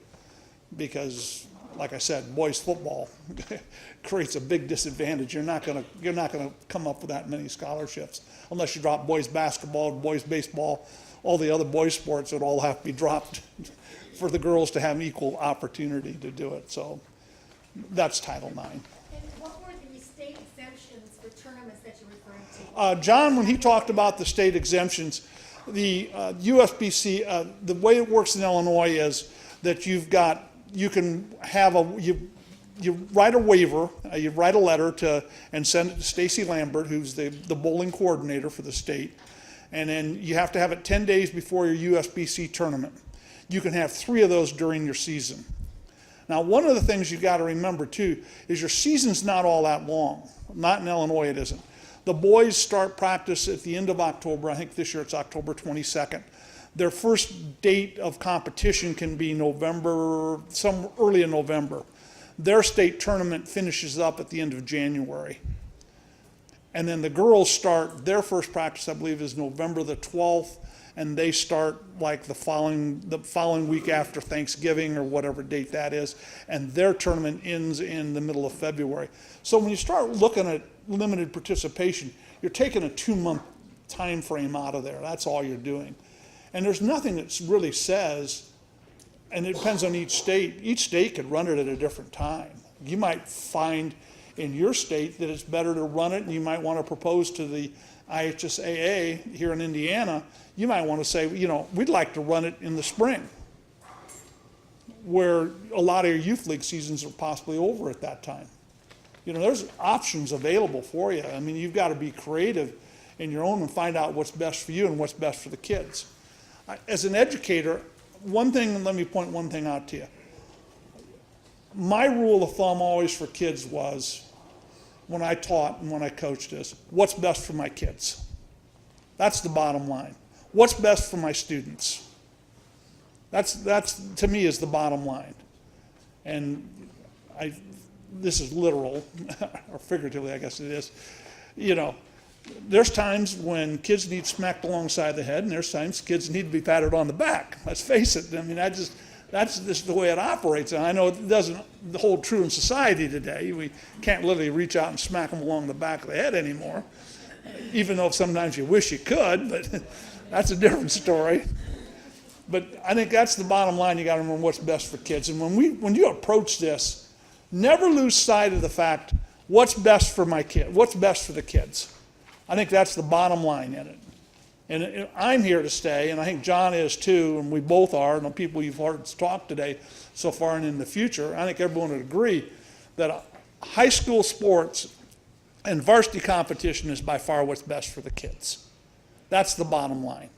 S8: because, like I said, boys football creates a big disadvantage. You're not gonna come up with that many scholarships unless you drop boys basketball, boys baseball, all the other boys sports would all have to be dropped for the girls to have an equal opportunity to do it. So that's Title IX.
S5: And what were the state exemptions for tournaments that you're referring to?
S8: John, when he talked about the state exemptions, the USBC, the way it works in Illinois is that you can have you write a waiver, you write a letter and send it to Stacy Lambert, who's the bowling coordinator for the state, and then you have to have it 10 days before your USBC tournament. You can have 3 of those during your season. Now, one of the things you got to remember too is your season's not all that long. Not in Illinois, it isn't. The boys start practice at the end of October. I think this year it's October 22nd. Their first date of competition can be November, some early in November. Their state tournament finishes up at the end of January. And then the girls start, their first practice, I believe, is November the 12th, and they start like the following week after Thanksgiving or whatever date that is, and their tournament ends in the middle of February. So when you start looking at limited participation, you're taking a 2-month time frame out of there. That's all you're doing. And there's nothing that really says, and it depends on each state could run it at a different time. You might find in your state that it's better to run it, and you might want to propose to the IHSAA here in Indiana, you might want to say, we'd like to run it in the spring, where a lot of your youth league seasons are possibly over at that time. There's options available for you. I mean, you've got to be creative in your own and find out what's best for you and what's best for the kids. As an educator, let me point one thing out to you. My rule of thumb always for kids was, when I taught and when I coached, is what's best for my kids. That's the bottom line. what's best for my students? That's to me is the bottom line. And this is literal, or figuratively, I guess it is. You know, there's times when kids need smacked alongside the head, and there's times kids need to be patted on the back. Let's face it. I mean, that's just the way it operates. And I know it doesn't hold true in society today. We can't literally reach out and smack them along the back of the head anymore, even though sometimes you wish you could, but that's a different story. But I think that's the bottom line. You got to remember what's best for kids. And when you approach this, never lose sight of the fact, what's best for my kid, what's best for the kids. I think that's the bottom line in it. And I'm here to stay, and I think John is too, and we both are, and the people you've heard talk today so far and in the future. I think everyone would agree that high school sports and varsity competition is by far what's best for the kids. That's the bottom line.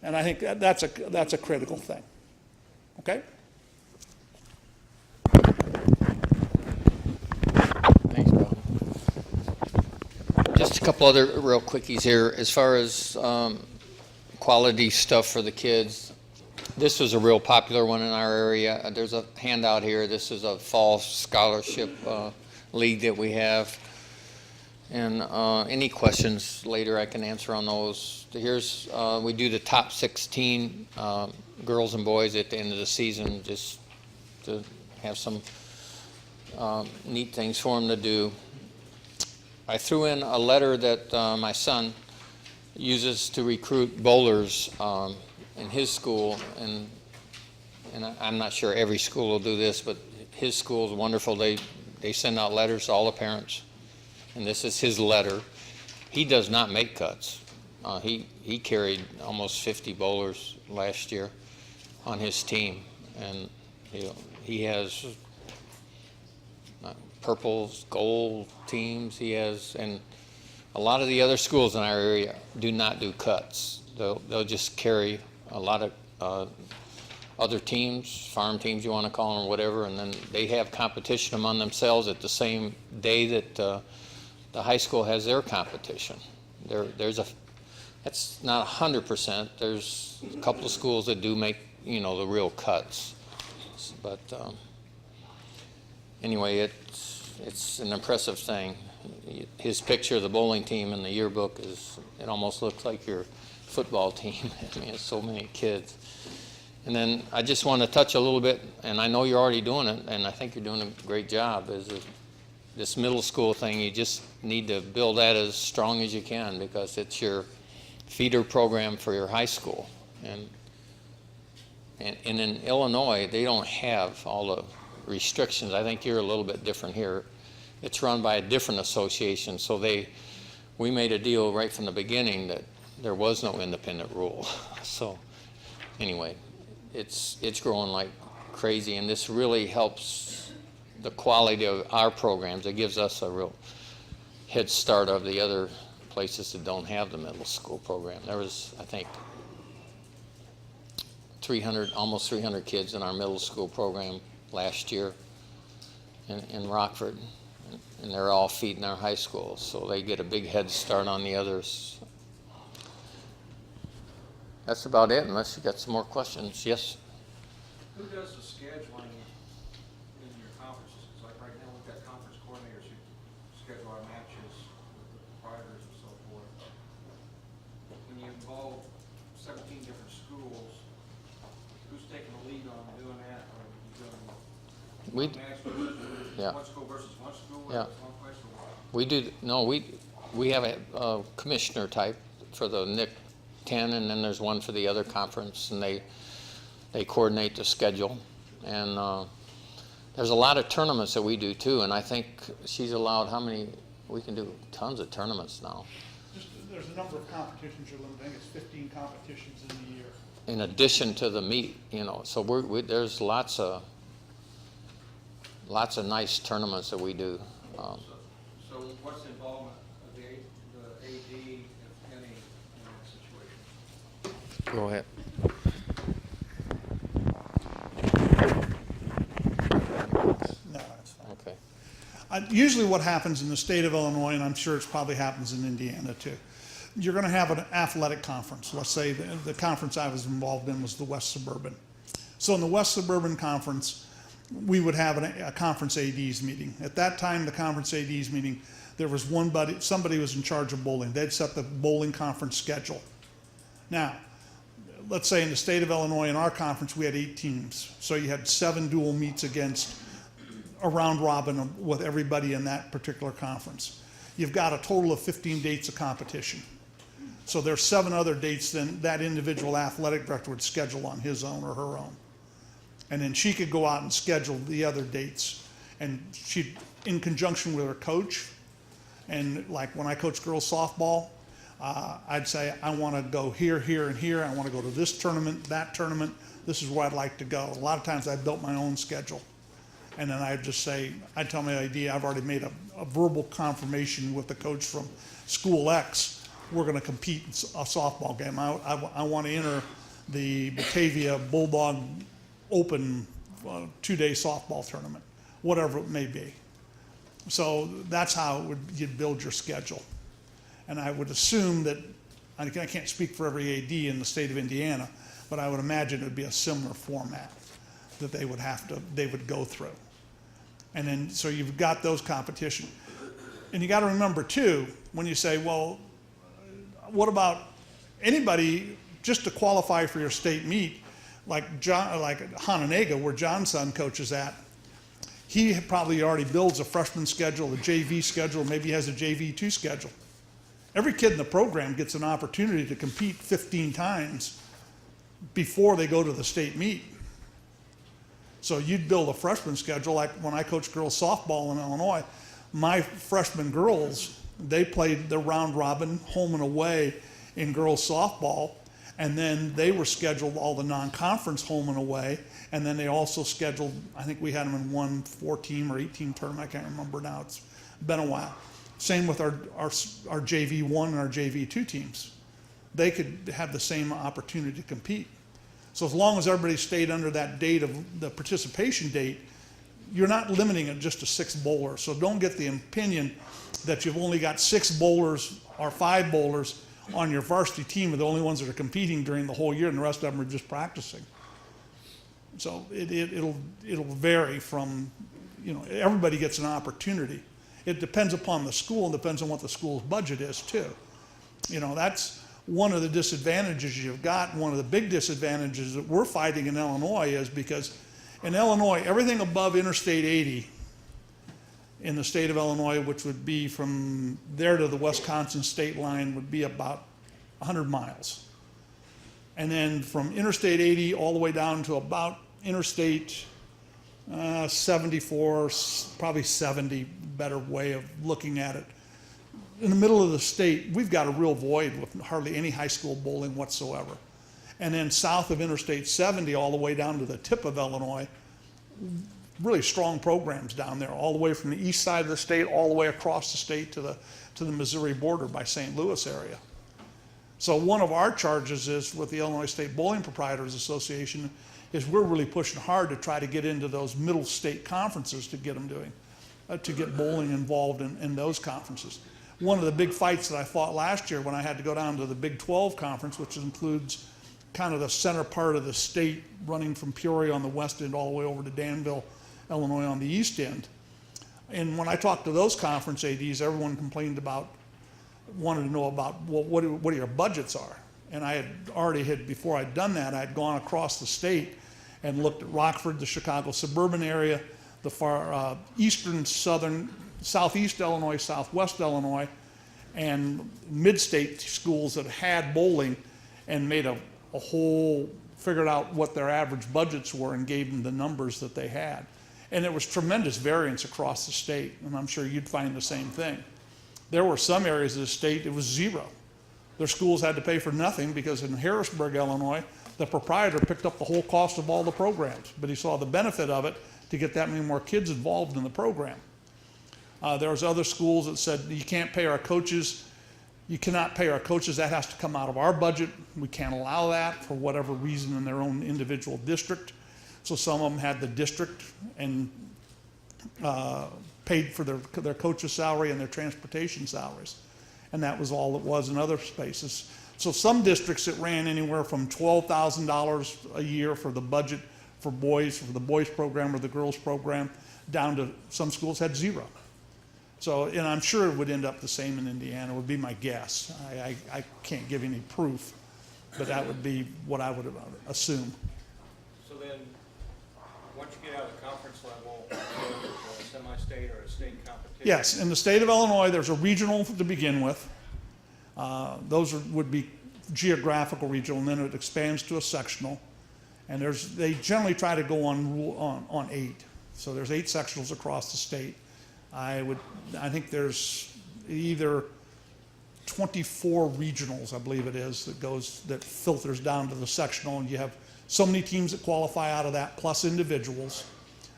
S8: And I think that's a critical thing. Okay?
S7: Thanks, Bob. Just a couple other real quickies here. As far as quality stuff for the kids, this was a real popular one in our area. There's a handout here. This is a fall scholarship league that we have. And any questions later I can answer on those. Here's, we do the top 16 girls and boys at the end of the season, just to have some neat things for them to do. I threw in a letter that my son uses to recruit bowlers in his school, and I'm not sure every school will do this, but his school is wonderful. They send out letters to all the parents, and this is his letter. He does not make cuts. He carried almost 50 bowlers last year on his team, and he has purples, gold teams. He has, and a lot of the other schools in our area do not do cuts. They'll just carry a lot of other teams, farm teams you want to call them or whatever, and then they have competition among themselves at the same day that the high school has their competition. That's not 100%. There's a couple of schools that do make, the real cuts. But anyway, it's an impressive thing. His picture of the bowling team in the yearbook it almost looks like your football team. I mean, it's so many kids. And then I just want to touch a little bit, and I know you're already doing it, and I think you're doing a great job, is this middle school thing. You just need to build that as strong as you can, because it's your feeder program for your high school. And in Illinois, they don't have all the restrictions. I think you're a little bit different here. It's run by a different association, so we made a deal right from the beginning that there was no independent rule. So anyway, it's growing like crazy, and this really helps the quality of our programs. It gives us a real head start of the other places that don't have the middle school program. There was, I think, almost 300 kids in our middle school program last year in Rockford, and they're all feeding our high school, so they get a big head start on the others. That's about it, unless you got some more questions. Yes?
S3: Who does the scheduling in your conferences? 'Cause like right now, we've got conference coordinators who schedule our matches with the proprietors and so forth. When you involve 17 different schools, who's taking the lead on doing that, or are you doing
S7: We, yeah.
S3: one school versus one school, or
S7: Yeah.
S3: one place, or what?
S7: We have a commissioner type for the NIC 10, and then there's one for the other conference, and they coordinate the schedule. And there's a lot of tournaments that we do too, and I think she's allowed how many? We can do tons of tournaments now.
S8: There's a number of competitions you're limiting. It's 15 competitions in the year.
S7: In addition to the meet, so there's lots of nice tournaments that we do.
S3: So what's the involvement of the AD, if any, in that situation?
S7: Go ahead.
S8: No, that's fine.
S7: Okay.
S8: Usually what happens in the state of Illinois, and I'm sure it probably happens in Indiana too, you're going to have an athletic conference. Let's say the conference I was involved in was the West Suburban. So in the West Suburban Conference, we would have a conference ADs meeting. At that time, the conference ADs meeting, there was somebody was in charge of bowling. They'd set the bowling conference schedule. Now, let's say in the state of Illinois, in our conference, we had 8 teams. So you had 7 dual meets against a round robin with everybody in that particular conference. You've got a total of 15 dates of competition. So there's 7 other dates then that individual athletic director would schedule on his own or her own. And then she could go out and schedule the other dates. And she, in conjunction with her coach, and like when I coach girls softball, I'd say, I want to go here, here, and here. I want to go to this tournament, that tournament. This is where I'd like to go. A lot of times I built my own schedule. And then I'd just say, I'd tell my idea, I've already made a verbal confirmation with the coach from School X. We're going to compete in a softball game. I want to enter the Batavia Bulldog Open 2-day softball tournament, whatever it may be. So that's how you'd build your schedule. And I would assume that, I can't speak for every AD in the state of Indiana, but I would imagine it would be a similar format that they would go through. And then, so you've got those competition. And you got to remember too, when you say, well, what about anybody just to qualify for your state meet, like Hononegah, where John's son coaches at, he probably already builds a freshman schedule, a JV schedule, maybe he has a JV2 schedule. Every kid in the program gets an opportunity to compete 15 times before they go to the state meet. So you'd build a freshman schedule, like when I coached girls softball in Illinois, my freshman girls, they played the round robin home and away in girls softball, and then they were scheduled all the non-conference home and away, and then they also scheduled, I think we had them in one 4-team or 8-team tournament, I can't remember now, it's been a while. Same with our JV1 and our JV2 teams. They could have the same opportunity to compete. So as long as everybody stayed under that date of the participation date, you're not limiting it just to 6 bowlers. So don't get the opinion that you've only got 6 bowlers or 5 bowlers on your varsity team are the only ones that are competing during the whole year and the rest of them are just practicing. So it'll vary from, everybody gets an opportunity. It depends upon the school and depends on what the school's budget is too. That's one of the disadvantages you've got. One of the big disadvantages that we're fighting in Illinois is because in Illinois, everything above Interstate 80 in the state of Illinois, which would be from there to the Wisconsin state line, would be about 100 miles. And then from Interstate 80 all the way down to about Interstate 74, probably 70, better way of looking at it. In the middle of the state, we've got a real void with hardly any high school bowling whatsoever. And then south of Interstate 70, all the way down to the tip of Illinois, really strong programs down there, all the way from the east side of the state, all the way across the state to the Missouri border by St. Louis area. So one of our charges is with the Illinois State Bowling Proprietors Association is we're really pushing hard to try to get into those middle state conferences to get them doing, to get bowling involved in those conferences. One of the big fights that I fought last year when I had to go down to the Big 12 conference, which includes kind of the center part of the state running from Peoria on the west end all the way over to Danville, Illinois on the east end. And when I talked to those conference ADs, everyone wanted to know about, well, what your budgets are. And I had before I'd done that, I'd gone across the state and looked at Rockford, the Chicago suburban area, the far eastern, southern, southeast Illinois, southwest Illinois, and mid-state schools that had bowling, and made a whole, figured out what their average budgets were and gave them the numbers that they had. And there was tremendous variance across the state, and I'm sure you'd find the same thing. There were some areas of the state it was zero. Their schools had to pay for nothing because in Harrisburg, Illinois, the proprietor picked up the whole cost of all the programs, but he saw the benefit of it to get that many more kids involved in the program. There was other schools that said, you can't pay our coaches, you cannot pay our coaches, that has to come out of our budget. We can't allow that for whatever reason in their own individual district. So some of them had the district and paid for their coach's salary and their transportation salaries. and that was all it was in other spaces. So some districts, it ran anywhere from $12,000 a year for the budget for the boys program or the girls program, down to some schools had zero. So, and I'm sure it would end up the same in Indiana, would be my guess. I can't give any proof, but that would be what I would assume.
S3: So then, once you get out of the conference level, you go to a semi-state or a state competition?
S8: Yes, in the state of Illinois, there's a regional to begin with. Those would be geographical regional, and then it expands to a sectional. And they generally try to go on 8. So there's 8 sectionals across the state. I think there's either 24 regionals, I believe it is, that filters down to the sectional, and you have so many teams that qualify out of that, plus individuals.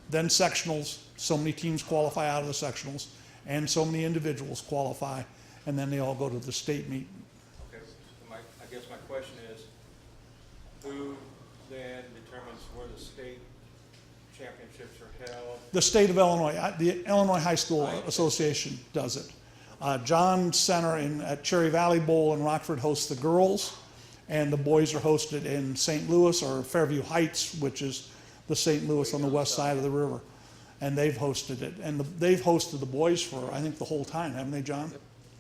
S8: Then sectionals, so many teams qualify out of the sectionals, and so many individuals qualify, and then they all go to the state meet.
S3: Okay, so I guess my question is, who then determines where the state championships are held?
S8: The state of Illinois, the Illinois High School Association does it. John Center at Cherry Valley Bowl in Rockford hosts the girls, and the boys are hosted in St. Louis or Fairview Heights, which is the St. Louis on the west side of the river. And they've hosted it. And they've hosted the boys for, I think, the whole time, haven't they, John?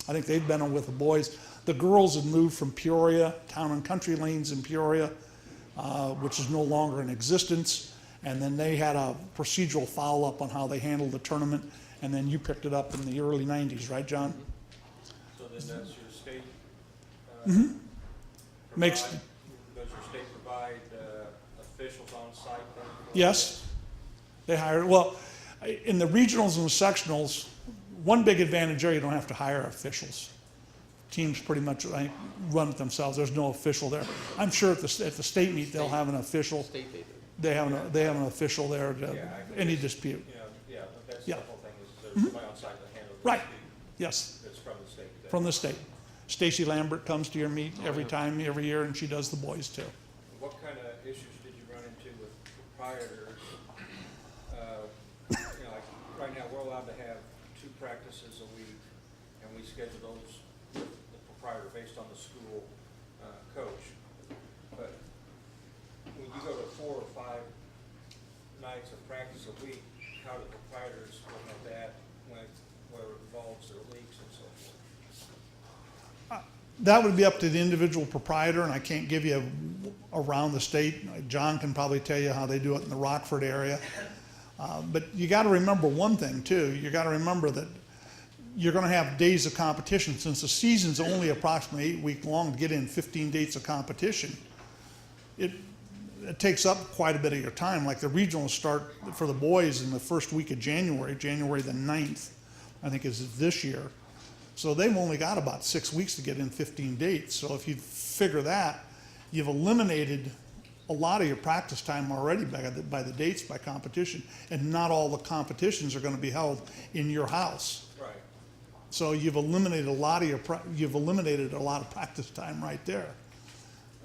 S8: I think they've been on with the boys. The girls had moved from Peoria, Town and Country Lanes in Peoria, which is no longer in existence. And then they had a procedural follow-up on how they handled the tournament. And then you picked it up in the early 90s, right, John?
S3: So then that's your state?
S8: Makes,
S3: Does your state provide officials on site then?
S8: yes, they hire, well, in the regionals and the sectionals, one big advantage there, you don't have to hire officials. Teams pretty much run it themselves. There's no official there. I'm sure at the state meet, they'll have an official. They have an official there to any dispute.
S3: Yeah, that's
S8: Yeah.
S3: the whole thing, is there's somebody on site that handles
S8: Right.
S3: dispute
S8: Yes,
S3: that's from the state.
S8: from the state. Stacy Lambert comes to your meet every year, and she does the boys too.
S3: What kind of issues did you run into with proprietors? Like right now, we're allowed to have 2 practices a week, and we schedule those with the proprietor based on the school coach. But when you go to 4 or 5 nights of practice a week, how do proprietors look at that where it involves their leagues and so forth?
S8: That would be up to the individual proprietor, and I can't give you around the state. John can probably tell you how they do it in the Rockford area. But you got to remember one thing too. You got to remember that you're going to have days of competition. Since the season's only approximately 8 weeks long, to get in 15 dates of competition, it takes up quite a bit of your time. Like the regionals start for the boys in the first week of January the 9th, I think is this year. So they've only got about 6 weeks to get in 15 dates. So if you figure that, you've eliminated a lot of your practice time already by the dates by competition, and not all the competitions are going to be held in your house.
S3: Right.
S8: So you've eliminated a lot of practice time right there.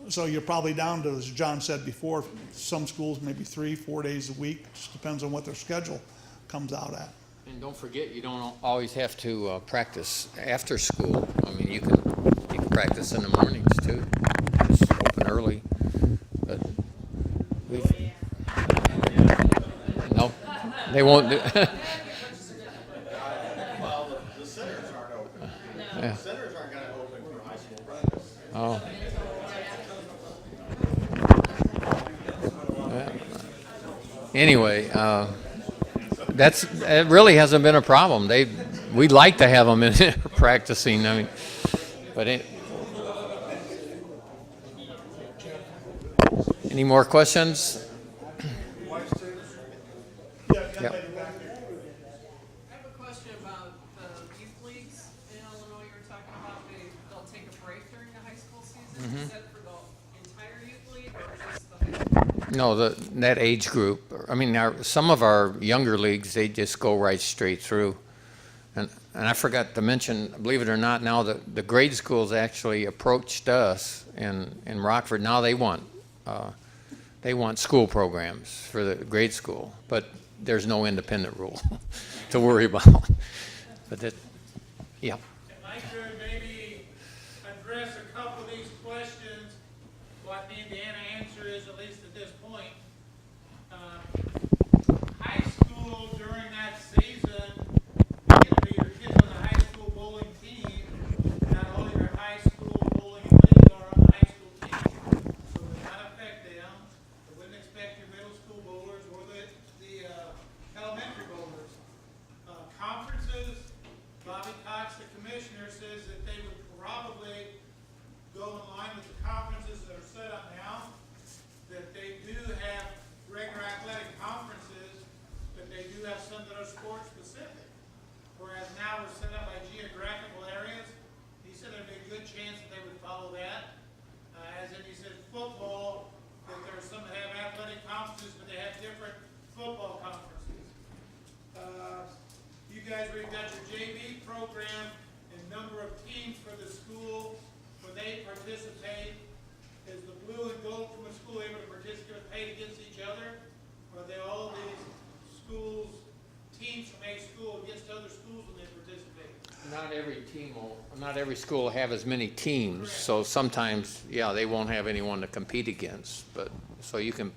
S8: So you're probably down to, as John said before, some schools maybe 3-4 days a week. Just depends on what their schedule comes out at.
S7: And don't forget, you don't always have to practice after school. I mean, you can practice in the mornings too. Just open early. But no, they won't do.
S10: Well, the centers aren't open.
S7: Yeah.
S10: The centers aren't gonna open for high school practice.
S7: Oh. Well, anyway, it really hasn't been a problem. We'd like to have them in there practicing. I mean, but any more questions? Yep.
S11: I have a question about the youth leagues in Illinois you were talking about. They'll take a break during the high school season. Is that for the entire youth league or just the high school?
S7: No, that age group. I mean, some of our younger leagues, they just go right straight through. And I forgot to mention, believe it or not, now the grade schools actually approached us in Rockford. Now they want school programs for the grade school, but there's no independent rule to worry about. But yeah.
S9: Mike, maybe
S12: what the Indiana answer is, at least at this point. High school during that season, your kids on the high school bowling team, not all your high school bowling leagues are on the high school team. So it would not affect them. It wouldn't expect your middle school bowlers or the elementary bowlers. Conferences, Bobby Cox, the commissioner, says that they would probably go in line with the conferences that are set up now, that they do have regular athletic conferences, but they do have some that are sports specific. Whereas now we're set up by geographical areas. He said there'd be a good chance that they would follow that. As in, he said football, that there are some that have athletic conferences, but they have different football conferences. You guys already got your JV program and number of teams for the school where they participate. Is the blue and gold from a school able to participate against each other? Or are they all these schools, teams from a school against other schools when they participate?
S7: Not every school will have as many teams, so sometimes, yeah, they won't have anyone to compete against, but, so you can,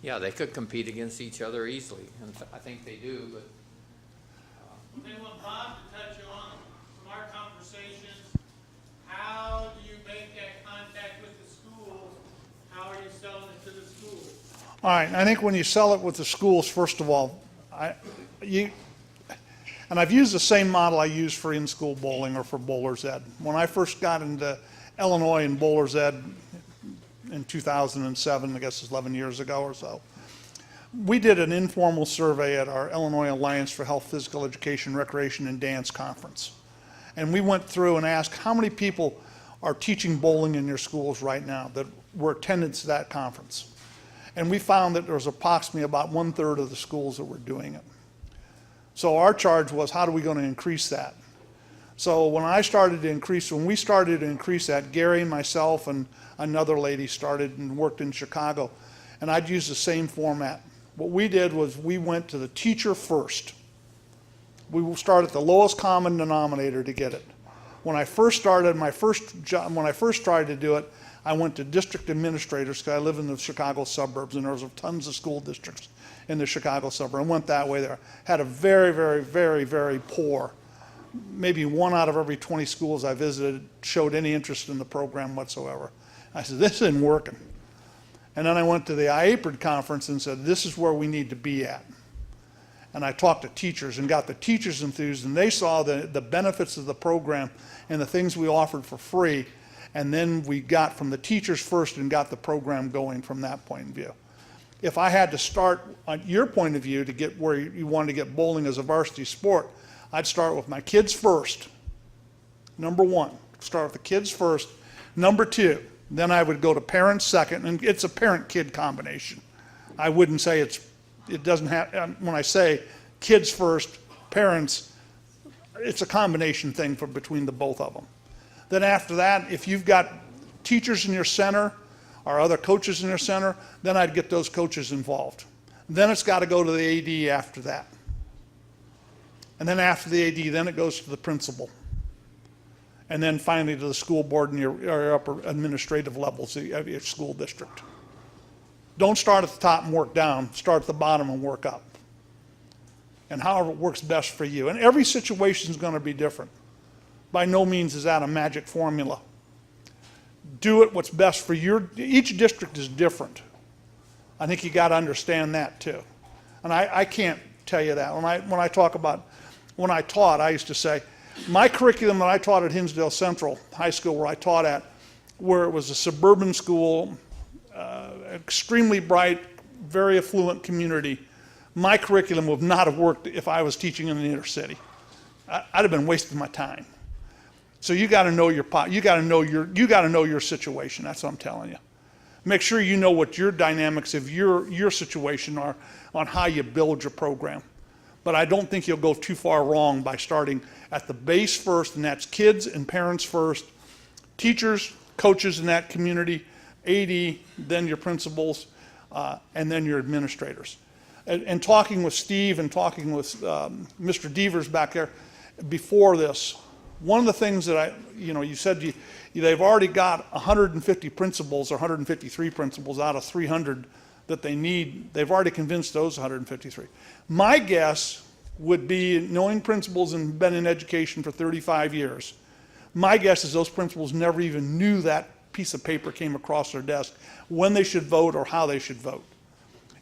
S7: yeah, they could compete against each other easily, and I think they do, but.
S12: They want Bob to touch on from our conversations, how do you make that contact with the schools? How are you selling it to the schools?
S8: All right, I think when you sell it with the schools, first of all, and I've used the same model I use for in-school bowling or for Bowler's Ed. When I first got into Illinois and Bowler's Ed in 2007, I guess it's 11 years ago or so, we did an informal survey at our Illinois Alliance for Health, Physical Education, Recreation, and Dance Conference. And we went through and asked how many people are teaching bowling in your schools right now that were attendants to that conference. And we found that there was approximately about 1/3 of the schools that were doing it. So our charge was, how are we going to increase that? So when we started to increase that, Gary and myself and another lady started and worked in Chicago, and I'd use the same format. What we did was we went to the teacher first. We will start at the lowest common denominator to get it. When I first started, when I first tried to do it, I went to district administrators because I live in the Chicago suburbs and there was tons of school districts in the Chicago suburb. I went that way there. Had a very, very, very, very poor, maybe 1 out of every 20 schools I visited showed any interest in the program whatsoever. I said, this isn't working. And then I went to the IAPRD conference and said, this is where we need to be at. And I talked to teachers and got the teachers enthused, and they saw the benefits of the program and the things we offered for free. And then we got from the teachers first and got the program going from that point of view. If I had to start on your point of view to get where you wanted to get bowling as a varsity sport, I'd start with my kids first. Number one, start with the kids first. Number two, then I would go to parents second, and it's a parent-kid combination. I wouldn't say it doesn't have, when I say kids first, parents, it's a combination thing between the both of them. Then after that, if you've got teachers in your center or other coaches in your center, then I'd get those coaches involved. Then it's got to go to the AD after that. And then after the AD, then it goes to the principal. And then finally to the school board and your upper administrative levels of your school district. Don't start at the top and work down. Start at the bottom and work up. And however it works best for you. And every situation is going to be different. By no means is that a magic formula. Do it what's best for each district is different. I think you got to understand that too. And I can't tell you that. When I taught, I used to say, my curriculum that I taught at Hinsdale Central High School, where I taught at, where it was a suburban school, extremely bright, very affluent community, my curriculum would not have worked if I was teaching in the inner city. I'd have been wasting my time. So you got to know your situation. That's what I'm telling you. Make sure you know what your dynamics of your situation are on how you build your program. But I don't think you'll go too far wrong by starting at the base first, and that's kids and parents first, teachers, coaches in that community, AD, then your principals, and then your administrators. And talking with Steve and talking with Mr. Devers back there before this, One of the things that you said they've already got 150 principals or 153 principals out of 300 that they need. They've already convinced those 153. My guess would be, knowing principals and been in education for 35 years, my guess is those principals never even knew that piece of paper came across their desk, when they should vote or how they should vote.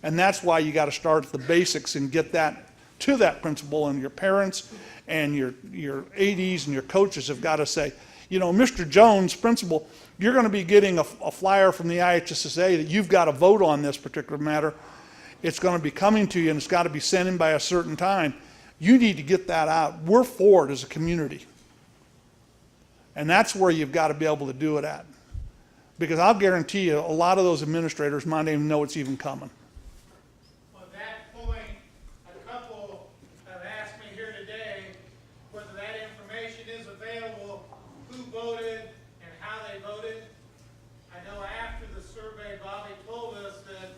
S8: And that's why you got to start at the basics and get that to that principal, and your parents and your ADs and your coaches have got to say, Mr. Jones, principal, you're going to be getting a flyer from the IHSSA that you've got to vote on this particular matter. It's going to be coming to you, and it's got to be sent in by a certain time. You need to get that out. We're for it as a community. And that's where you've got to be able to do it at. Because I'll guarantee you, a lot of those administrators might not even know it's even coming.
S12: On that point, a couple have asked me here today whether that information is available, who voted and how they voted. I know after the survey, Bobby told us that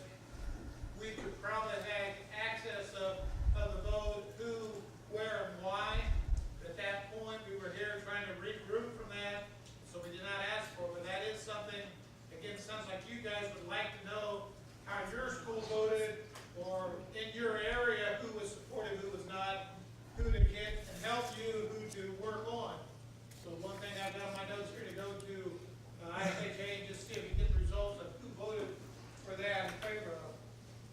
S12: we could probably have access of the vote, who, where, and why. At that point, we were here trying to regroup from that, so we did not ask for it. But that is something, again, sounds like you guys would like to know how your school voted, or in your area, who was supportive, who was not, who to get and help you, who to work on. So one thing I've got on my notes here to go to ISHA and just see if we get the results of who voted for that in favor of.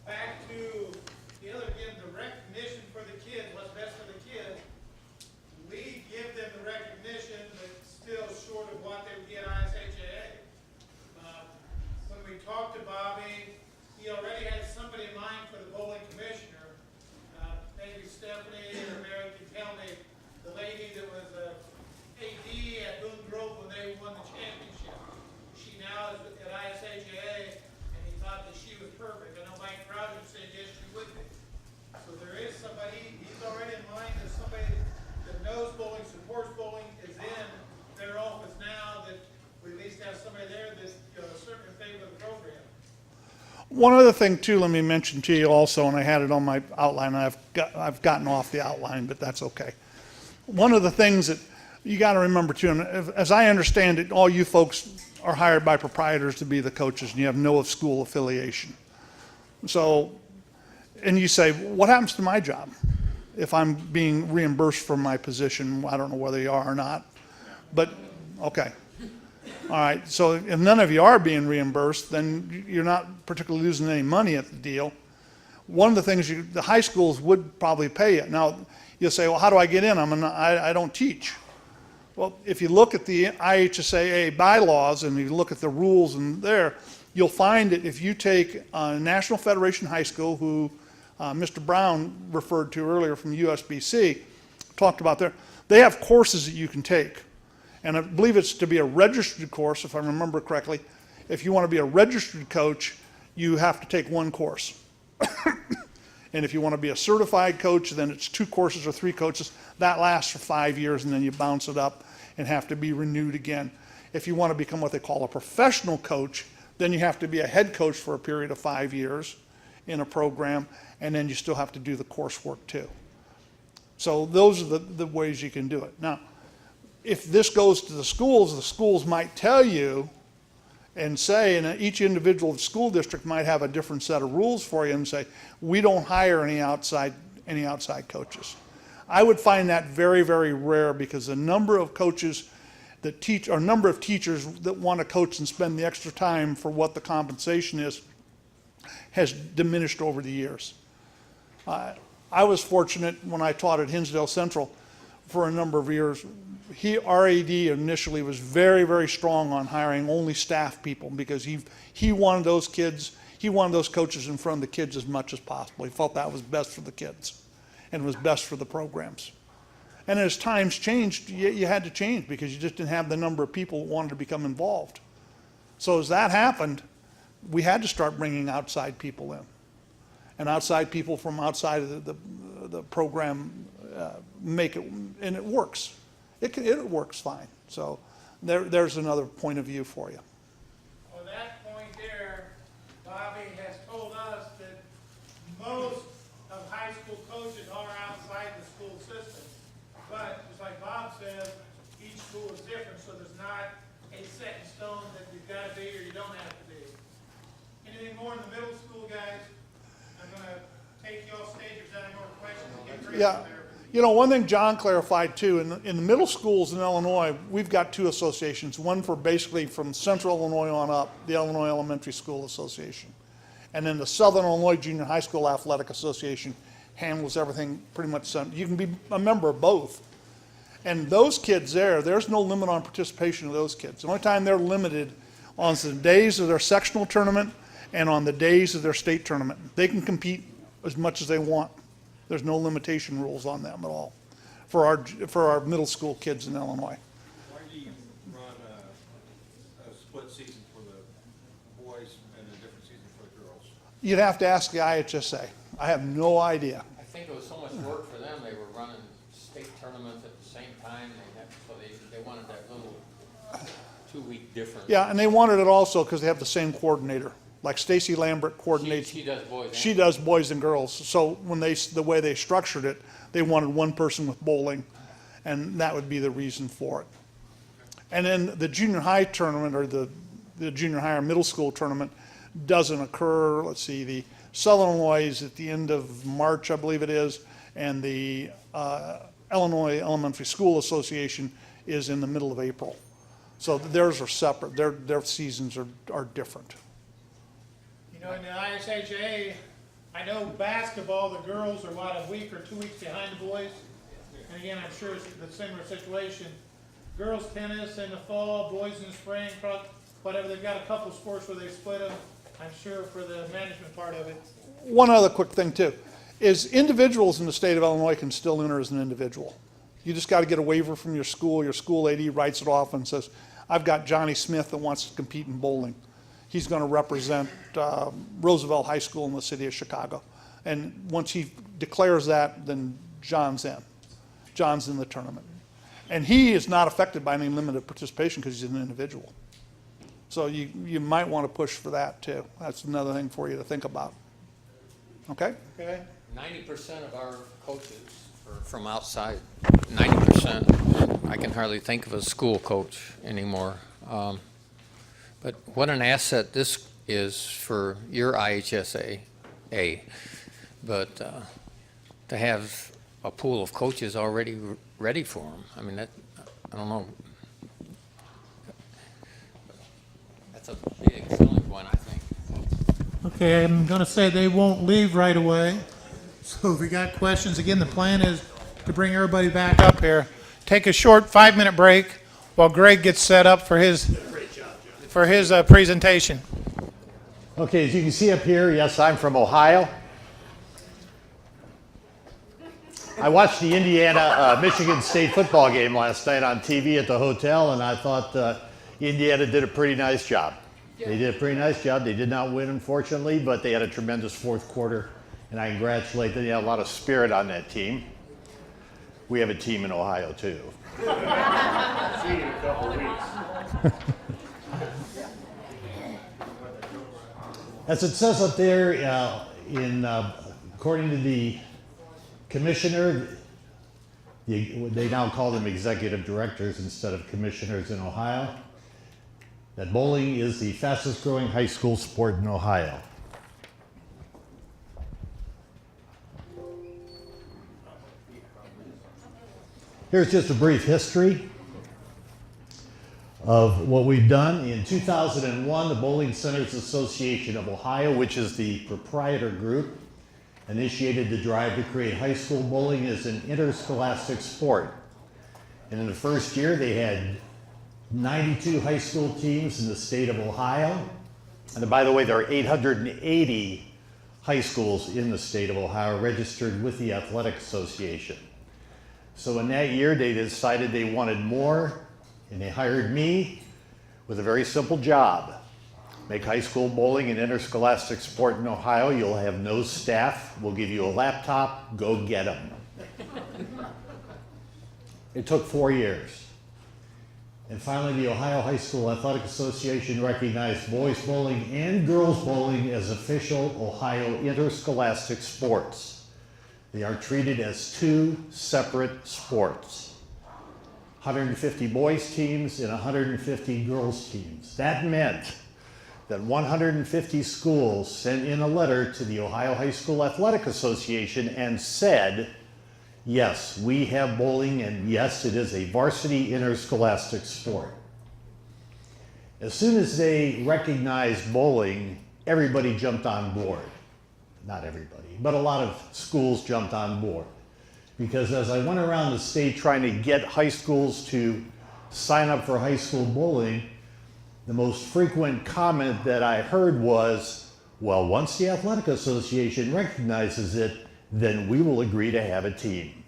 S12: Back to the other, again, the recognition for the kids, what's best for the kids. We give them the recognition, but still short of what they would get ISHA. When we talked to Bobby, he already had somebody in mind for the bowling commissioner. Maybe Stephanie or Mary can tell me, the lady that was AD at Boone Grove when they won the championship. She now is at ISHA, and he thought that she was perfect. I know Mike Crowder said yes, she would be. So there is somebody, he's already in mind as somebody that knows bowling, supports bowling, is in their office now, that we at least have somebody there that's certainly in favor of the program.
S8: One other thing too, let me mention to you also, and I had it on my outline, and I've gotten off the outline, but that's okay. One of the things that you got to remember too, and as I understand it, all you folks are hired by proprietors to be the coaches, and you have no school affiliation. So, and you say, what happens to my job if I'm being reimbursed for my position? I don't know whether you are or not, but okay. All right, so if none of you are being reimbursed, then you're not particularly losing any money at the deal. One of the things the high schools would probably pay you. Now, you'll say, well, how do I get in? I don't teach. Well, if you look at the IHSAA bylaws and you look at the rules in there, you'll find that if you take National Federation High School, who Mr. Brown referred to earlier from USBC, talked about there, they have courses that you can take. And I believe it's to be a registered course, if I remember correctly. If you want to be a registered coach, you have to take one course. And if you want to be a certified coach, then it's 2 courses or 3 courses. That lasts for 5 years, and then you bounce it up and have to be renewed again. If you want to become what they call a professional coach, then you have to be a head coach for a period of 5 years in a program, and then you still have to do the coursework too. So those are the ways you can do it. Now, if this goes to the schools might tell you and say, and each individual school district might have a different set of rules for you and say, we don't hire any outside coaches. I would find that very, very rare, because the number of coaches that teach, or number of teachers that want to coach and spend the extra time for what the compensation is, has diminished over the years. I was fortunate when I taught at Hinsdale Central for a number of years. Our AD initially was very, very strong on hiring only staff people, because he wanted those kids, he wanted those coaches in front of the kids as much as possible. He felt that was best for the kids and was best for the programs. And as times changed, you had to change, because you just didn't have the number of people that wanted to become involved. So as that happened, we had to start bringing outside people in. And outside people from outside of the program make it, and it works. It works fine. So there's another point of view for you.
S12: On that point there, Bobby has told us that most of high school coaches are outside the school system. But, just like Bob says, he
S8: Yeah. You know, one thing John clarified too, in the middle schools in Illinois, we've got two associations. One for basically from Central Illinois on up, the Illinois Elementary School Association. And then the Southern Illinois Junior High School Athletic Association handles everything pretty much. You can be a member of both. And those kids there's no limit on participation of those kids. The only time they're limited on the days of their sectional tournament and on the days of their state tournament. They can compete as much as they want. There's no limitation rules on them at all for our middle school kids in Illinois.
S3: Why do you run a split season for the boys and a different season for the girls?
S8: You'd have to ask the IHSA. I have no idea.
S7: I think it was so much work for them, they were running state tournaments at the same time, so they wanted that little 2-week difference.
S8: Yeah, and they wanted it also because they have the same coordinator. Like Stacy Lambert coordinates.
S7: She does boys.
S8: She does boys and girls. So when the way they structured it, they wanted one person with bowling, and that would be the reason for it. And then the junior high tournament, or the junior high or middle school tournament, doesn't occur. Let's see, the Southern Illinois is at the end of March, I believe it is, and the Illinois Elementary School Association is in the middle of April. So theirs are separate. Their seasons are different.
S12: You know, in the ISHA, I know basketball, the girls are a week or 2 weeks behind the boys. And again, I'm sure it's the similar situation. Girls tennis in the fall, boys in the spring, whatever. They've got a couple sports where they split them, I'm sure, for the management part of it.
S8: One other quick thing too, is individuals in the state of Illinois can still enter as an individual. You just got to get a waiver from your school AD writes it off and says, I've got Johnny Smith that wants to compete in bowling. He's going to represent Roosevelt High School in the city of Chicago. And once he declares that, then John's in. John's in the tournament. And he is not affected by any limited participation because he's an individual. So you might want to push for that too. That's another thing for you to think about. Okay?
S12: Okay.
S7: 90% of our coaches are from outside. 90%. I can hardly think of a school coach anymore. But what an asset this is for your IHSA, but to have a pool of coaches already ready for them. I mean, I don't know. That's a big selling point, I think.
S12: Okay, I'm going to say they won't leave right away. So if we got questions, again, the plan is to bring everybody back up here. Take a short 5-minute break while Greg gets set up for his presentation.
S13: Okay, as you can see up here, yes, I'm from Ohio. I watched the Indiana-Michigan State football game last night on TV at the hotel, and I thought Indiana did a pretty nice job. They did a pretty nice job. They did not win, unfortunately, but they had a tremendous fourth quarter, and I congratulate them. They had a lot of spirit on that team. We have a team in Ohio, too.
S10: See you in a couple of weeks.
S13: As it says up there, according to the commissioner, they now call them executive directors instead of commissioners in Ohio, that bowling is the fastest growing high school sport in Ohio. Here's just a brief history of what we've done. In 2001, the Bowling Centers Association of Ohio, which is the proprietor group, initiated the drive to create high school bowling as an interscholastic sport. And in the first year, they had 92 high school teams in the state of Ohio. And by the way, there are 880 high schools in the state of Ohio registered with the Athletic Association. So in that year, they decided they wanted more, and they hired me with a very simple job. Make high school bowling an interscholastic sport in Ohio. You'll have no staff. We'll give you a laptop. Go get them. It took 4 years. And finally, the Ohio High School Athletic Association recognized boys bowling and girls bowling as official Ohio interscholastic sports. They are treated as two separate sports. 150 boys teams and 150 girls teams. That meant that 150 schools sent in a letter to the Ohio High School Athletic Association and said, Yes, we have bowling, and yes, it is a varsity interscholastic sport. As soon as they recognized bowling, everybody jumped on board. Not everybody, but a lot of schools jumped on board. Because as I went around the state trying to get high schools to sign up for high school bowling, the most frequent comment that I heard was, well, once the Athletic Association recognizes it, then we will agree to have a team.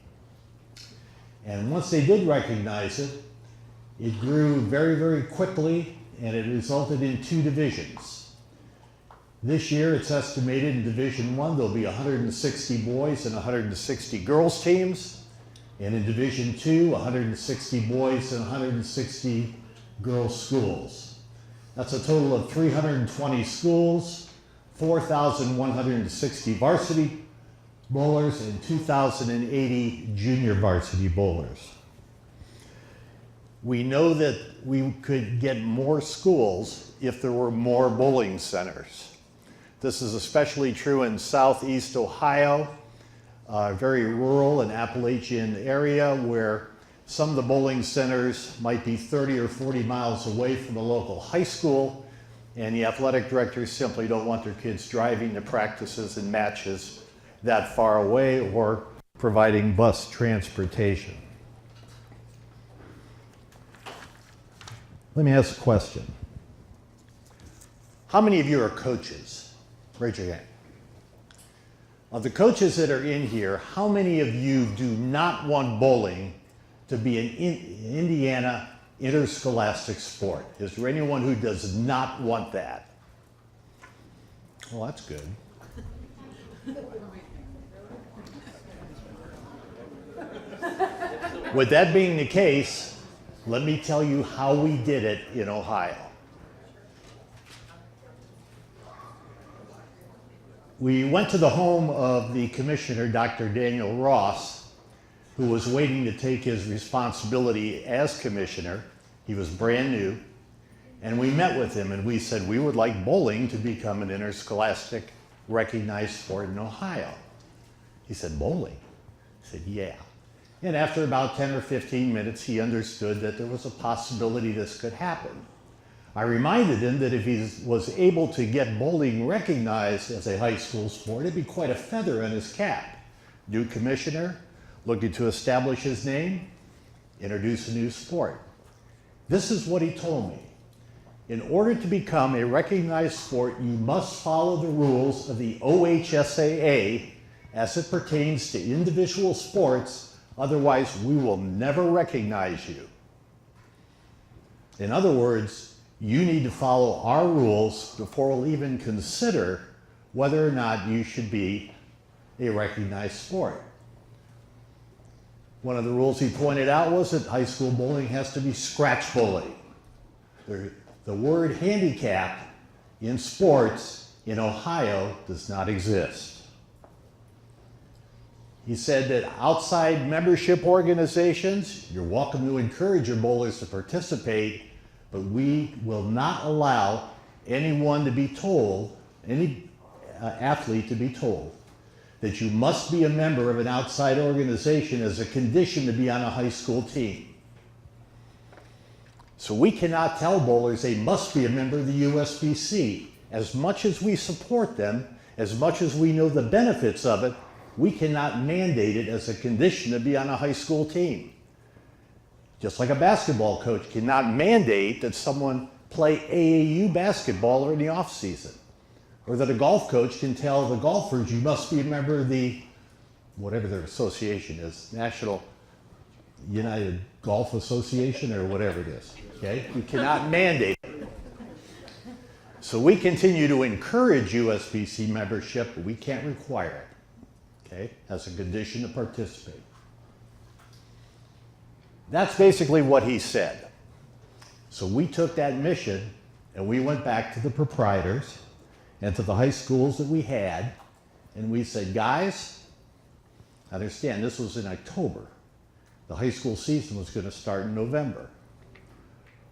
S13: And once they did recognize it, it grew very, very quickly, and it resulted in 2 divisions. This year, it's estimated in Division 1, there'll be 160 boys and 160 girls teams. And in Division 2, 160 boys and 160 girls schools. That's a total of 320 schools, 4,160 varsity bowlers, and 2,080 junior varsity bowlers. We know that we could get more schools if there were more bowling centers. This is especially true in southeast Ohio, a very rural and Appalachian area where some of the bowling centers might be 30 or 40 miles away from the local high school, and the athletic directors simply don't want their kids driving to practices and matches that far away or providing bus transportation. Let me ask a question. How many of you are coaches? Raise your hand. Of the coaches that are in here, how many of you do not want bowling to be an Indiana interscholastic sport? Is there anyone who does not want that? Well, that's good. With that being the case, let me tell you how we did it in Ohio. We went to the home of the commissioner, Dr. Daniel Ross, who was waiting to take his responsibility as commissioner. He was brand new. And we met with him and we said we would like bowling to become an interscholastic recognized sport in Ohio. He said, bowling? I said, yeah. And after about 10 or 15 minutes, he understood that there was a possibility this could happen. I reminded him that if he was able to get bowling recognized as a high school sport, it'd be quite a feather in his cap. New commissioner, looking to establish his name, introduce a new sport. This is what he told me. In order to become a recognized sport, you must follow the rules of the OHSAA as it pertains to individual sports. Otherwise, we will never recognize you. In other words, you need to follow our rules before we'll even consider whether or not you should be a recognized sport. One of the rules he pointed out was that high school bowling has to be scratch bowling. The word handicap in sports in Ohio does not exist. He said that outside membership organizations, you're welcome to encourage your bowlers to participate, but we will not allow anyone to be told, any athlete to be told, that you must be a member of an outside organization as a condition to be on a high school team. So we cannot tell bowlers they must be a member of the USBC. As much as we support them, as much as we know the benefits of it, we cannot mandate it as a condition to be on a high school team. Just like a basketball coach cannot mandate that someone play AAU basketball in the off season. Or that a golf coach can tell the golfers, you must be a member of the, whatever their association is, National United Golf Association or whatever it is, okay? You cannot mandate it. So we continue to encourage USBC membership, but we can't require it, okay, as a condition to participate. That's basically what he said. So we took that mission and we went back to the proprietors and to the high schools that we had, and we said, guys, understand this was in October. The high school season was going to start in November.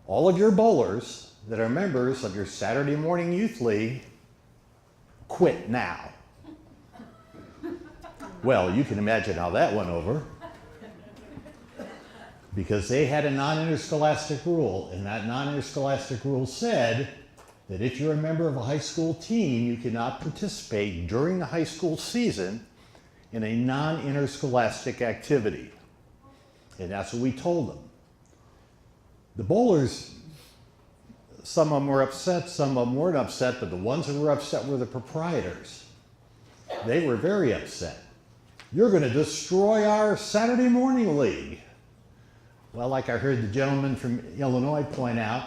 S13: All of your bowlers that are members of your Saturday morning youth league, quit now. Well, you can imagine how that went over. Because they had a non-interscholastic rule, and that non-interscholastic rule said that if you're a member of a high school team, you cannot participate during the high school season in a non-interscholastic activity. And that's what we told them. The bowlers, some of them were upset, some of them weren't upset, but the ones that were upset were the proprietors. They were very upset. You're going to destroy our Saturday morning league. Well, like I heard the gentleman from Illinois point out,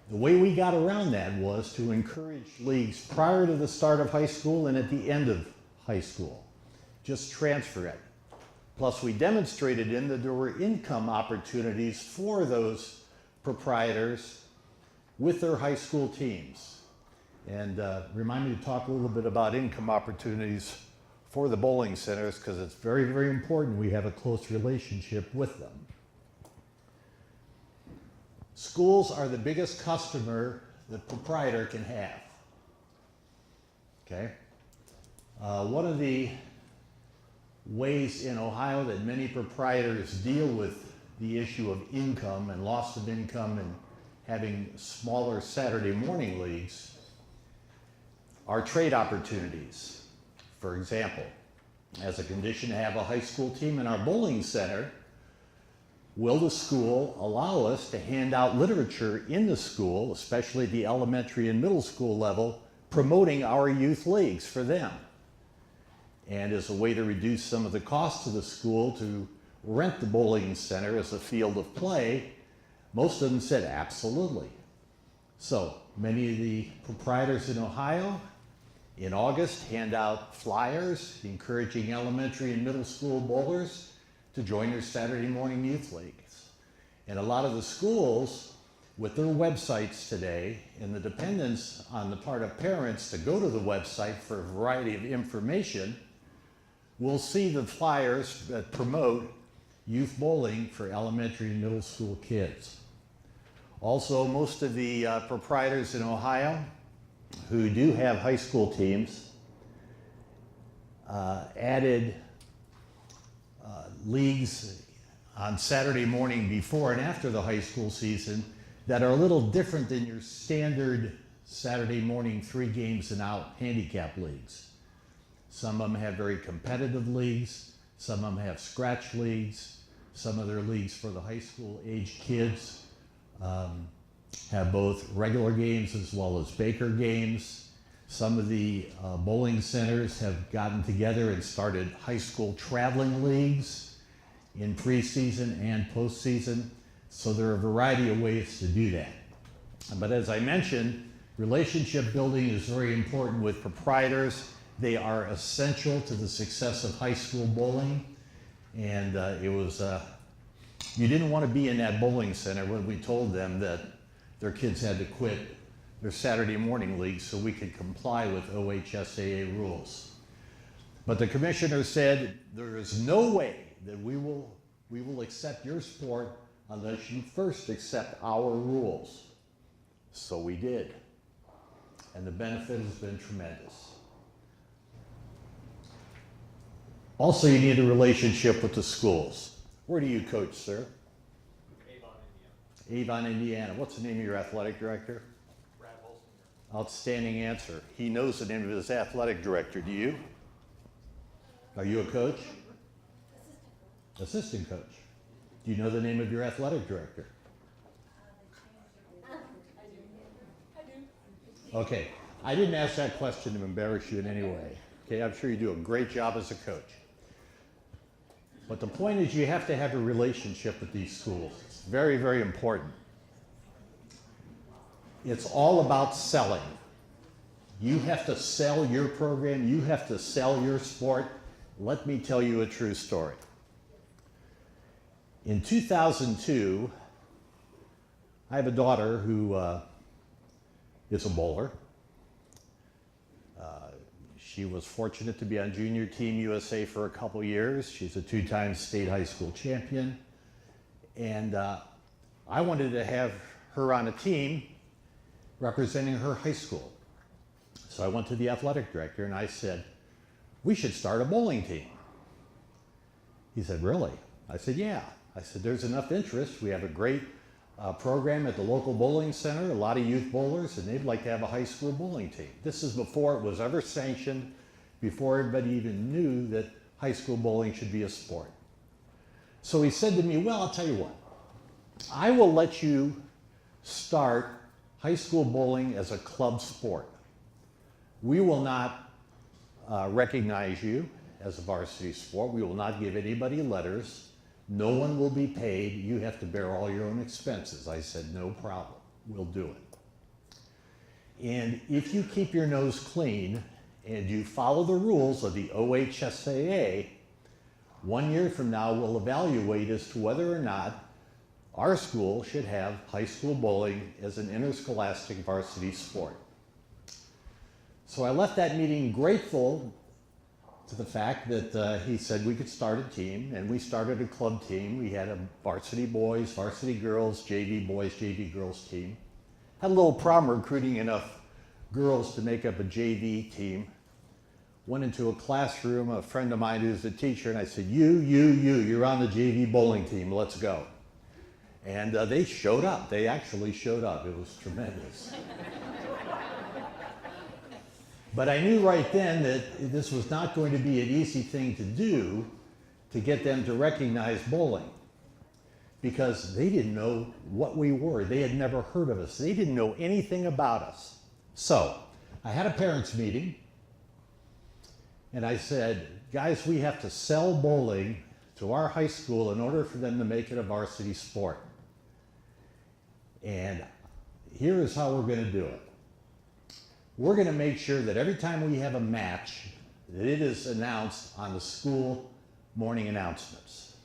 S13: the way we got around that was to encourage leagues prior to the start of high school and at the end of high school. Just transfer it. Plus, we demonstrated in that there were income opportunities for those proprietors with their high school teams. And remind me to talk a little bit about income opportunities for the bowling centers, because it's very, very important we have a close relationship with them. Schools are the biggest customer the proprietor can have. Okay? One of the ways in Ohio that many proprietors deal with the issue of income and loss of income and having smaller Saturday morning leagues are trade opportunities. For example, as a condition to have a high school team in our bowling center, will the school allow us to hand out literature in the school, especially at the elementary and middle school level, promoting our youth leagues for them? And as a way to reduce some of the cost of the school to rent the bowling center as a field of play, most of them said absolutely. So many of the proprietors in Ohio in August hand out flyers encouraging elementary and middle school bowlers to join their Saturday morning youth leagues. And a lot of the schools with their websites today and the dependence on the part of parents to go to the website for a variety of information will see the flyers that promote youth bowling for elementary and middle school kids. Also, most of the proprietors in Ohio who do have high school teams added leagues on Saturday morning before and after the high school season that are a little different than your standard Saturday morning 3 games and out handicap leagues. Some of them have very competitive leagues, some of them have scratch leagues, some of their leagues for the high school age kids have both regular games as well as Baker games. Some of the bowling centers have gotten together and started high school traveling leagues in preseason and postseason. So there are a variety of ways to do that. But as I mentioned, relationship building is very important with proprietors. They are essential to the success of high school bowling. And you didn't want to be in that bowling center when we told them that their kids had to quit their Saturday morning league so we could comply with OHSAA rules. But the commissioner said there is no way that we will accept your sport unless you first accept our rules. So we did. And the benefit has been tremendous. Also, you need a relationship with the schools. Where do you coach, sir? Avon, Indiana. What's the name of your athletic director? Brad Holsinger. Outstanding answer. He knows the name of his athletic director. Do you? Are you a coach? Assistant coach. Do you know the name of your athletic director?
S5: I do.
S13: Okay. I didn't ask that question to embarrass you in any way. Okay, I'm sure you do a great job as a coach. But the point is you have to have a relationship with these schools. It's very, very important. It's all about selling. You have to sell your program. You have to sell your sport. Let me tell you a true story. In 2002, I have a daughter who is a bowler. She was fortunate to be on Junior Team USA for a couple years. She's a 2-time state high school champion. And I wanted to have her on a team representing her high school. So I went to the athletic director and I said, we should start a bowling team. He said, really? I said, yeah. I said, there's enough interest. We have a great program at the local bowling center, a lot of youth bowlers, and they'd like to have a high school bowling team. This is before it was ever sanctioned, before everybody even knew that high school bowling should be a sport. So he said to me, well, I'll tell you what, I will let you start high school bowling as a club sport. We will not recognize you as a varsity sport. We will not give anybody letters. No one will be paid. You have to bear all your own expenses. I said, no problem. We'll do it. And if you keep your nose clean and you follow the rules of the OHSAA, 1 year from now we'll evaluate as to whether or not our school should have high school bowling as an interscholastic varsity sport. So I left that meeting grateful to the fact that he said we could start a team, and we started a club team. We had a varsity boys, varsity girls, JV boys, JV girls team. Had a little problem recruiting enough girls to make up a JV team. Went into a classroom, a friend of mine who's a teacher, and I said, you're on the JV bowling team, let's go. And they showed up. They actually showed up. It was tremendous. But I knew right then that this was not going to be an easy thing to do to get them to recognize bowling, because they didn't know what we were. They had never heard of us. They didn't know anything about us. So I had a parents' meeting, and I said, guys, we have to sell bowling to our high school in order for them to make it a varsity sport. And here is how we're going to do it. We're going to make sure that every time we have a match, that it is announced on the school morning announcements.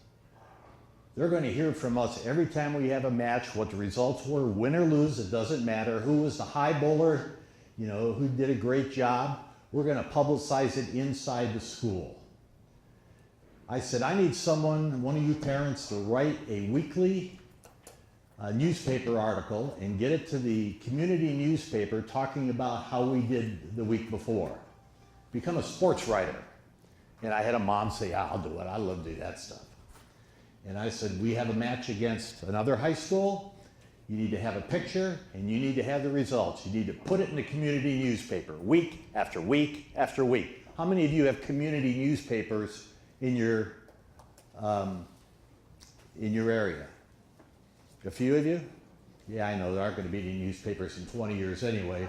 S13: They're going to hear from us every time we have a match, what the results were, win or lose, it doesn't matter. Who was the high bowler, you know, who did a great job. We're going to publicize it inside the school. I said, I need someone, one of you parents, to write a weekly newspaper article and get it to the community newspaper talking about how we did the week before. Become a sports writer. And I had a mom say, yeah, I'll do it. I love to do that stuff. And I said, we have a match against another high school. You need to have a picture and you need to have the results. You need to put it in the community newspaper week after week after week. How many of you have community newspapers in your area? A few of you? Yeah, I know there aren't going to be any newspapers in 20 years anyway,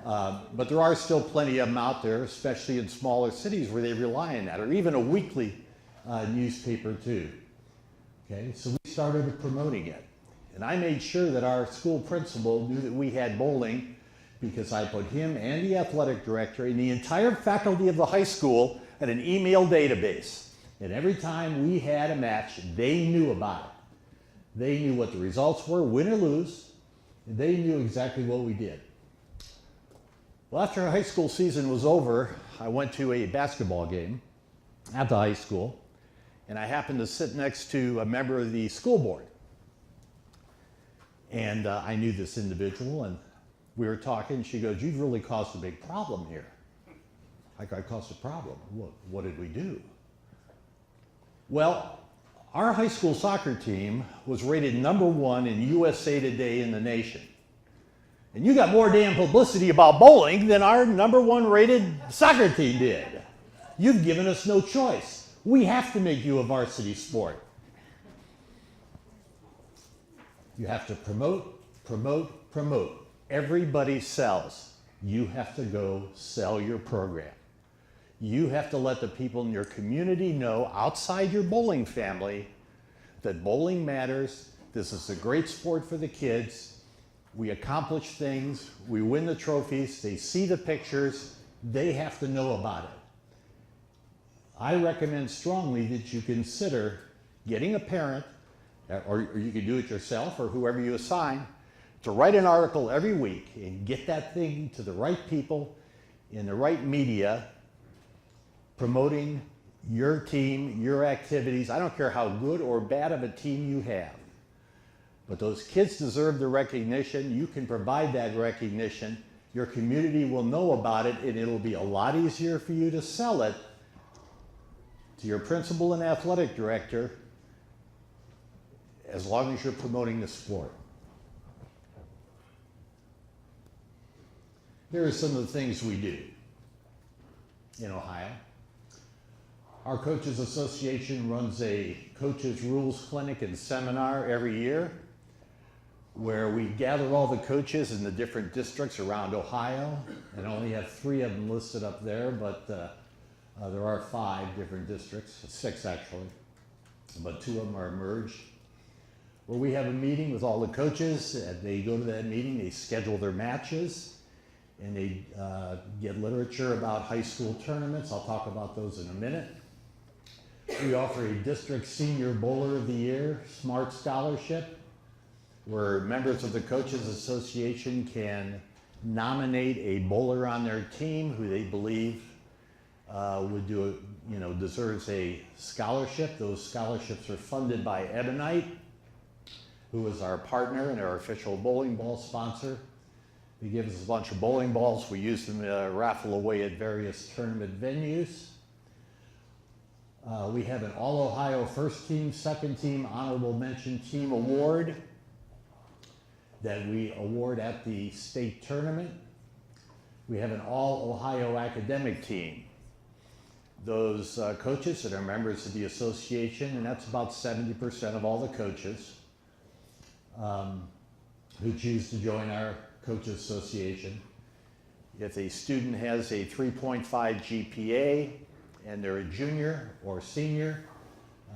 S13: but there are still plenty of them out there, especially in smaller cities where they rely on that, or even a weekly newspaper too. Okay, so we started promoting it. And I made sure that our school principal knew that we had bowling, because I put him and the athletic director and the entire faculty of the high school in an email database. And every time we had a match, they knew about it. They knew what the results were, win or lose, and they knew exactly what we did. Well, after our high school season was over, I went to a basketball game at the high school, and I happened to sit next to a member of the school board. And I knew this individual, and we were talking. She goes, you've really caused a big problem here. I caused a problem. What did we do? Well, our high school soccer team was rated #1 in USA Today in the nation. And you got more damn publicity about bowling than our #1 rated soccer team did. You've given us no choice. We have to make you a varsity sport. You have to promote, promote, promote. Everybody sells. You have to go sell your program. You have to let the people in your community know, outside your bowling family, that bowling matters. This is a great sport for the kids. We accomplish things. We win the trophies. They see the pictures. They have to know about it. I recommend strongly that you consider getting a parent, or you can do it yourself or whoever you assign, to write an article every week and get that thing to the right people in the right media, promoting your team, your activities. I don't care how good or bad of a team you have, but those kids deserve the recognition. You can provide that recognition, Your community will know about it, and it'll be a lot easier for you to sell it to your principal and athletic director as long as you're promoting the sport. Here are some of the things we do in Ohio. Our Coaches Association runs a coaches rules clinic and seminar every year where we gather all the coaches in the different districts around Ohio, and I only have 3 of them listed up there, but there are 5 different districts, 6 actually, but 2 of them are merged, where we have a meeting with all the coaches, and they go to that meeting, they schedule their matches, and they get literature about high school tournaments. I'll talk about those in a minute. We offer a District Senior Bowler of the Year Smart Scholarship, where members of the Coaches Association can nominate a bowler on their team who they believe would deserves a scholarship. Those scholarships are funded by Ebonite, who is our partner and our official bowling ball sponsor. They give us a bunch of bowling balls. We use them to raffle away at various tournament venues. We have an All-Ohio First Team, Second Team, Honorable Mention Team Award that we award at the state tournament. We have an All-Ohio Academic Team. Those coaches that are members of the association, and that's about 70% of all the coaches who choose to join our Coaches Association. If a student has a 3.5 GPA and they're a junior or senior,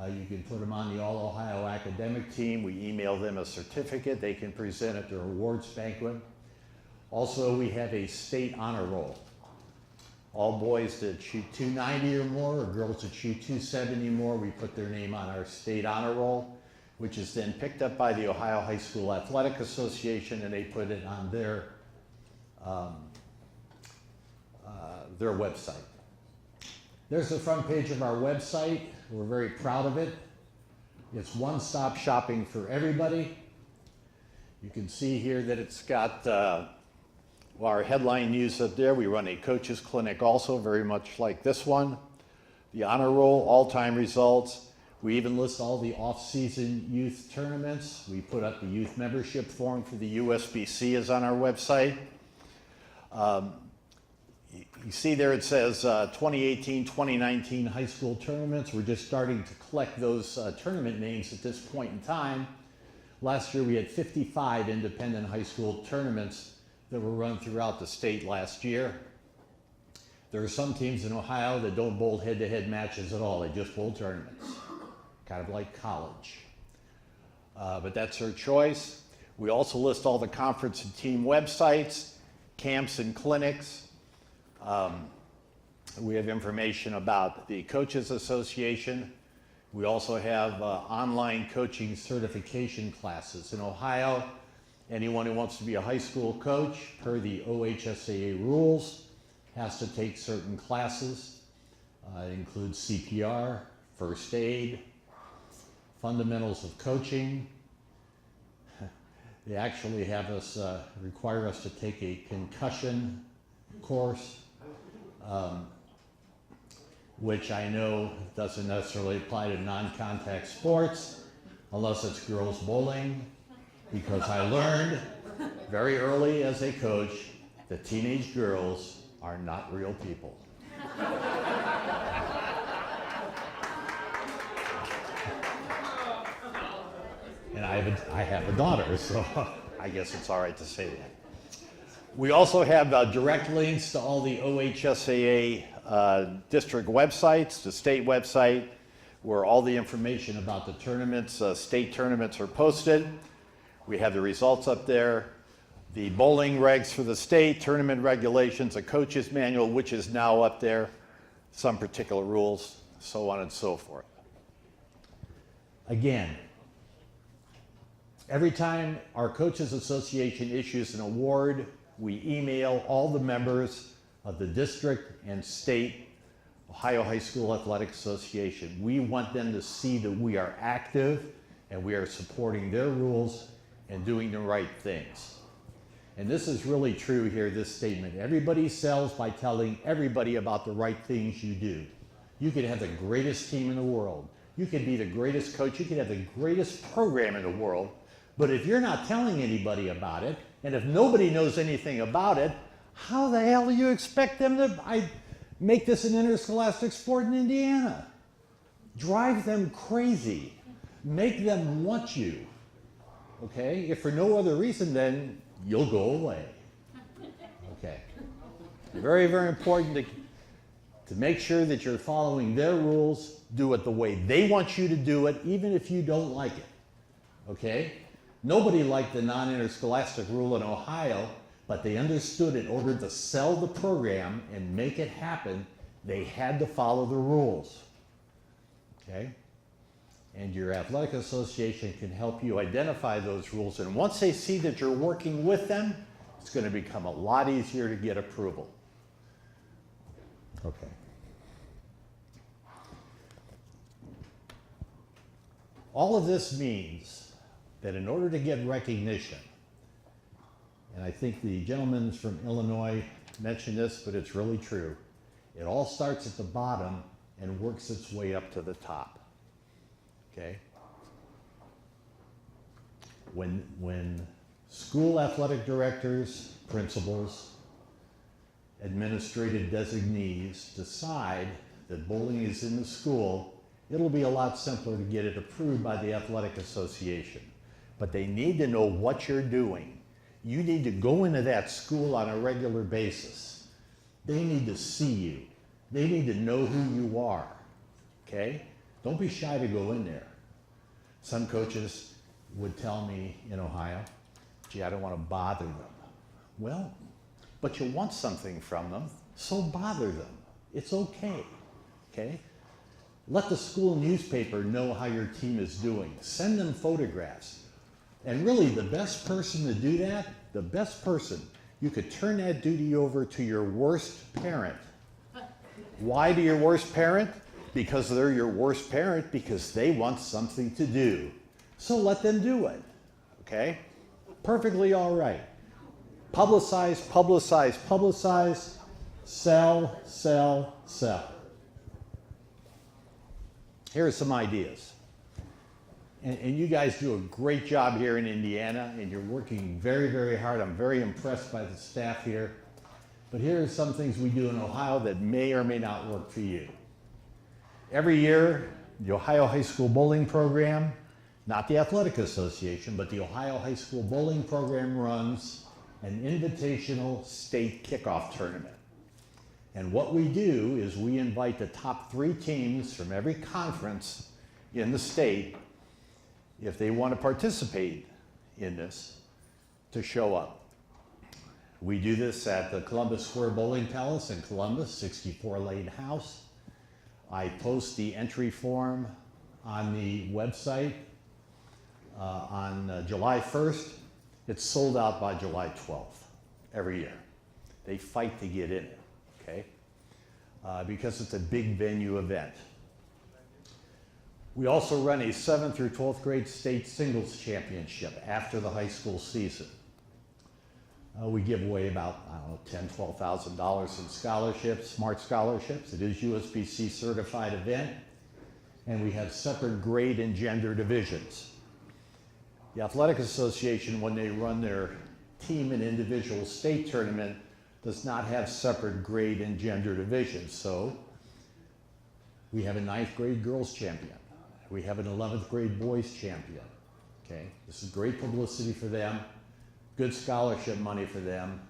S13: you can put them on the All-Ohio Academic Team. We email them a certificate. They can present at their awards banquet. Also, we have a state honor roll. All boys that shoot 290 or more, or girls that shoot 270 or more, we put their name on our state honor roll, which is then picked up by the Ohio High School Athletic Association, and they put it on their website. There's the front page of our website. We're very proud of it. It's one-stop shopping for everybody. You can see here that it's got our headline news up there. We run a coaches clinic also, very much like this one. The honor roll, all-time results. We even list all the off-season youth tournaments. We put up the youth membership form for the USBC is on our website. You see there it says 2018-2019 high school tournaments. We're just starting to collect those tournament names at this point in time. Last year we had 55 independent high school tournaments that were run throughout the state last year. There are some teams in Ohio that don't bowl head-to-head matches at all. They just bowl tournaments, kind of like college. But that's their choice. We also list all the conference and team websites, camps and clinics. We have information about the Coaches Association. We also have online coaching certification classes. In Ohio, anyone who wants to be a high school coach, per the OHSAA rules, has to take certain classes. It includes CPR, first aid, fundamentals of coaching. They actually have us, require us to take a concussion course, which I know doesn't necessarily apply to non-contact sports, unless it's girls bowling, because I learned very early as a coach that teenage girls are not real people. And I have a daughter, so I guess it's all right to say that. We also have direct links to all the OHSAA district websites, the state website, where all the information about the tournaments, state tournaments are posted. We have the results up there, the bowling regs for the state, tournament regulations, a coach's manual, which is now up there, some particular rules, so on and so forth. Again, every time our Coaches Association issues an award, we email all the members of the district and state Ohio High School Athletic Association. We want them to see that we are active and we are supporting their rules and doing the right things. And this is really true here, this statement. Everybody sells by telling everybody about the right things you do. You could have the greatest team in the world. You could be the greatest coach. You could have the greatest program in the world. But if you're not telling anybody about it, and if nobody knows anything about it, how the hell do you expect them to make this an interscholastic sport in Indiana? Drive them crazy. Make them want you. Okay? If for no other reason, then you'll go away. Okay. Very, very important to make sure that you're following their rules, do it the way they want you to do it, even if you don't like it. Okay? Nobody liked the non-interscholastic rule in Ohio, but they understood in order to sell the program and make it happen, they had to follow the rules. Okay? And your athletic association can help you identify those rules. And once they see that you're working with them, it's going to become a lot easier to get approval. Okay. All of this means that in order to get recognition, and I think the gentleman from Illinois mentioned this, but it's really true, it all starts at the bottom and works its way up to the top. Okay? When school athletic directors, principals, administrative designees decide that bowling is in the school, it'll be a lot simpler to get it approved by the athletic association. But they need to know what you're doing. You need to go into that school on a regular basis. They need to see you. They need to know who you are. Okay? Don't be shy to go in there. Some coaches would tell me in Ohio, gee, I don't want to bother them. Well, but you want something from them, so bother them. It's okay. Okay? Let the school newspaper know how your team is doing. Send them photographs. And really, the best person to do that, the best person, you could turn that duty over to your worst parent. Why to your worst parent? Because they're your worst parent, because they want something to do. So let them do it. Okay? Perfectly all right. Publicize, publicize, publicize. Sell, sell, sell. Here are some ideas. And you guys do a great job here in Indiana, and you're working very, very hard. I'm very impressed by the staff here. But here are some things we do in Ohio that may or may not work for you. Every year, the Ohio High School Bowling Program, not the Athletic Association, but the Ohio High School Bowling Program runs an invitational state kickoff tournament. And what we do is we invite the top 3 teams from every conference in the state, if they want to participate in this, to show up. We do this at the Columbus Square Bowling Palace in Columbus, 64 Lane House. I post the entry form on the website on July 1st. It's sold out by July 12th every year. They fight to get in it, okay? Because it's a big venue event. We also run a 7th through 12th grade state singles championship after the high school season. We give away about, I don't know, $10,000, $12,000 in scholarships, smart scholarships. It is USBC certified event, and we have separate grade and gender divisions. The Athletic Association, when they run their team and individual state tournament, does not have separate grade and gender divisions. So we have a 9th grade girls champion. We have an 11th grade boys champion. Okay, this is great publicity for them. Good scholarship money for them.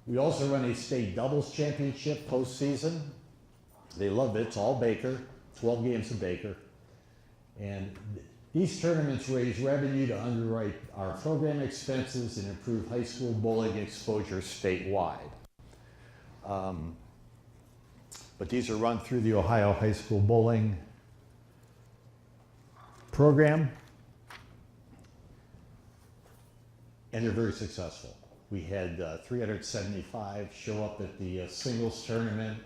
S13: We also run a state doubles championship postseason. They love it. It's all Baker, 12 games of Baker. And these tournaments raise revenue to underwrite our program expenses and improve high school bowling exposure statewide. But these are run through the Ohio High School Bowling program. And they're very successful. We had 375 show up at the singles tournament.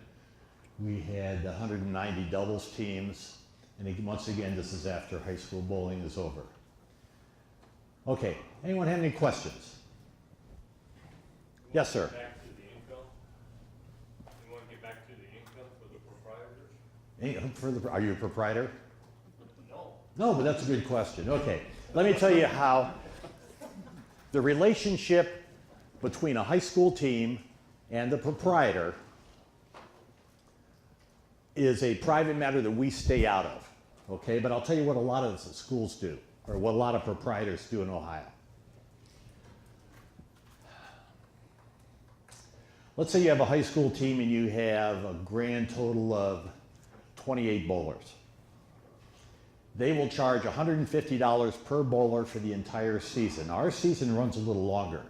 S13: We had 190 doubles teams. And once again, this is after high school bowling is over. Okay, anyone have any questions? Yes, sir.
S6: Back to the income? You want to get back to the income for the proprietors?
S13: Are you a proprietor?
S6: No.
S13: No, but that's a good question. Okay, let me tell you how the relationship between a high school team and the proprietor is a private matter that we stay out of. Okay, but I'll tell you what a lot of schools do, or what a lot of proprietors do in Ohio. Let's say you have a high school team and you have a grand total of 28 bowlers. They will charge $150 per bowler for the entire season. Our season runs a little longer.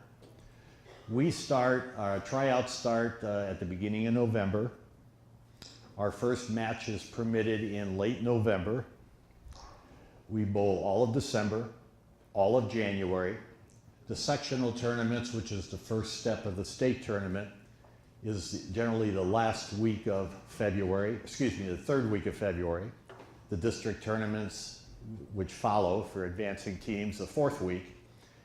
S13: Our tryouts start at the beginning of November. Our first match is permitted in late November. We bowl all of December, all of January. The sectional tournaments, which is the first step of the state tournament, is generally the last week of February, the third week of February. The district tournaments, which follow for advancing teams, the fourth week.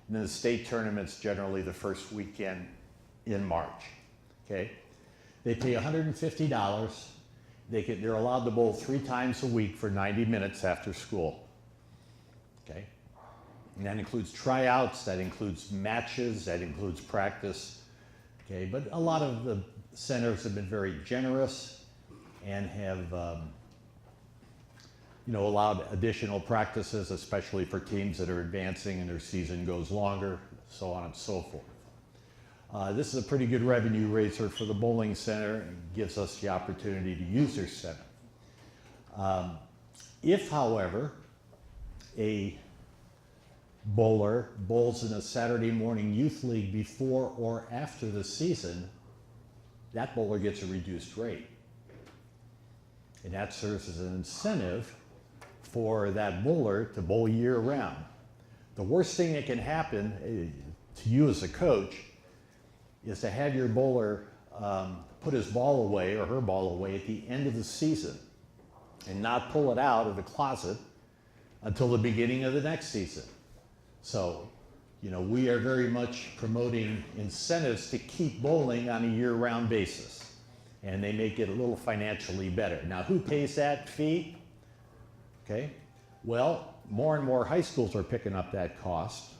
S13: And then the state tournaments, generally the first weekend in March, okay? They pay $150. They're allowed to bowl 3 times a week for 90 minutes after school, okay? And that includes tryouts, that includes matches, that includes practice, okay? But a lot of the centers have been very generous and have allowed additional practices, especially for teams that are advancing and their season goes longer, so on and so forth. This is a pretty good revenue raiser for the bowling center and gives us the opportunity to use their center. If, however, a bowler bowls in a Saturday morning youth league before or after the season, that bowler gets a reduced rate. And that serves as an incentive for that bowler to bowl year round. The worst thing that can happen to you as a coach is to have your bowler put his ball away or her ball away at the end of the season and not pull it out of the closet until the beginning of the next season. So, we are very much promoting incentives to keep bowling on a year-round basis, and they make it a little financially better. Now, who pays that fee? Okay, well, more and more high schools are picking up that cost,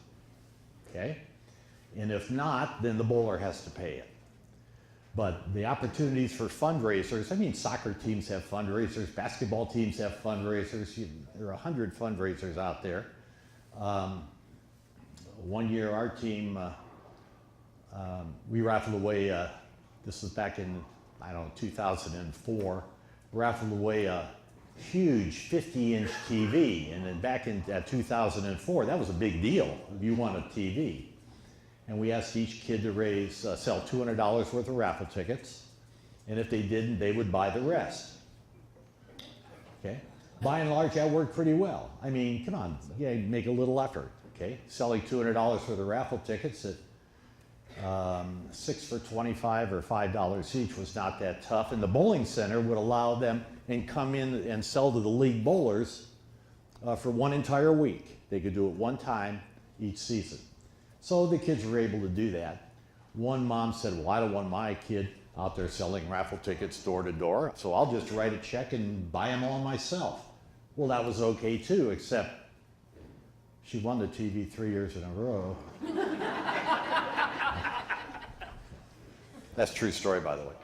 S13: okay? And if not, then the bowler has to pay it. But the opportunities for fundraisers, soccer teams have fundraisers, basketball teams have fundraisers, there are 100 fundraisers out there. One year our team, we raffled away, this was back in, 2004, raffled away a huge 50-inch TV, and then back in 2004, that was a big deal if you won a TV. And we asked each kid to sell $200 worth of raffle tickets, and if they didn't, they would buy the rest. Okay? By and large, that worked pretty well. Come on, make a little effort. Okay? Selling $200 worth of raffle tickets at 6 for $25 or $5 each was not that tough, and the bowling center would allow them and come in and sell to the league bowlers for one entire week. They could do it one time each season. So the kids were able to do that. One mom said, well, I don't want my kid out there selling raffle tickets door to door, so I'll just write a check and buy them all myself. Well, that was okay too, except she won the TV 3 years in a row. That's a true story, by the way.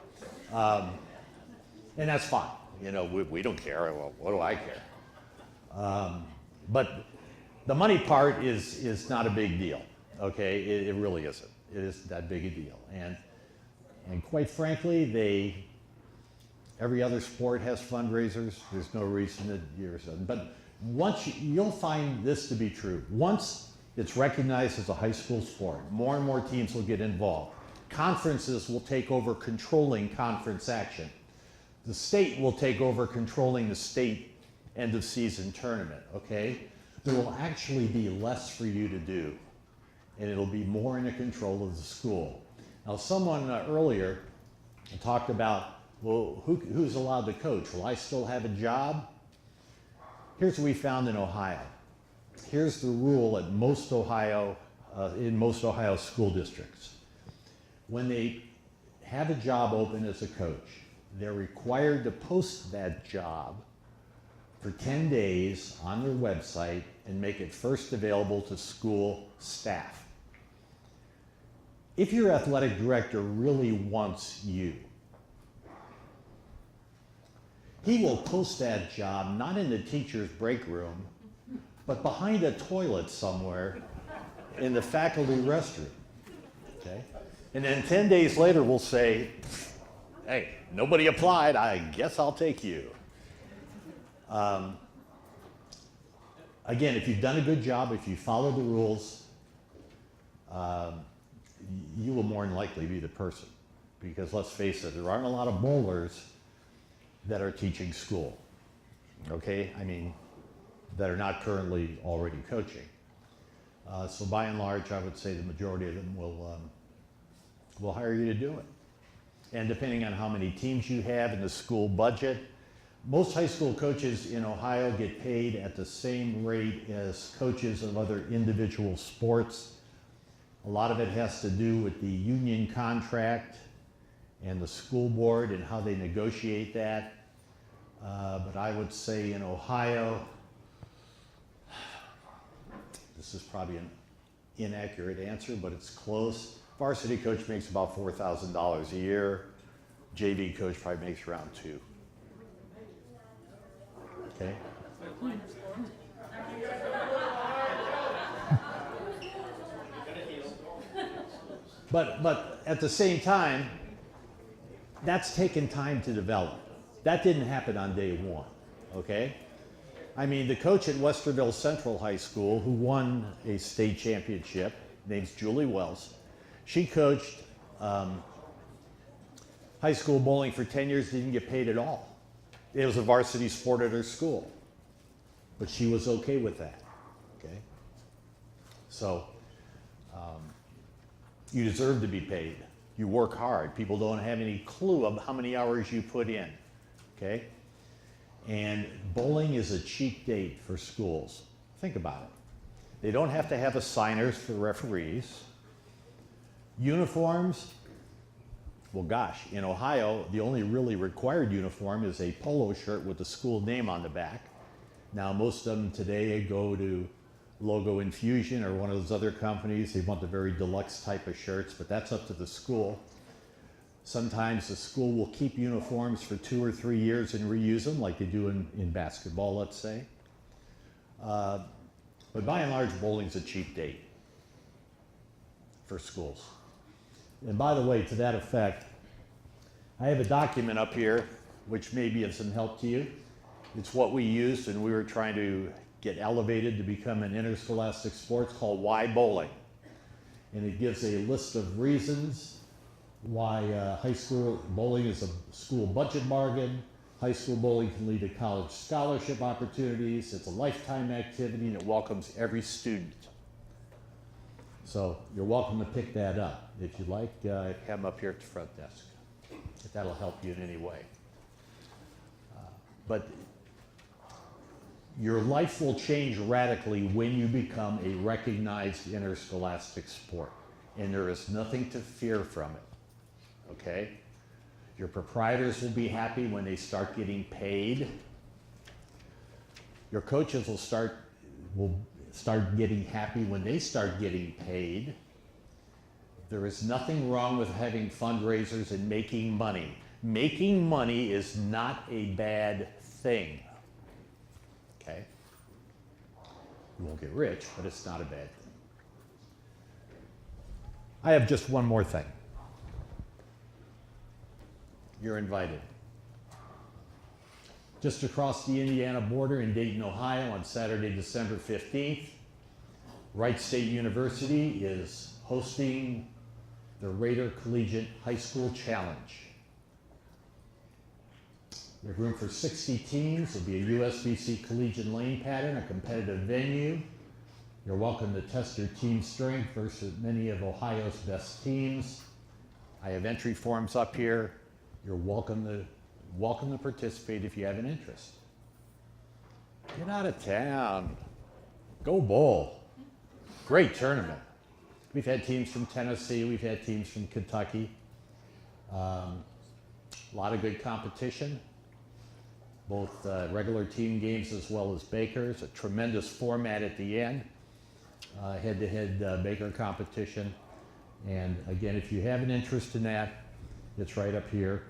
S13: And that's fine. We don't care. Well, what do I care? But the money part is not a big deal. Okay, it really isn't. It isn't that big a deal. And quite frankly, every other sport has fundraisers. There's no reason that yours doesn't. But you'll find this to be true. Once it's recognized as a high school sport, more and more teams will get involved. Conferences will take over controlling conference action. The state will take over controlling the state end of season tournament, okay? There will actually be less for you to do, and it'll be more in the control of the school. Now, someone earlier talked about, well, who's allowed to coach? Will I still have a job? Here's what we found in Ohio. Here's the rule at in most Ohio school districts. When they have a job open as a coach, they're required to post that job for 10 days on their website and make it first available to school staff. If your athletic director really wants you, he will post that job not in the teacher's break room, but behind a toilet somewhere in the faculty restroom. Okay? And then 10 days later we'll say, hey, nobody applied, I guess I'll take you. Again, if you've done a good job, if you follow the rules, you will more than likely be the person. Because let's face it, there aren't a lot of bowlers that are teaching school. Okay? I mean, that are not currently already coaching. So by and large, I would say the majority of them will hire you to do it. And depending on how many teams you have in the school budget, most high school coaches in Ohio get paid at the same rate as coaches of other individual sports. A lot of it has to do with the union contract and the school board and how they negotiate that. But I would say in Ohio, this is probably an inaccurate answer, but it's close. Varsity coach makes about $4,000 a year. JV coach probably makes around $2,000. Okay? But at the same time, that's taken time to develop. That didn't happen on day one, okay? I mean, the coach at Westerville Central High School who won a state championship, name's Julie Wells, she coached high school bowling for 10 years, didn't get paid at all. It was a varsity sport at her school, but she was okay with that, okay? So, you deserve to be paid. You work hard. People don't have any clue of how many hours you put in, okay? And bowling is a cheap date for schools. Think about it. They don't have to have assigners for referees. Uniforms, well gosh, in Ohio, the only really required uniform is a polo shirt with the school name on the back. Now most of them today go to Logo Infusion or one of those other companies. They want the very deluxe type of shirts, but that's up to the school. Sometimes the school will keep uniforms for 2 or 3 years and reuse them like they do in basketball, let's say. But by and large, bowling's a cheap date for schools. And by the way, to that effect, I have a document up here which may be of some help to you. It's what we used when we were trying to get elevated to become an interscholastic sport. It's called Why Bowling. And it gives a list of reasons why high school bowling is a school budget bargain. High school bowling can lead to college scholarship opportunities. It's a lifetime activity and it welcomes every student. So you're welcome to pick that up. If you'd like, have them up here at the front desk. If that'll help you in any way. But your life will change radically when you become a recognized interscholastic sport. And there is nothing to fear from it, okay? Your proprietors will be happy when they start getting paid. Your coaches will start getting happy when they start getting paid. There is nothing wrong with having fundraisers and making money. Making money is not a bad thing. Okay? You won't get rich, but it's not a bad thing. I have just one more thing. You're invited. Just across the Indiana border in Dayton, Ohio on Saturday, December 15th, Wright State University is hosting the Raider Collegiate High School Challenge. There's room for 60 teams. There'll be a USBC collegiate lane pattern, a competitive venue. You're welcome to test your team strength versus many of Ohio's best teams. I have entry forms up here. You're welcome to participate if you have an interest. Get out of town. Go bowl. Great tournament. We've had teams from Tennessee, we've had teams from Kentucky. A lot of good competition, both regular team games as well as Bakers. A tremendous format at the end, head-to-head Baker competition. And again, if you have an interest in that, it's right up here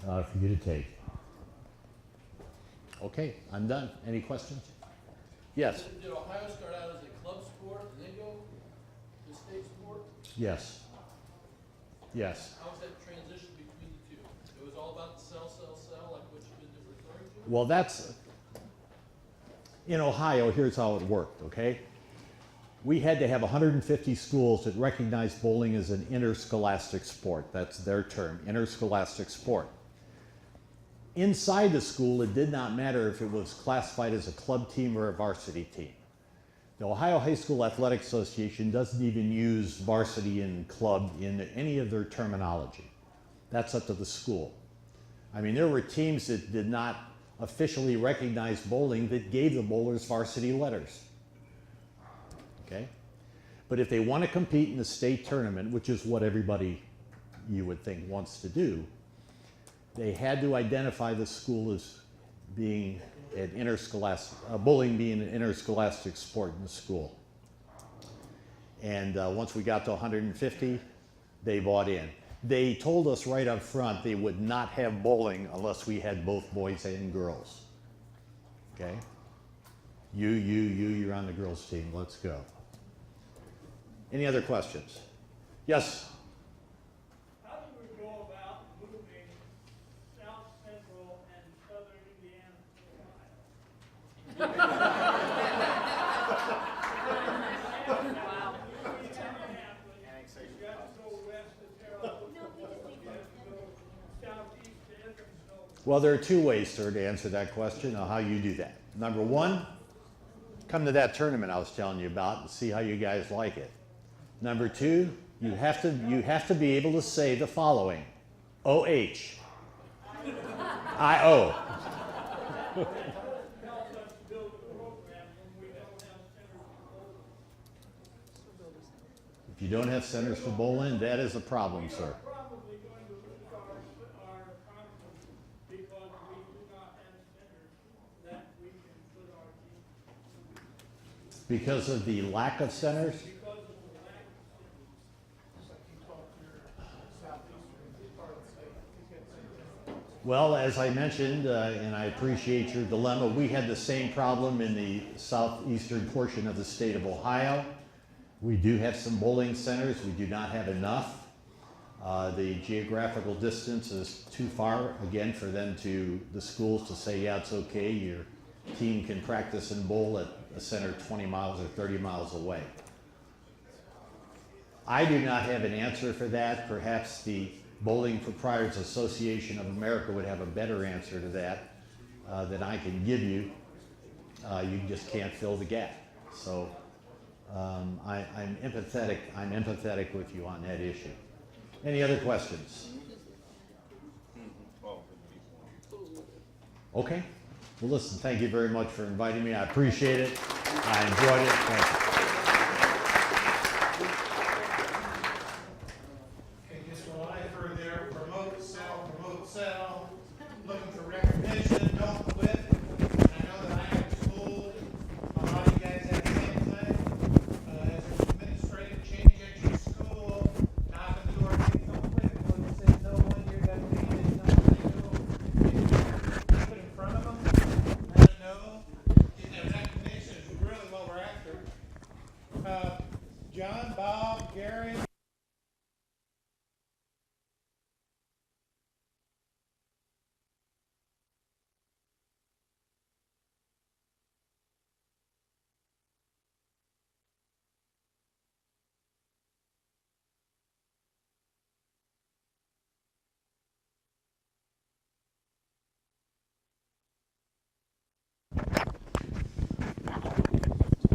S13: for you to take. Okay, I'm done. Any questions? Yes.
S9: Did Ohio start out as a club sport and then go to state sport?
S13: Yes. Yes.
S9: How was that transition between the two? It was all about the sell, like what you've been referring to?
S13: Well, that's, in Ohio, here's how it worked, okay? We had to have 150 schools that recognized bowling as an interscholastic sport. That's their term, interscholastic sport. Inside the school, it did not matter if it was classified as a club team or a varsity team. The Ohio High School Athletic Association doesn't even use varsity and club in any of their terminology. That's up to the school. I mean, there were teams that did not officially recognize bowling that gave the bowlers varsity letters. Okay? But if they want to compete in the state tournament, which is what everybody you would think wants to do, they had to identify the school as being an interscholastic, bowling being an interscholastic sport in the school. And once we got to 150, they bought in. They told us right up front they would not have bowling unless we had both boys and girls. Okay? You're on the girls' team. Let's go. Any other questions? Yes?
S12: How do we go about moving South Central and Southern Indiana to Ohio? You got to go west to Terre Haute. You got to go southeast to Evansville.
S13: Well, there are two ways, sir, to answer that question on how you do that. Number one, come to that tournament I was telling you about and see how you guys like it. Number two, you have to be able to say the following: OH, IO. If you don't have centers for bowling, that is a problem, sir.
S12: Probably going to lose our conference because we do not have centers that we can put our team.
S13: Because of the lack of centers?
S12: Because of the lack of centers.
S13: Well, as I mentioned, and I appreciate your dilemma, we had the same problem in the southeastern portion of the state of Ohio. We do have some bowling centers. We do not have enough. The geographical distance is too far, again, for them the schools to say, yeah, it's okay, your team can practice and bowl at a center 20 miles or 30 miles away. I do not have an answer for that. Perhaps the Bowling Proprietors Association of America would have a better answer to that than I can give you. You just can't fill the gap. So I'm empathetic with you on that issue. Any other questions? Okay. Well, listen, thank you very much for inviting me. I appreciate it. I enjoyed it. Thank you.
S12: Okay, just a lifer there, promote, sell, looking for recognition, don't quit. I know that I have school, a lot of you guys have the same thing. As an administrative change at your school, knock on the door, don't quit. Well, it says no 1 year doesn't mean it's not going to go. Put in front of them, let them know, get that recognition is really what we're after. John, Bob, Gary.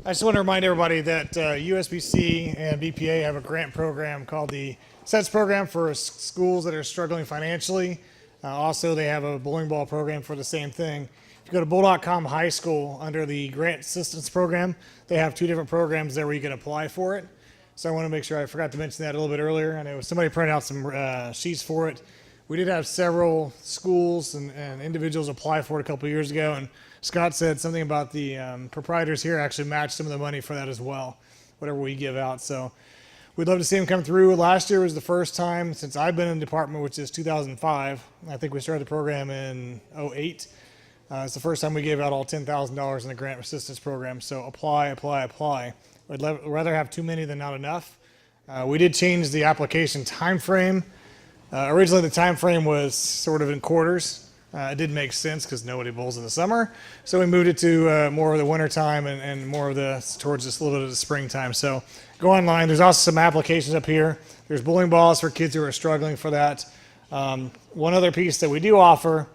S4: I just want to remind everybody that USBC and BPA have a grant program called the SETS program for schools that are struggling financially. Also, they have a bowling ball program for the same thing. If you go to bowl.com high school under the grant assistance program, they have two different programs there where you can apply for it. So I want to make sure I forgot to mention that a little bit earlier. I know somebody printed out some sheets for it. We did have several schools and individuals apply for it a couple of years ago, and Scott said something about the proprietors here actually matched some of the money for that as well, whatever we give out. So we'd love to see them come through. Last year was the first time since I've been in the department, which is 2005. I think we started the program in 08. It's the first time we gave out all $10,000 in the grant assistance program. So apply. I'd rather have too many than not enough. We did change the application time frame. Originally, the time frame was sort of in quarters. It didn't make sense because nobody bowls in the summer. So we moved it to more of the winter time and more of towards this little bit of the springtime. So go online. There's also some applications up here. There's bowling balls for kids who are struggling for that. One other piece that we do offer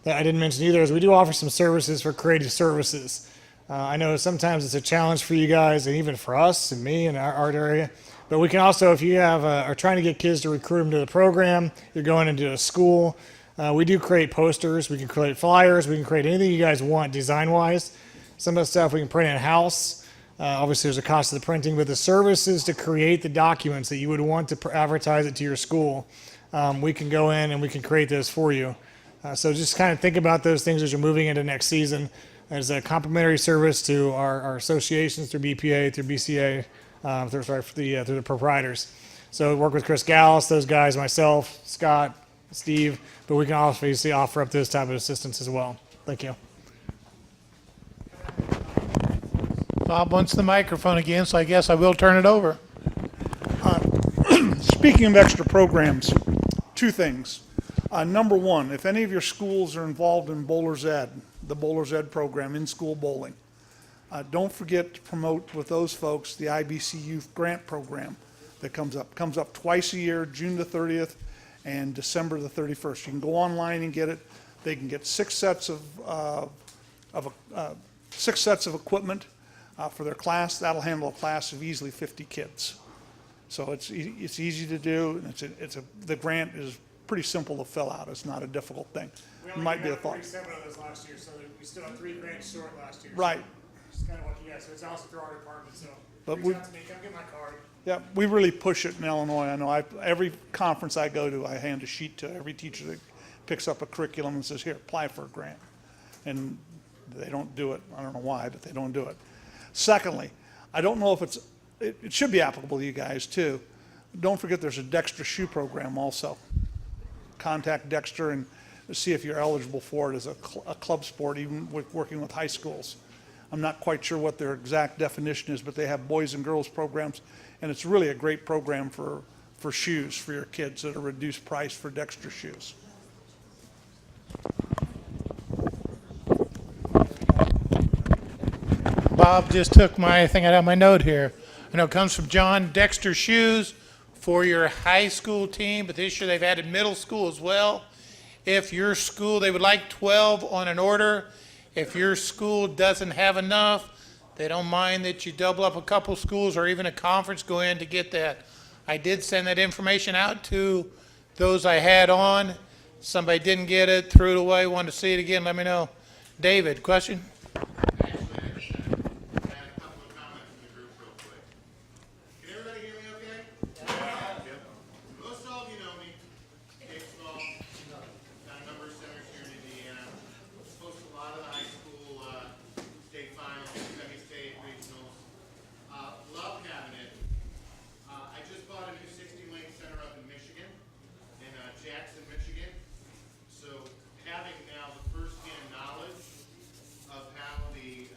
S4: that I didn't mention either is we do offer some services for creative services. I know sometimes it's a challenge for you guys and even for us and me in our art area. But we can also, if you are trying to get kids to recruit them to the program, you're going into a school, we do create posters, we can create flyers, we can create anything you guys want design-wise. Some of the stuff we can print in-house. Obviously, there's a cost of the printing, but the services to create the documents that you would want to advertise it to your school, we can go in and we can create those for you. So just kind of think about those things as you're moving into next season as a complimentary service to our associations through BPA, through BCA, through the proprietors. So work with Chris Gallus, those guys, myself, Scott, Steve, but we can obviously offer up this type of assistance as well. Thank you.
S1: Bob wants the microphone again, so I guess I will turn it over.
S8: Speaking of extra programs, two things. Number one, if any of your schools are involved in Bowler's Ed, the Bowler's Ed program, in-school bowling, don't forget to promote with those folks the IBC Youth Grant Program that comes up. Comes up twice a year, June the 30th and December the 31st. You can go online and get it. They can get six sets of equipment for their class. That'll handle a class of easily 50 kids. So it's easy to do. And the grant is pretty simple to fill out. It's not a difficult thing. It might be a thought.
S4: 47 of those last year, so we still have 3 grants short last year.
S8: Right.
S4: It's kind of lucky, so it's also through our department. So
S8: But
S4: reach out to me, come get my card.
S8: Yeah, we really push it in Illinois. I know every conference I go to, I hand a sheet to every teacher that picks up a curriculum and says, here, apply for a grant. And they don't do it. I don't know why, but they don't do it. Secondly, I don't know if it should be applicable to you guys too. Don't forget there's a Dexter shoe program also. Contact Dexter and see if you're eligible for it as a club sport, even with working with high schools. I'm not quite sure what their exact definition is, but they have boys and girls programs, and it's really a great program for shoes for your kids at a reduced price for Dexter shoes.
S1: Bob just took my thing out of my note here. I know it comes from John. Dexter shoes for your high school team, but this year they've added middle school as well. If your school, they would like 12 on an order. If your school doesn't have enough, they don't mind that you double up a couple schools or even a conference go in to get that. I did send that information out to those I had on. Somebody didn't get it, threw it away, wanted to see it again, let me know. David, question?
S10: Actually, I had a couple of comments in the group real quick. Can everybody hear me okay? Yeah. Most all of you know me. Baseball, got a number of centers here in Indiana. Host a lot of the high school state finals, semi-state, regionals. Love having it. I just bought a new 60-lane center up in Michigan, in Jackson, Michigan. So having now the first-hand knowledge of how the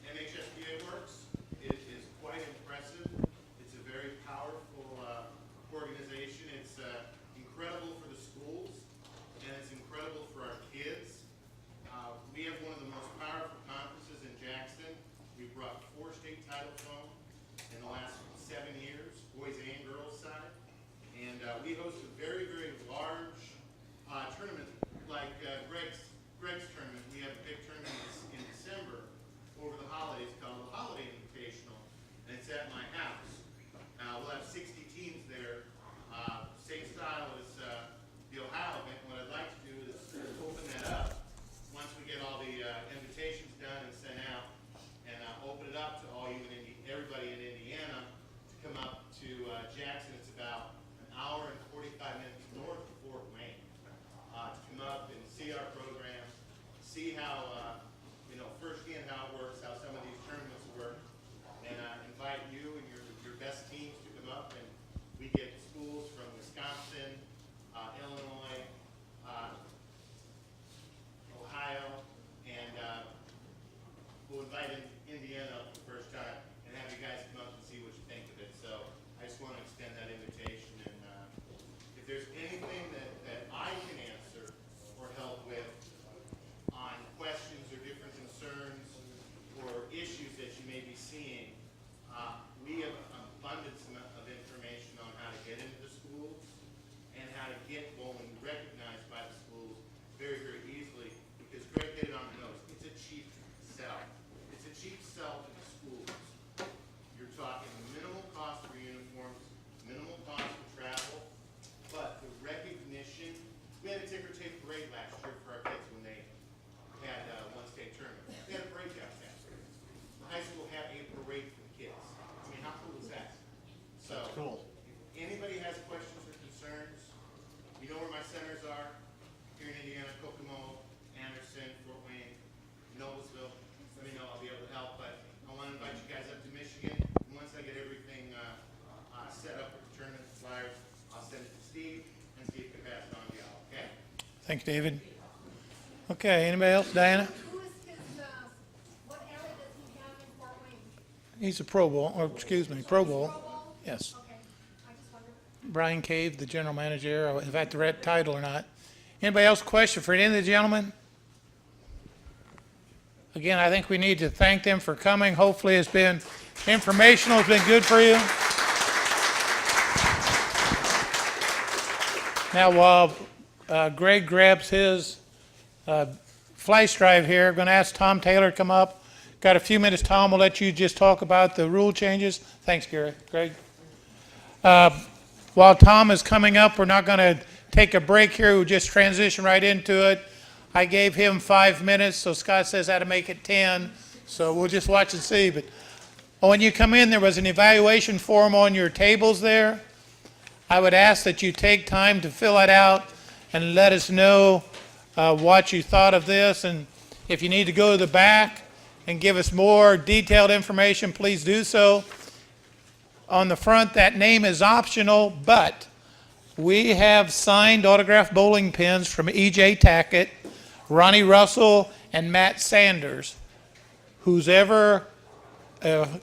S10: MHSBA works is quite impressive. It's a very powerful organization. It's incredible for the schools, and it's incredible for our kids. We have one of the most powerful conferences in Jackson. We brought 4 state titles home in the last 7 years, boys and girls side. And we host a very, very large tournament like Greg's tournament. We have a big tournament in December over the holidays called the Holiday Invitational, and it's at my house. We'll have 60 teams there. Same style as the Ohio event. What I'd like to do is open that up once we get all the invitations done and sent out, and open it up to all you and everybody
S1: Thanks, David. Okay, anybody else? Diana?
S5: Who is his, what area does he have in Fort Wayne?
S1: He's a Pro Bowl, or excuse me, Pro Bowl.
S5: Pro Bowl?
S1: Yes.
S5: Okay, I just wondered.
S1: Brian Cave, the general manager, if I had the right title or not. Anybody else question for any of the gentlemen? Again, I think we need to thank them for coming. Hopefully it's been informational, it's been good for you. Now, while Greg grabs his flash drive here, I'm going to ask Tom Taylor to come up. Got a few minutes, Tom. We'll let you just talk about the rule changes. Thanks, Gary. Greg. While Tom is coming up, we're not going to take a break here. We'll just transition right into it. I gave him 5 minutes, so Scott says how to make it 10. So we'll just watch and see. But when you come in, there was an evaluation form on your tables there. I would ask that you take time to fill it out and let us know what you thought of this. And if you need to go to the back and give us more detailed information, please do so. On the front, that name is optional, but we have signed autographed bowling pins from E.J. Tackett, Ronnie Russell, and Matt Sanders. Who's ever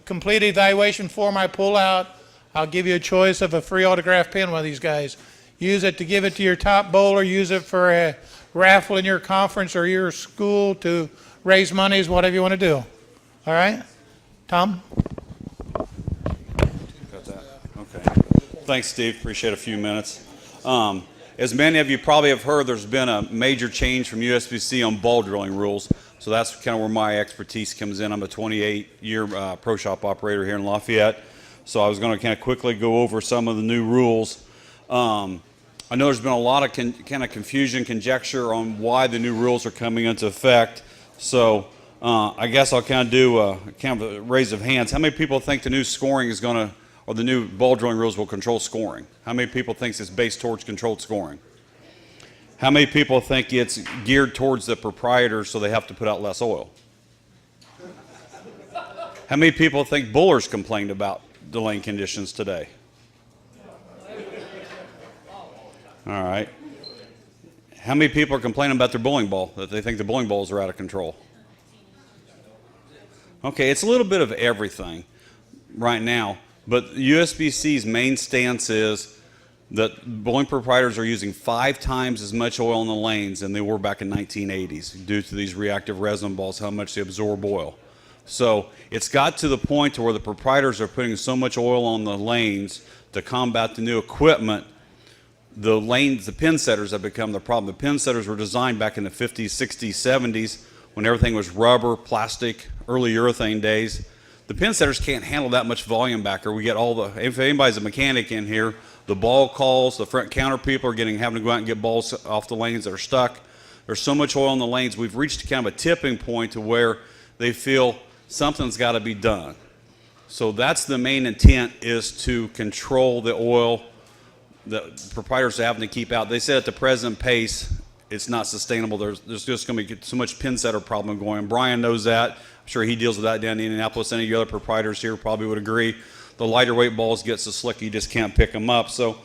S1: completed evaluation form I pull out, I'll give you a choice of a free autograph pin, one of these guys. Use it to give it to your top bowler, use it for a raffle in your conference or your school to raise monies, whatever you want to do. All right? Tom?
S14: Got that. Okay. Thanks, Steve. Appreciate a few minutes. As many of you probably have heard, there's been a major change from USBC on ball drilling rules. So that's kind of where my expertise comes in. I'm a 28-year pro shop operator here in Lafayette. So I was going to kind of quickly go over some of the new rules. I know there's been a lot of kind of confusion, conjecture on why the new rules are coming into effect. So I guess I'll kind of do a raise of hands. How many people think the new scoring is going to, or the new ball drilling rules will control scoring? How many people think it's based towards controlled scoring? How many people think it's geared towards the proprietors so they have to put out less oil? How many people think bowlers complained about delaying conditions today? All right. How many people are complaining about their bowling ball, that they think the bowling balls are out of control? Okay, it's a little bit of everything right now, but USBC's main stance is that bowling proprietors are using 5 times as much oil in the lanes than they were back in 1980s due to these reactive resin balls, how much they absorb oil. So it's got to the point to where the proprietors are putting so much oil on the lanes to combat the new equipment. The lanes, the pin setters have become the problem. The pin setters were designed back in the 50s, 60s, 70s when everything was rubber, plastic, early urethane days. The pin setters can't handle that much volume back there. We get all the, if anybody's a mechanic in here, the ball calls, the front counter people are having to go out and get balls off the lanes that are stuck. There's so much oil in the lanes. We've reached kind of a tipping point to where they feel something's got to be done. So that's the main intent, is to control the oil that proprietors are having to keep out. They said at the present pace, it's not sustainable. There's just going to be so much pin setter problem going. Brian knows that. I'm sure he deals with that down in Indianapolis. Any of the other proprietors here probably would agree. The lighter weight balls get so slick you just can't pick them up. So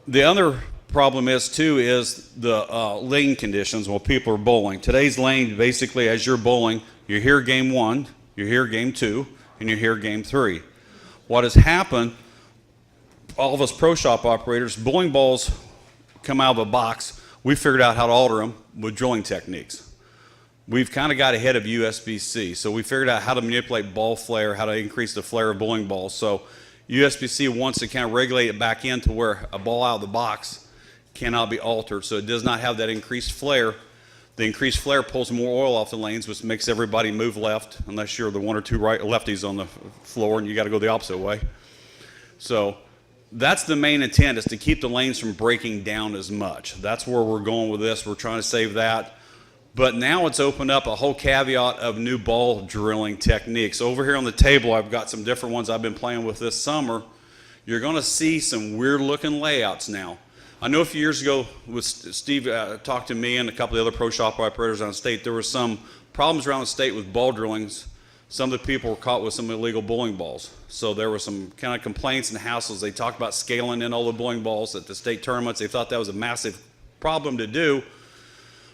S14: the other problem is the lane conditions while people are bowling. Today's lane, basically, as you're bowling, you're here game 1, you're here game 2, and you're here game 3. What has happened, all of us pro shop operators, bowling balls come out of a box. We figured out how to alter them with drilling techniques. We've kind of got ahead of USBC, so we figured out how to manipulate ball flare, how to increase the flare of bowling balls. So USBC wants to kind of regulate it back into where a ball out of the box cannot be altered, so it does not have that increased flare. The increased flare pulls more oil off the lanes, which makes everybody move left, unless you're the 1 or 2 lefties on the floor and you got to go the opposite way. So that's the main intent, is to keep the lanes from breaking down as much. That's where we're going with this. We're trying to save that. But now it's opened up a whole caveat of new ball drilling techniques. Over here on the table, I've got some different ones I've been playing with this summer. You're going to see some weird looking layouts now. I know a few years ago, Steve talked to me and a couple of the other pro shop operators around the state, there were some problems around the state with ball drillings. Some of the people were caught with some illegal bowling balls. So there were some kind of complaints and hassles. They talked about scaling in all the bowling balls at the state tournaments. They thought that was a massive problem to do.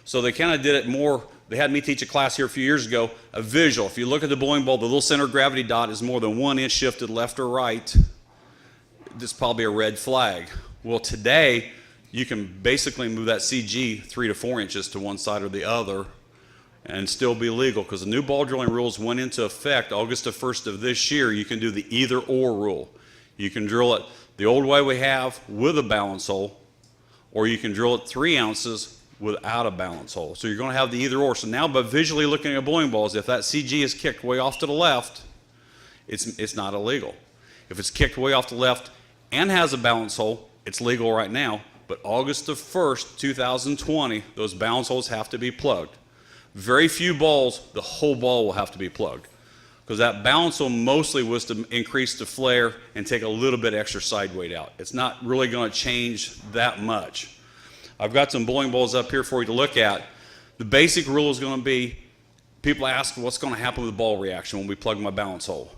S14: So they kind of did it more. They had me teach a class here a few years ago, a visual. If you look at the bowling ball, the little center of gravity dot is more than 1 inch shifted left or right. This is probably a red flag. Well, today, you can basically move that CG 3 to 4 inches to one side or the other and still be legal, because the new ball drilling rules went into effect August the 1st of this year. You can do the either or rule. You can drill it the old way we have with a balance hole, or you can drill it 3 ounces without a balance hole. So you're going to have the either or. So now by visually looking at bowling balls, if that CG is kicked way off to the left, it's not illegal. If it's kicked way off to the left and has a balance hole, it's legal right now. But August the 1st, 2020, those balance holes have to be plugged. Very few balls, the whole ball will have to be plugged, because that balance hole mostly was to increase the flare and take a little bit extra side weight out. It's not really going to change that much. I've got some bowling balls up here for you to look at. The basic rule is going to be, people ask what's going to happen with the ball reaction when we plug my balance hole.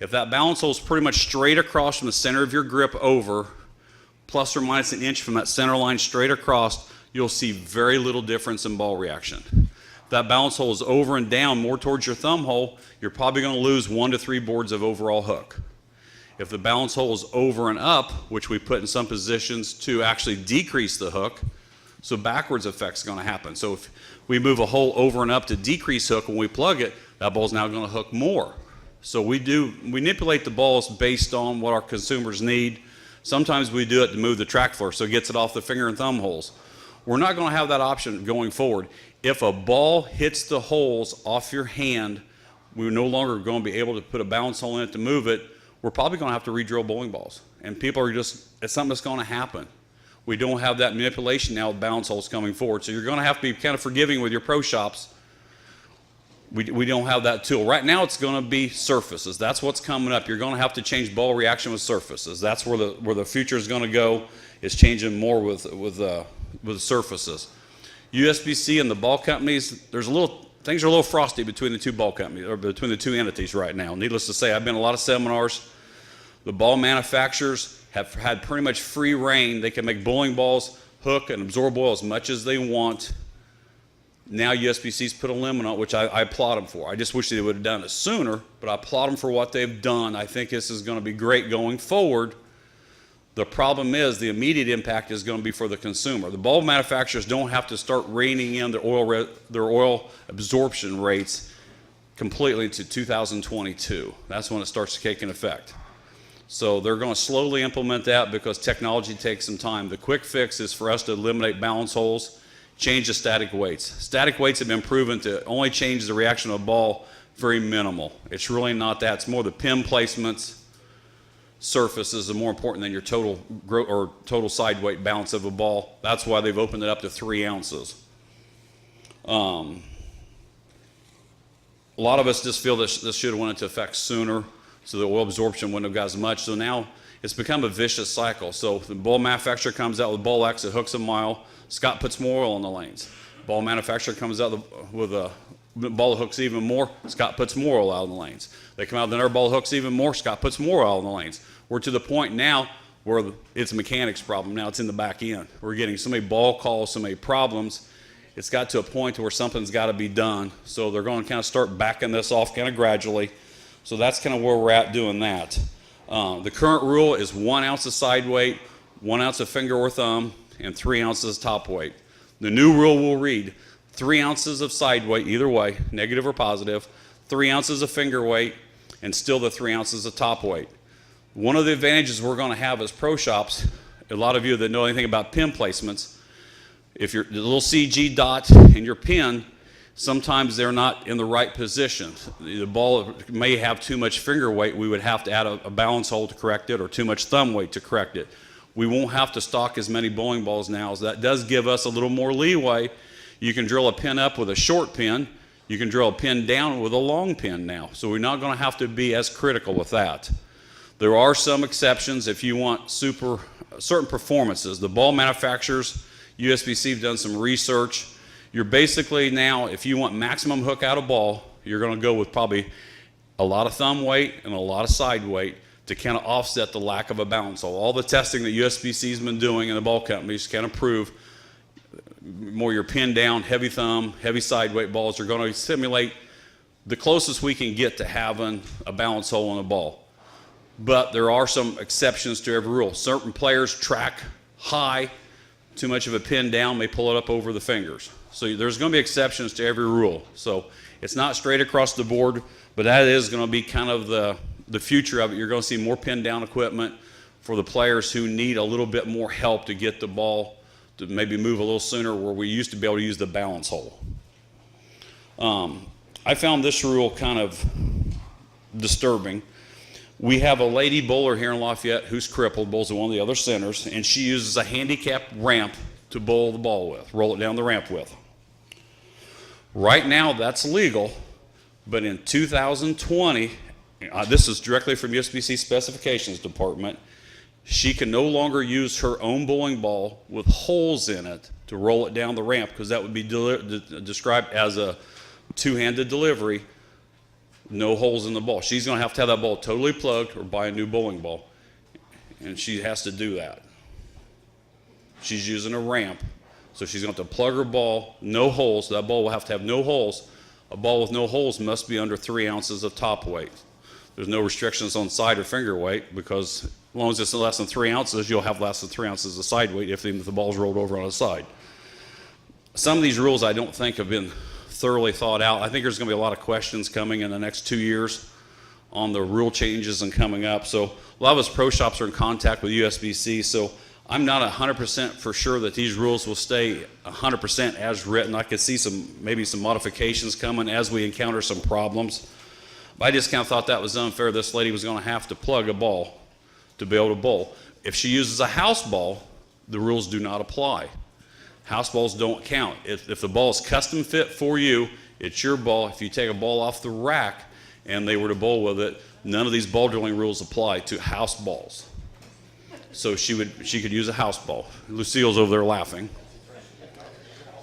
S14: If that balance hole is pretty much straight across from the center of your grip over, plus or minus 1 inch from that center line straight across, you'll see very little difference in ball reaction. If that balance hole is over and down more towards your thumb hole, you're probably going to lose 1 to 3 boards of overall hook. If the balance hole is over and up, which we put in some positions to actually decrease the hook, so backwards effect is going to happen. So if we move a hole over and up to decrease hook, when we plug it, that ball's now going to hook more. So we manipulate the balls based on what our consumers need. Sometimes we do it to move the track floor, so it gets it off the finger and thumb holes. We're not going to have that option going forward. If a ball hits the holes off your hand, we're no longer going to be able to put a balance hole in it to move it. We're probably going to have to re-drill bowling balls. And people are just, it's something that's going to happen. We don't have that manipulation now with balance holes coming forward. So you're going to have to be kind of forgiving with your pro shops. We don't have that tool. Right now it's going to be surfaces. That's what's coming up. You're going to have to change ball reaction with surfaces. That's where the future is going to go, is changing more with surfaces. USBC and the ball companies, things are a little frosty between the two ball companies, or between the two entities right now. Needless to say, I've been in a lot of seminars. The ball manufacturers have had pretty much free reign. They can make bowling balls hook and absorb oil as much as they want. Now USBC's put a limit on it, which I applaud them for. I just wish they would have done it sooner, but I applaud them for what they've done. I think this is going to be great going forward. The problem is the immediate impact is going to be for the consumer. The ball manufacturers don't have to start reining in their oil absorption rates completely to 2022. That's when it starts to take in effect. So they're going to slowly implement that because technology takes some time. The quick fix is for us to eliminate balance holes, change the static weights. Static weights have been proven to only change the reaction of a ball very minimal. It's really not that. It's more the pin placements, surfaces are more important than your total side weight balance of a ball. That's why they've opened it up to 3 ounces. A lot of us just feel this should have went into effect sooner, so the oil absorption wouldn't have got as much. So now it's become a vicious cycle. So the ball manufacturer comes out with ball X that hooks a mile. Scott puts more oil in the lanes. Ball manufacturer comes out with a ball that hooks even more. Scott puts more oil out in the lanes. They come out with another ball that hooks even more. Scott puts more oil in the lanes. We're to the point now where it's a mechanics problem. Now it's in the back end. We're getting so many ball calls, so many problems. It's got to a point where something's got to be done. So they're going to kind of start backing this off kind of gradually. So that's kind of where we're at doing that. The current rule is 1 ounce of side weight, 1 ounce of finger or thumb, and 3 ounces of top weight. The new rule will read 3 ounces of side weight, either way, negative or positive, 3 ounces of finger weight, and still the 3 ounces of top weight. One of the advantages we're going to have as pro shops, a lot of you that know anything about pin placements, if the little CG dot in your pin, sometimes they're not in the right position. The ball may have too much finger weight. We would have to add a balance hole to correct it, or too much thumb weight to correct it. We won't have to stock as many bowling balls now, so that does give us a little more leeway. You can drill a pin up with a short pin. You can drill a pin down with a long pin now. So we're not going to have to be as critical with that. There are some exceptions if you want certain performances. The ball manufacturers, USBC, have done some research. You're basically now, if you want maximum hook out of ball, you're going to go with probably a lot of thumb weight and a lot of side weight to kind of offset the lack of a balance hole. All the testing that USBC has been doing and the ball companies kind of prove more your pin down, heavy thumb, heavy side weight balls are going to simulate the closest we can get to having a balance hole in a ball. But there are some exceptions to every rule. Certain players track high, too much of a pin down may pull it up over the fingers. So there's going to be exceptions to every rule. So it's not straight across the board, but that is going to be kind of the future of it. You're going to see more pin down equipment for the players who need a little bit more help to get the ball to maybe move a little sooner, where we used to be able to use the balance hole. I found this rule kind of disturbing. We have a lady bowler here in Lafayette who's crippled, bowls at one of the other centers, and she uses a handicapped ramp to bowl the ball with, roll it down the ramp with. Right now, that's legal, but in 2020, this is directly from USBC Specifications Department, she can no longer use her own bowling ball with holes in it to roll it down the ramp, because that would be described as a two-handed delivery, no holes in the ball. She's going to have that ball totally plugged or buy a new bowling ball, and she has to do that. She's using a ramp, so she's going to have to plug her ball, no holes. That ball will have to have no holes. A ball with no holes must be under 3 ounces of top weight. There's no restrictions on side or finger weight, because as long as it's less than 3 ounces, you'll have less than 3 ounces of side weight if the ball's rolled over on the side. Some of these rules I don't think have been thoroughly thought out. I think there's going to be a lot of questions coming in the next 2 years on the rule changes and coming up. So a lot of us pro shops are in contact with USBC, so I'm not 100% for sure that these rules will stay 100% as written. I could see maybe some modifications coming as we encounter some problems. But I just kind of thought that was unfair. This lady was going to have to plug a ball to be able to bowl. If she uses a house ball, the rules do not apply. House balls don't count. If the ball is custom fit for you, it's your ball. If you take a ball off the rack and they were to bowl with it, none of these ball drilling rules apply to house balls. So she could use a house ball. Lucille's over there laughing.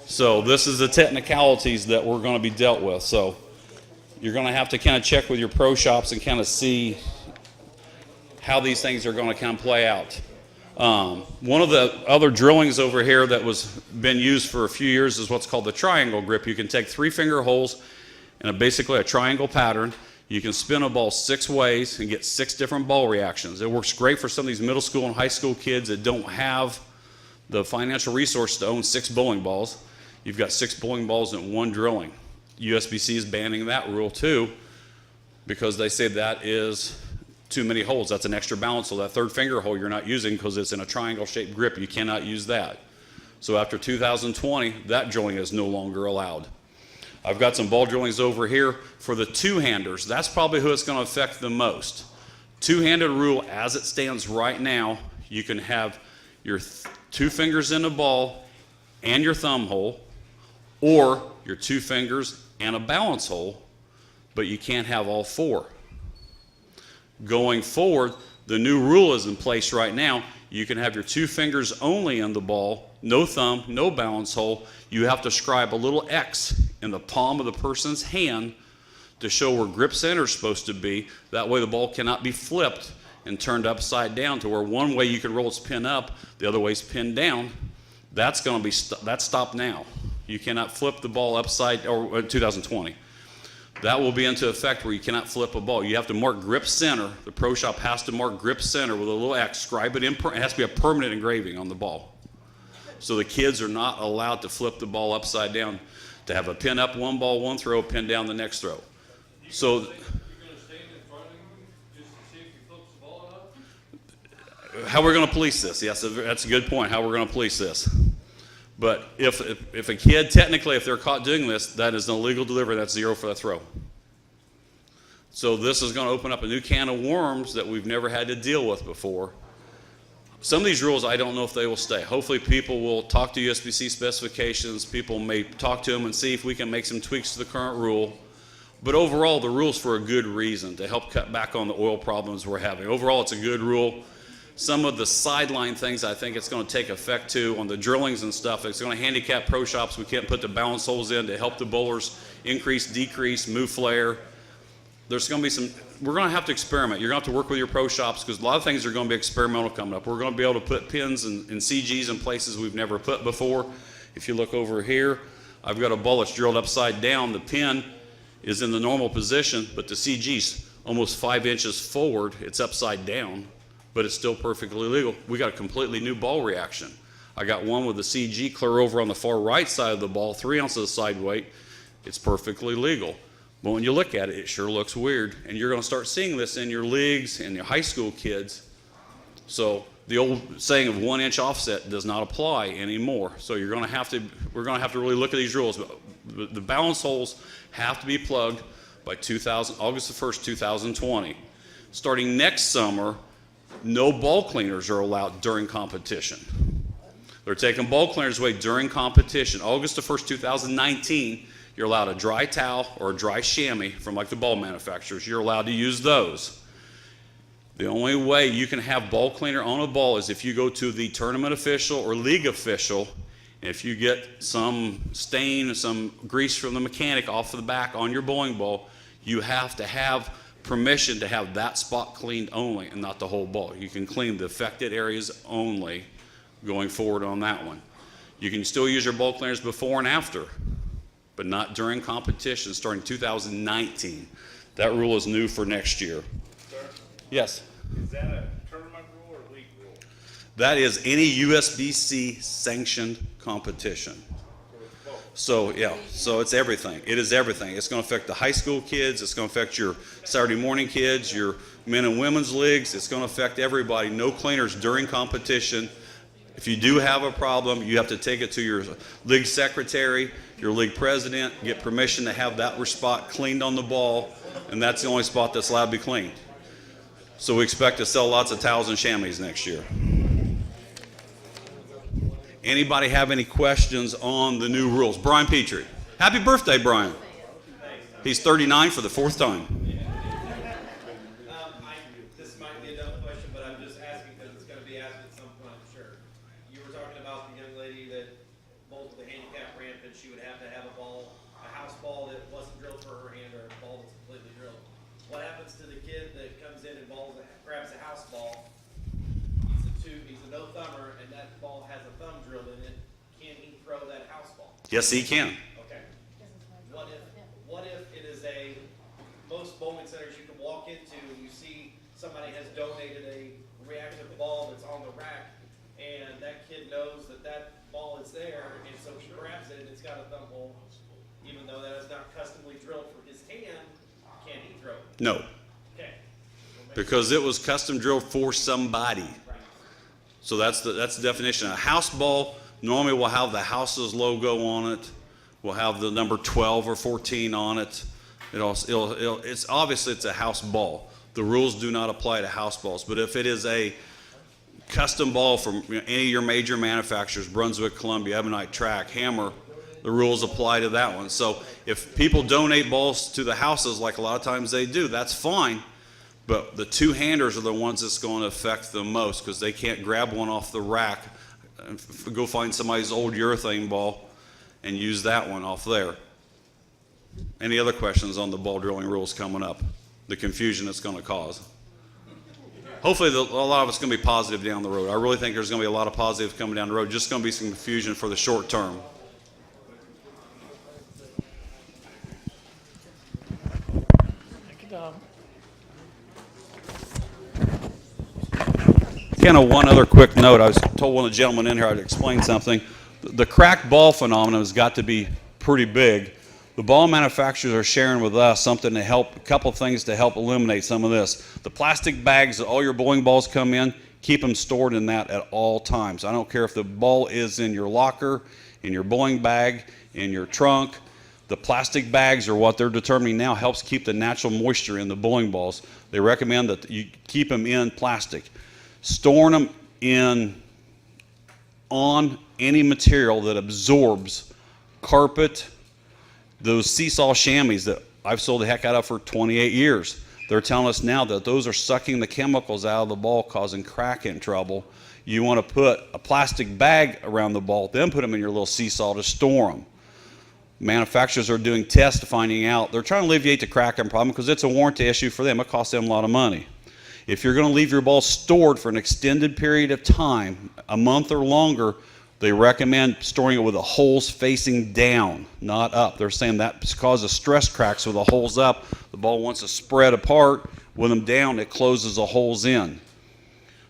S14: So this is the technicalities that we're going to be dealt with. So you're going to have to kind of check with your pro shops and kind of see how these things are going to kind of play out. One of the other drillings over here that was been used for a few years is what's called the triangle grip. You can take 3 finger holes in basically a triangle pattern. You can spin a ball 6 ways and get 6 different ball reactions. It works great for some of these middle school and high school kids that don't have the financial resource to own 6 bowling balls. You've got 6 bowling balls in one drilling. USBC is banning that rule too, because they say that is too many holes. That's an extra balance. So that 3rd finger hole you're not using because it's in a triangle shaped grip. You cannot use that. So after 2020, that drilling is no longer allowed. I've got some ball drillings over here for the two-handers. That's probably who it's going to affect the most. Two-handed rule as it stands right now, you can have your 2 fingers in the ball and your thumb hole, or your 2 fingers and a balance hole, but you can't have all 4. Going forward, the new rule is in place right now. You can have your 2 fingers only in the ball, no thumb, no balance hole. You have to scribe a little X in the palm of the person's hand to show where grip center is supposed to be. That way the ball cannot be flipped and turned upside down to where one way you can roll its pin up, the other way is pinned down. That's going to be that's stopped now. You cannot flip the ball upside, or 2020. That will be into effect where you cannot flip a ball. You have to mark grip center. The pro shop has to mark grip center with a little X, scribe it in. It has to be a permanent engraving on the ball. So the kids are not allowed to flip the ball upside down, to have a pin up one ball, one throw, pin down the next throw. So
S6: You're going to stand in front of him just to see if he flips the ball up?
S14: how we're going to police this? Yes, that's a good point, how we're going to police this. But if a kid, technically, if they're caught doing this, that is an illegal delivery. That's 0 for the throw. So this is going to open up a new can of worms that we've never had to deal with before. Some of these rules, I don't know if they will stay. Hopefully people will talk to USBC specifications. People may talk to them and see if we can make some tweaks to the current rule. But overall, the rule's for a good reason, to help cut back on the oil problems we're having. Overall, it's a good rule. Some of the sideline things I think it's going to take effect to on the drillings and stuff. It's going to handicap pro shops. We can't put the balance holes in to help the bowlers increase, decrease, move flare. There's going to be some, we're going to have to experiment. You're going to have to work with your pro shops because a lot of things are going to be experimental coming up. We're going to be able to put pins and CGs in places we've never put before. If you look over here, I've got a ball that's drilled upside down. The pin is in the normal position, but the CG's almost 5 inches forward. It's upside down, but it's still perfectly legal. We got a completely new ball reaction. I got one with the CG clear over on the far right side of the ball, 3 ounces of side weight. It's perfectly legal. But when you look at it, it sure looks weird. And you're going to start seeing this in your leagues and your high school kids. So the old saying of 1 inch offset does not apply anymore. So we're going to have to really look at these rules. The balance holes have to be plugged by August the 1st, 2020. Starting next summer, no ball cleaners are allowed during competition. They're taking ball cleaners away during competition. August the 1st, 2019, you're allowed a dry towel or a dry chamois from like the ball manufacturers. You're allowed to use those. The only way you can have ball cleaner on a ball is if you go to the tournament official or league official. If you get some stain or some grease from the mechanic off of the back on your bowling ball, you have to have permission to have that spot cleaned only and not the whole ball. You can clean the affected areas only going forward on that one. You can still use your ball cleaners before and after, but not during competition starting 2019. That rule is new for next year.
S6: Sir?
S14: Yes?
S6: Is that a tournament rule or league rule?
S14: That is any USBC sanctioned competition. So yeah, so it's everything. It is everything. It's going to affect the high school kids. It's going to affect your Saturday morning kids, your men and women's leagues. It's going to affect everybody. No cleaners during competition. If you do have a problem, you have to take it to your league secretary, your league president, get permission to have that spot cleaned on the ball, and that's the only spot that's allowed to be cleaned. So we expect to sell lots of towels and chamois next year. Anybody have any questions on the new rules? Bryan Petrie. Happy birthday, Bryan. He's 39 for the 4th time.
S3: This might be a dumb question, but I'm just asking because it's going to be asked at some point, I'm sure. You were talking about the young lady that bowled with a handicap ramp, and she would have to have a house ball that wasn't drilled for her hand or a ball that's completely drilled. What happens to the kid that comes in and grabs a house ball? He's a no-thumber, and that ball has a thumb drilled in it. Can he throw that house ball?
S14: Yes, he can.
S3: Okay. What if it is most bowling centers you can walk into, you see somebody has donated a reactive ball that's on the rack, and that kid knows that ball is there, and so he grabs it and it's got a thumb hole, even though that is not customly drilled for his hand, can he throw it?
S14: No.
S3: Okay.
S14: Because it was custom drilled for somebody. So that's the definition. A house ball normally will have the house's logo on it. Will have the number 12 or 14 on it. It's obviously it's a house ball. The rules do not apply to house balls. But if it is a custom ball from any of your major manufacturers, Brunswick, Columbia, Ebonite, Track, Hammer, the rules apply to that one. So if people donate balls to the houses, like a lot of times they do, that's fine. But the two-handers are the ones that's going to affect the most because they can't grab one off the rack, go find somebody's old urethane ball and use that one off there. Any other questions on the ball drilling rules coming up? The confusion it's going to cause. Hopefully a lot of it's going to be positive down the road. I really think there's going to be a lot of positives coming down the road. Just going to be some confusion for the short term. Kind of one other quick note. I was told one of the gentlemen in here I'd explain something. The cracked ball phenomenon has got to be pretty big. The ball manufacturers are sharing with us something to help, a couple of things to help eliminate some of this. The plastic bags that all your bowling balls come in, keep them stored in that at all times. I don't care if the ball is in your locker, in your bowling bag, in your trunk. The plastic bags are what they're determining now helps keep the natural moisture in the bowling balls. They recommend that you keep them in plastic. Storing them on any material that absorbs carpet, those seesaw chamois that I've sold the heck out of for 28 years. They're telling us now that those are sucking the chemicals out of the ball, causing cracking trouble. You want to put a plastic bag around the ball, then put them in your little seesaw to store them. Manufacturers are doing tests finding out. They're trying to alleviate the cracking problem because it's a warranty issue for them. It costs them a lot of money. If you're going to leave your ball stored for an extended period of time, a month or longer, They recommend storing it with the holes facing down, not up. They're saying that causes stress cracks with the holes up. The ball wants to spread apart. With them down, it closes the holes in.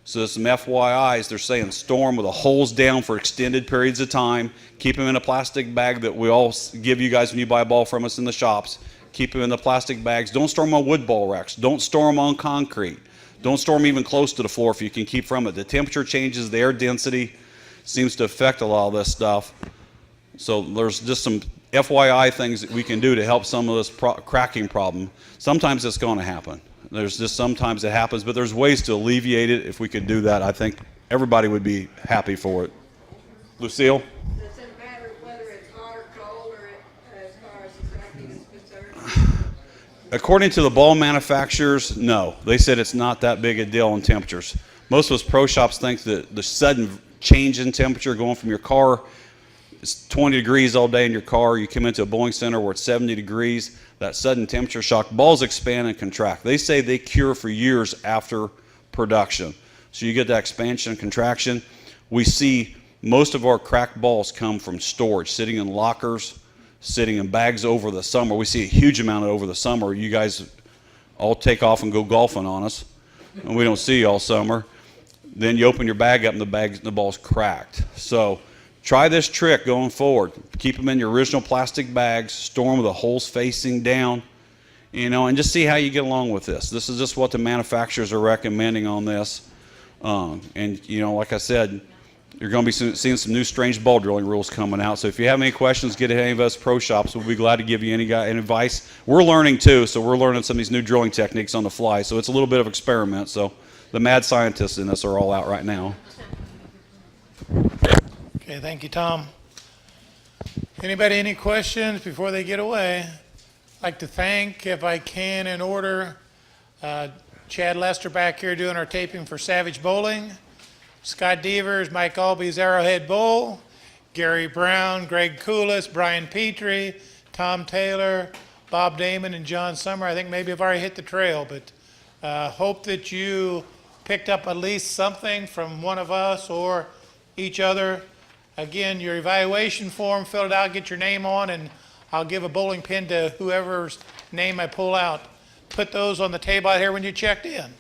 S14: So there's some FYIs. They're saying store them with the holes down for extended periods of time. Keep them in a plastic bag that we all give you guys when you buy a ball from us in the shops. Keep them in the plastic bags. Don't store them on wood ball racks. Don't store them on concrete. Don't store them even close to the floor if you can keep from it. The temperature changes, the air density seems to affect a lot of this stuff. So there's just some FYI things that we can do to help some of this cracking problem. Sometimes it's going to happen. There's just sometimes it happens, but there's ways to alleviate it. If we could do that, I think everybody would be happy for it. Lucille?
S11: Does it matter whether it's hot or cold, or as far as the cracking is concerned?
S14: According to the ball manufacturers, no. They said it's not that big a deal in temperatures. Most of us pro shops think that the sudden change in temperature going from your car, it's 20 degrees all day in your car, you come into a bowling center where it's 70 degrees, that sudden temperature shock, balls expand and contract. They say they cure for years after production. So you get that expansion and contraction. We see most of our cracked balls come from storage, sitting in lockers, sitting in bags over the summer. We see a huge amount over the summer. You guys all take off and go golfing on us, and we don't see you all summer. Then you open your bag up and the ball's cracked. So try this trick going forward. Keep them in your original plastic bags, store them with the holes facing down, and just see how you get along with this. This is just what the manufacturers are recommending on this. And like I said, you're going to be seeing some new strange ball drilling rules coming out. So if you have any questions, get at any of us pro shops. We'll be glad to give you any advice. We're learning too, so we're learning some of these new drilling techniques on the fly. So it's a little bit of experiment. So the mad scientists in us are all out right now.
S1: Okay, thank you, Tom. Anybody any questions before they get away? I'd like to thank, if I can, in order, Chad Lester back here doing our taping for Savage Bowling, Scott Devers, Mike Aulby's Arrowhead Bowl, Gary Brown, Greg Coolis, Bryan Petrie, Tom Taylor, Bob Damon, and John Summer. I think maybe I've already hit the trail, but hope that you picked up at least something from one of us or each other. Again, your evaluation form, fill it out, get your name on, and I'll give a bowling pin to whoever's name I pull out. Put those on the table out here when you checked in.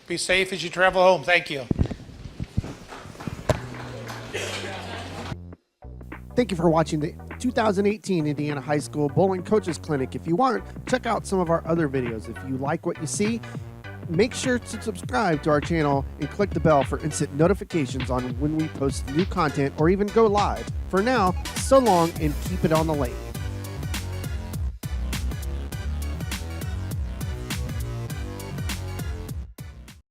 S1: Be safe as you travel home. Thank you.
S15: Thank you for watching the 2018 Indiana High School Bowling Coaches Clinic. If you want, check out some of our other videos. If you like what you see, make sure to subscribe to our channel and click the bell for instant notifications on when we post new content or even go live. For now, so long and keep it on the lane.